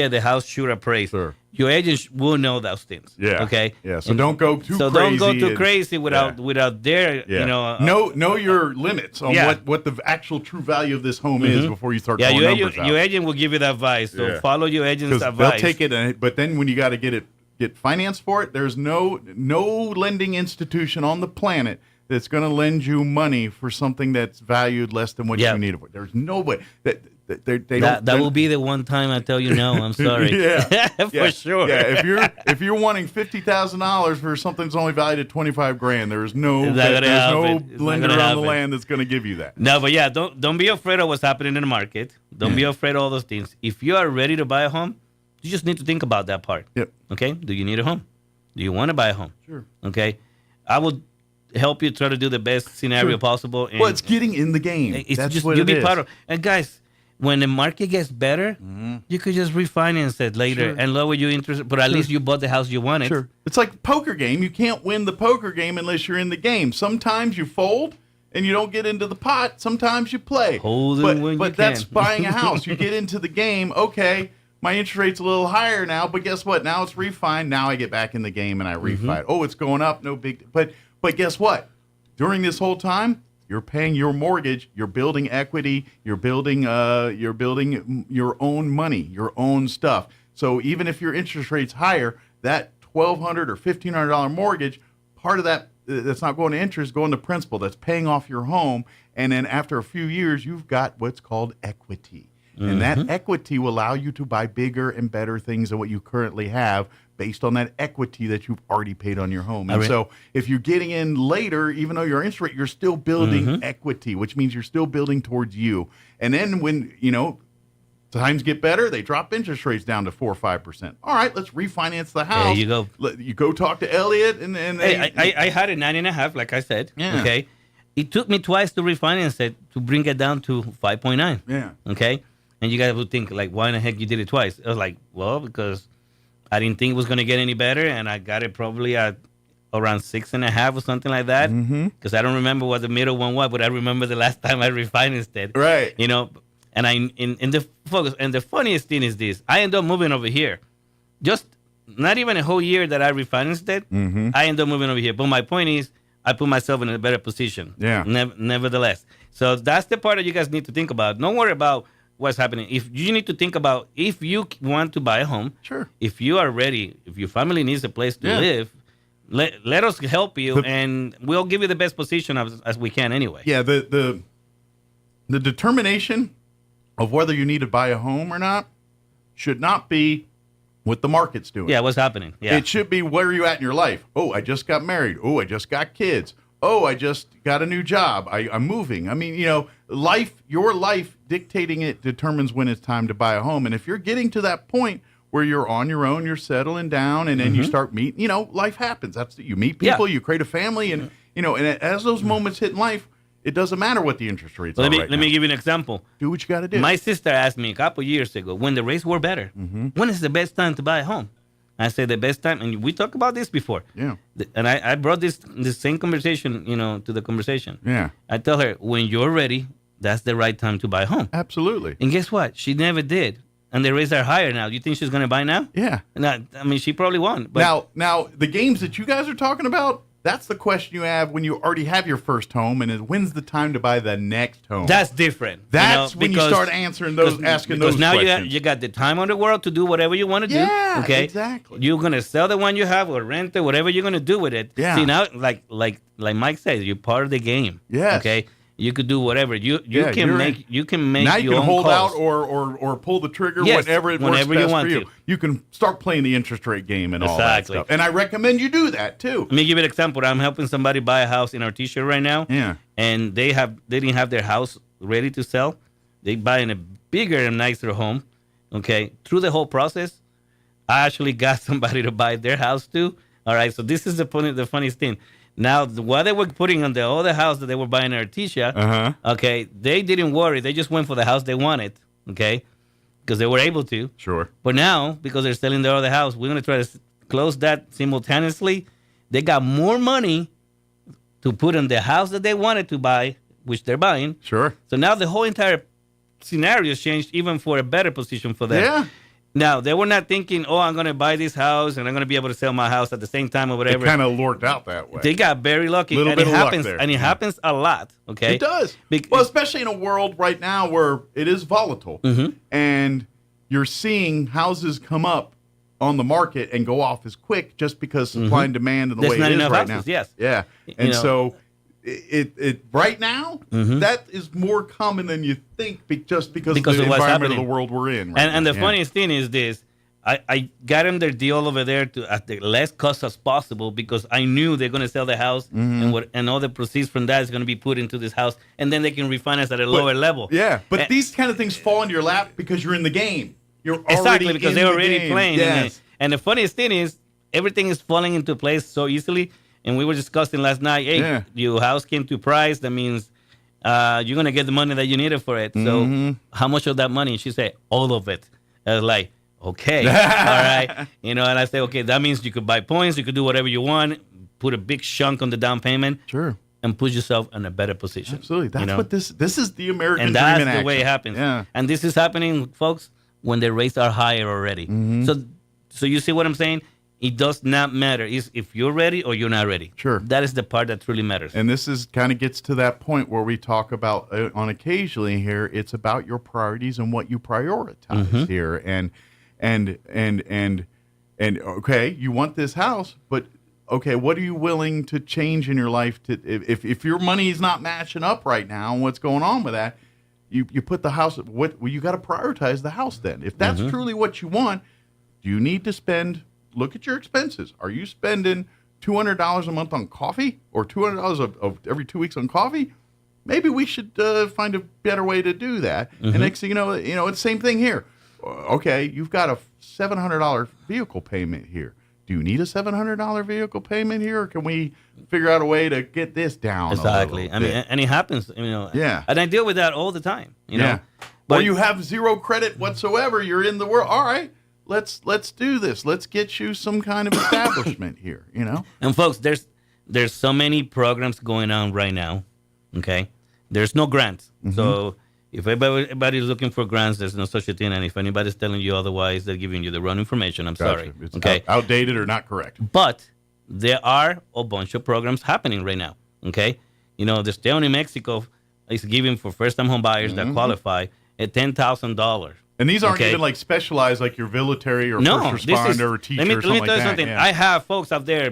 the house should appraise. Sure. Your agent will know those things. Yeah. Okay. Yeah. So don't go too crazy. Don't go too crazy without their know your limits on what the actual true value of this home is before you start throwing numbers out. Your agent will give you the advice. So follow your agent's advice. They'll take it, but then when you got to get financed for it, there's no lending institution on the planet that's going to lend you money for something that's valued less than what you need it for. There's no way. That will be the one time I tell you no. I'm sorry. For sure. Yeah, if you're wanting $50,000 for something that's only valued at $25,000, there's no lender around the land that's going to give you that. No, but yeah, don't be afraid of what's happening in the market. Don't be afraid of all those things. If you are ready to buy a home, you just need to think about that part. Yep. Okay. Do you need a home? Do you want to buy a home? Sure. Okay. I would help you try to do the best scenario possible. And well, it's getting in the game. That's just what you'll it be is. part of. And guys, when the market gets better, you could just refinance it later and lower your interest, but at least you bought the house you wanted. Sure. It's like a poker game. You can't win the poker game unless you're in the game. Sometimes you fold and you don't get into the pot. Sometimes you play. But that's buying a house. You get into the game. Okay, my interest rate's a little higher now, but guess what? Now it's refined. Now I get back in the game and I refi. Oh, it's going up. No big. But guess what? During this whole time, you're paying your mortgage. You're building equity. You're building your own money, your own stuff. So even if your interest rate's higher, that $1,200 or $1,500 mortgage, part of that that's not going to interest, going to principal. That's paying off your home, and then after a few years, you've got what's called equity, and that equity will allow you to buy bigger and better things than what you currently have, based on that equity that you've already paid on your home. And so if you're getting in later, even though your interest rate, you're still building equity, which means you're still building towards you. And then when, times get better, they drop interest rates down to 4 or 5%. All right, let's refinance the house. There you go. You go talk to Elliot and I had a 9.5, like I said. Yeah. Okay. It took me twice to refinance it to bring it down to 5.9. Yeah. Okay. And you guys would think, like, why in the heck you did it twice? I was like, well, because I didn't think it was going to get any better, and I got it probably at around 6.5 or something like that. Because I don't remember what the middle one was, but I remember the last time I refinanced it. Right. And in the focus, and the funniest thing is this: I ended up moving over here, just not even a whole year that I refinanced it. I ended up moving over here. But my point is, I put myself in a better position. Yeah. Nevertheless, so that's the part that you guys need to think about. Don't worry about what's happening. If you need to think about if you want to buy a home, sure. If you are ready, if your family needs a place to live, let us help you, and we'll give you the best position as we can anyway. Yeah. The determination of whether you need to buy a home or not should not be what the market's doing. Yeah, what's happening. Yeah. It should be, where are you at in your life? Oh, I just got married. Oh, I just got kids. Oh, I just got a new job. I'm moving. I mean, your life dictating it determines when it's time to buy a home. And if you're getting to that point where you're on your own, you're settling down, and then you start meeting, life happens. You meet people, you create a family, and, and as those moments hit in life, it doesn't matter what the interest rates are. Let me give you an example. Do what you got to do. My sister asked me a couple years ago, when the rates were better, when is the best time to buy a home? I said the best time, and we talked about this before. Yeah. And I brought this same conversation, to the conversation. Yeah. I tell her, when you're ready, that's the right time to buy a home. Absolutely. And guess what? She never did. And the rates are higher now. You think she's going to buy now? Yeah. She probably won't. But now, the games that you guys are talking about, that's the question you have when you already have your first home, and when's the time to buy the next home? That's different. That's when you start answering those, asking those questions. Because now you you got the time on the world to do whatever you want to do. Yeah, okay? exactly. You're going to sell the one you have or rent it, whatever you're going to do with it. Yeah. See, now, like Mike says, you're part of the game. Yes. Okay? You could do whatever. You can make now you your can own hold calls. out or pull the trigger Yes, whenever it works whenever best you want for you. to. You can start playing the interest rate game and all that stuff. And I recommend you do that too. Let me give you an example. I'm helping somebody buy a house in our t-shirt right now. Yeah. And they didn't have their house ready to sell. They buy in a bigger and nicer home. Okay. Through the whole process, I actually got somebody to buy their house too. All right. So this is the funniest thing. Now, what they were putting on the other house that they were buying at Artesia, okay, they didn't worry. They just went for the house they wanted, okay, because they were able to. Sure. But now, because they're selling their other house, we're going to try to close that simultaneously. They got more money to put on the house that they wanted to buy, which they're buying. Sure. So now the whole entire scenario has changed, even for a better position for them. Yeah. Now, they were not thinking, I'm going to buy this house and I'm going to be able to sell my house at the same time or whatever. It kind of worked out that way. They got very lucky. Little bit of luck there. And it happens a lot, okay? It does. Well, especially in a world right now where it is volatile. And you're seeing houses come up on the market and go off as quick just because supply and demand and the way it is right now. Yes. Yeah. And so it right now, that is more common than you think, just because of the what's environment happening. of the world we're in. And the funniest thing is this. I got them their deal over there at the less cost as possible because I knew they're going to sell the house and all the proceeds from that is going to be put into this house, and then they can refinance at a lower level. Yeah, but these kind of things fall into your lap because you're in the game. You're exactly because they're already game. playing. Yes. And the funniest thing is everything is falling into place so easily. And we were discussing last night, hey, your house came to price. That means you're going to get the money that you needed for it. So how much of that money? She said, all of it. I was like, okay, all right. And I say, okay, that means you could buy points. You could do whatever you want, put a big chunk on the down payment. Sure. And put yourself in a better position. Absolutely. That's what this is the American dream in And that's the way it action. happens. Yeah. And this is happening, folks, when the rates are higher already. So you see what I'm saying? It does not matter if you're ready or you're not ready. Sure. That is the part that really matters. And this is kind of gets to that point where we talk about on occasionally here, it's about your priorities and what you prioritize here. And okay, you want this house, but okay, what are you willing to change in your life to if your money is not matching up right now and what's going on with that, you put the house you got to prioritize the house then. If that's truly what you want, do you need to look at your expenses. Are you spending $200 a month on coffee or $200 of every 2 weeks on coffee? Maybe we should find a better way to do that. And next thing you know, it's the same thing here. Okay, you've got a $700 vehicle payment here. Do you need a $700 vehicle payment here, or can we figure out a way to get this down? Exactly. I mean, and it happens. Yeah. And I deal with that all the time. Yeah. But or you have zero credit whatsoever. You're in the world. All right. Let's do this. Let's get you some kind of establishment here, And folks, there's so many programs going on right now, okay? There's no grants. So if everybody's looking for grants, there's no such a thing. And if anybody's telling you otherwise, they're giving you the wrong information. I'm sorry. It's okay? outdated or not correct. But there are a bunch of programs happening right now, okay? The state of New Mexico is giving for first-time home buyers that qualify at $10,000. And these aren't even like specialized, like your military or first responder or teacher let me or something tell you like something. that. Yeah. I have folks out there,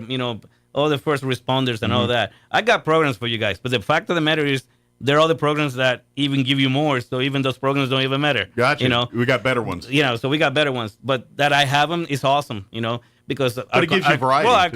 all the first responders and all that. I got programs for you guys. But the fact of the matter is, there are other programs that even give you more. So even those programs don't even matter. Gotcha. We got better ones. So we got better ones. But that I have them is awesome, because it gives you variety. Well, our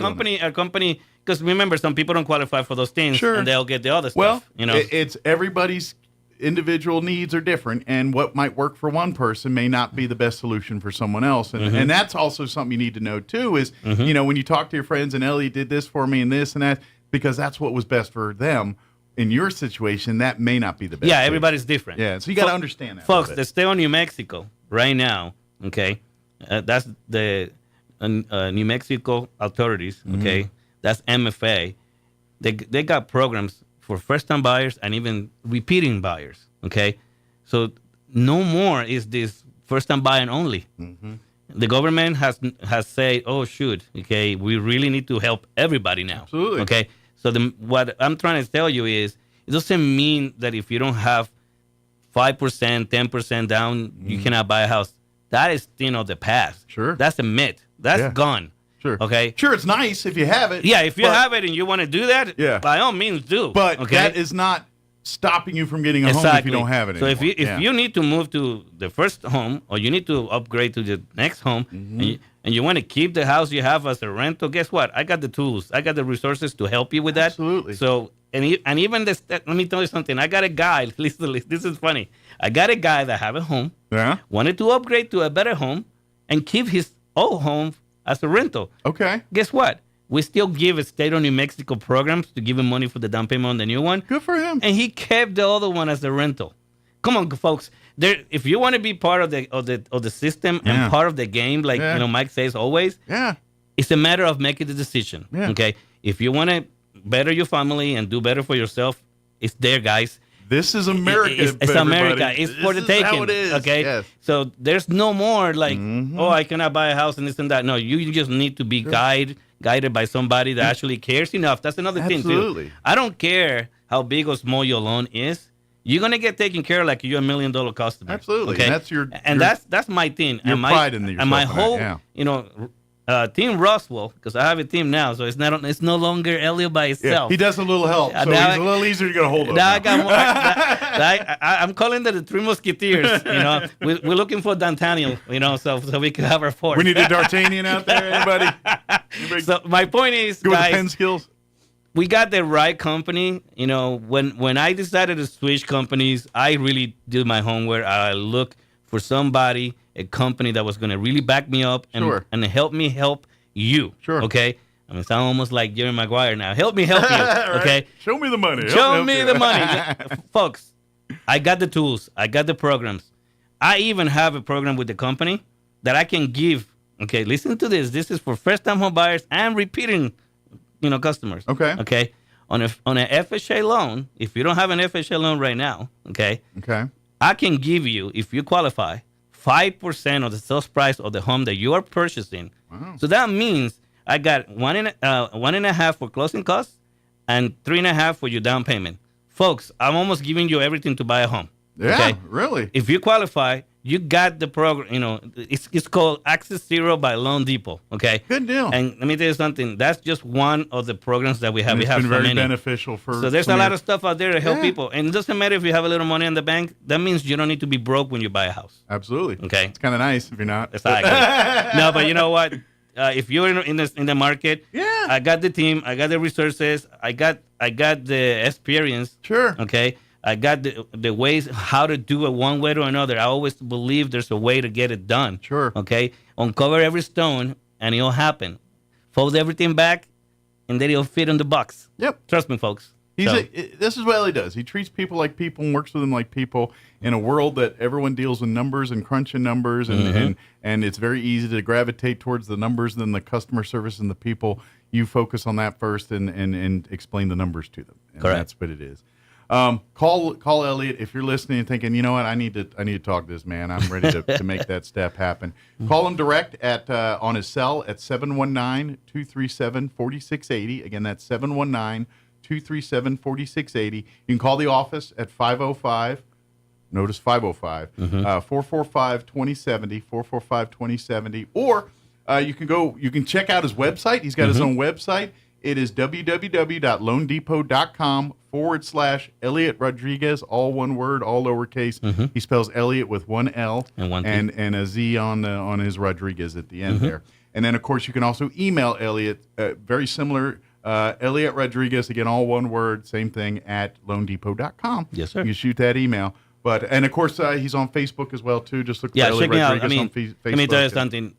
company, because remember, some people don't qualify for those things, and they'll get the other stuff. It's everybody's individual needs are different, and what might work for one person may not be the best solution for someone else. And that's also something you need to know too is, when you talk to your friends and Ellie did this for me and this and that, because that's what was best for them. In your situation, that may not be the best. Yeah, everybody's different. Yeah, so you got to understand that. Folks, the state of New Mexico right now, okay, that's the New Mexico authorities, okay, that's MFA. They got programs for first-time buyers and even repeating buyers, okay? So no more is this first-time buying only. The government has said, oh, shoot, okay, we really need to help everybody now. Absolutely. Okay? So what I'm trying to tell you is, it doesn't mean that if you don't have 5%, 10% down, you cannot buy a house. That is, the past. Sure. That's a myth. That's gone. Sure. Okay? Sure, it's nice if you have it. Yeah, if you have it and you want to do that, by all means do. But okay? that is not stopping you from getting a home if you don't have it anymore. So if you need to move to the first home or you need to upgrade to the next home and you want to keep the house you have as a rental, guess what? I got the tools. I got the resources to help you with that. Absolutely. So, and even this, let me tell you something. I got a guy, listen, this is funny. I got a guy that have a home, wanted to upgrade to a better home and keep his old home as a rental. Okay. Guess what? We still give a state of New Mexico programs to give him money for the down payment on the new one. Good for him. And he kept the other one as a rental. Come on, folks. If you want to be part of the system and part of the game, like Mike says always, it's a matter of making the decision. Yeah. Okay. If you want to better your family and do better for yourself, it's there, guys. This is America. It's America. It's for the taking. How it is. Okay. Yes. So there's no more like, I cannot buy a house and this and that. No, you just need to be guided by somebody that actually cares enough. That's another thing too. Absolutely. I don't care how big or small your loan is. You're gonna get taken care of like you're $1 million customer. Absolutely. Okay? And that's that's my thing. Your pride in yourself. And my in whole, that, Team Roswell, because I have a team now, so it's no longer Elliot by itself. He does a little help, so he's a little easier to get a hold of. Now I got more. I'm calling them the Three Musketeers. We're looking for D'Artagnan. So we can have our force. We need a D'Artagnan out there. Anybody? So my point is, Go guys, with the pen skills. We got the right company. When I decided to switch companies, I really did my homework. I looked for somebody, a company that was going to really back me up and help me help you. Sure. Okay? I mean, it sounds almost like Jerry Maguire now. Help me help you. Okay? Right. Show me the money. Show me the money. Folks, I got the tools. I got the programs. I even have a program with the company that I can give. Okay, listen to this. This is for first-time home buyers and repeating customers. Okay. On an FHA loan, if you don't have an FHA loan right now, okay, I can give you, if you qualify, 5% of the sales price of the home that you are purchasing. Wow. So that means I got 1.5 for closing costs and 3.5 for your down payment. Folks, I'm almost giving you everything to buy a home. Yeah, okay? really. If you qualify, you got the program. It's called Access Zero by Loan Depot. Okay, good deal. And let me tell you something. That's just one of the programs that we have. It's been very beneficial for. So there's a lot of stuff out there to help people, and it doesn't matter if you have a little money in the bank. That means you don't need to be broke when you buy a house. Absolutely. Okay, it's kind of nice if you're not. Exactly. No, but you know what? If you're in the market, I got the team. I got the resources. I got the experience. Sure. Okay. I got the ways how to do it one way or another. I always believe there's a way to get it done. Sure. Okay? Uncover every stone, and it'll happen. Fold everything back, and then it'll fit in the box. Yep. Trust me, folks. This is what he does. He treats people like people and works with them like people in a world that everyone deals with numbers and crunching numbers, and it's very easy to gravitate towards the numbers than the customer service and the people. You focus on that first and explain the numbers to them. And correct. That's what it is. Call Elliot if you're listening and thinking, you know what, I need to talk to this man. I'm ready to make that step happen. Call him direct at on his cell at 719-237-4680. Again, that's 719-237-4680. You can call the office at 505. Notice 505 445-2070 445-2070, or you can check out his website. He's got his own website. It is www.loandepot.com/Elliot Rodriguez, all one word, all lowercase. He spells Elliot with one L and a Z on his Rodriguez at the end there. And then, of course, you can also email Elliot, very similar, Elliot Rodriguez, again, all one word, same thing, at loandepot.com. Yes, sir. You shoot that email. And, of course, he's on Facebook as well, too. Just look for Elliot Rodriguez on Facebook. Let me tell you something.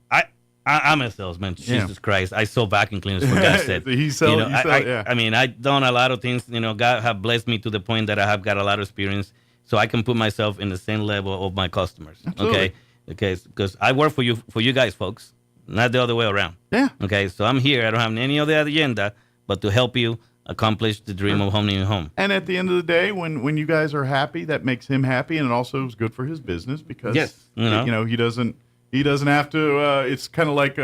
I'm a salesman. Jesus Christ. I sell vacuum cleaners for God's sake. I mean, I've done a lot of things. God have blessed me to the point that I have got a lot of experience, so I can put myself in the same level of my customers. Absolutely. Okay, because I work for you guys, folks, not the other way around. Yeah. Okay, so I'm here. I don't have any other agenda but to help you accomplish the dream of owning a home. And at the end of the day, when you guys are happy, that makes him happy, and it also is good for his business because he doesn't have to. It's kind of like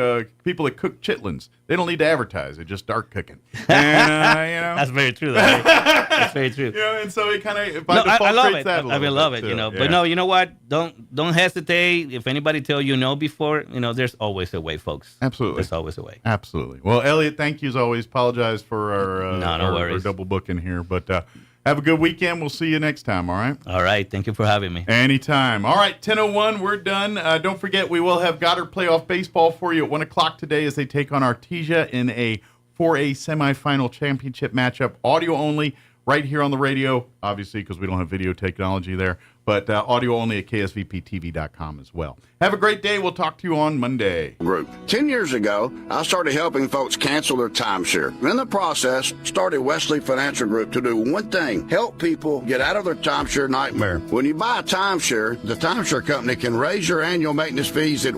people that cook chitlins. They don't need to advertise. They're just dark cooking. And, That's very true. That's very true. And so it kind of by default I love creates it. that a little I love bit, it. too. But no, you know what? Don't hesitate. If anybody tell you no before, there's always a way, folks. Absolutely, there's always a way. Absolutely. Well, Elliot, thank you as always. Apologize for our our double booking here, but. Have a good weekend. We'll see you next time, all right? All right. Thank you for having me. Anytime. All right, 10:01, we're done. Don't forget, we will have Goddard playoff baseball for you at 1 o'clock today as they take on Artesia in a 4A semifinal championship matchup. Audio only, right here on the radio, obviously, because we don't have video technology there, but audio only at ksvptv.com as well. Have a great day. We'll talk to you on Monday. Group. 10 years ago, I started helping folks cancel their timeshare. In the process, started Wesley Financial Group to do one thing, help people get out of their timeshare nightmare. When you buy a timeshare, the timeshare company can raise your annual maintenance fees at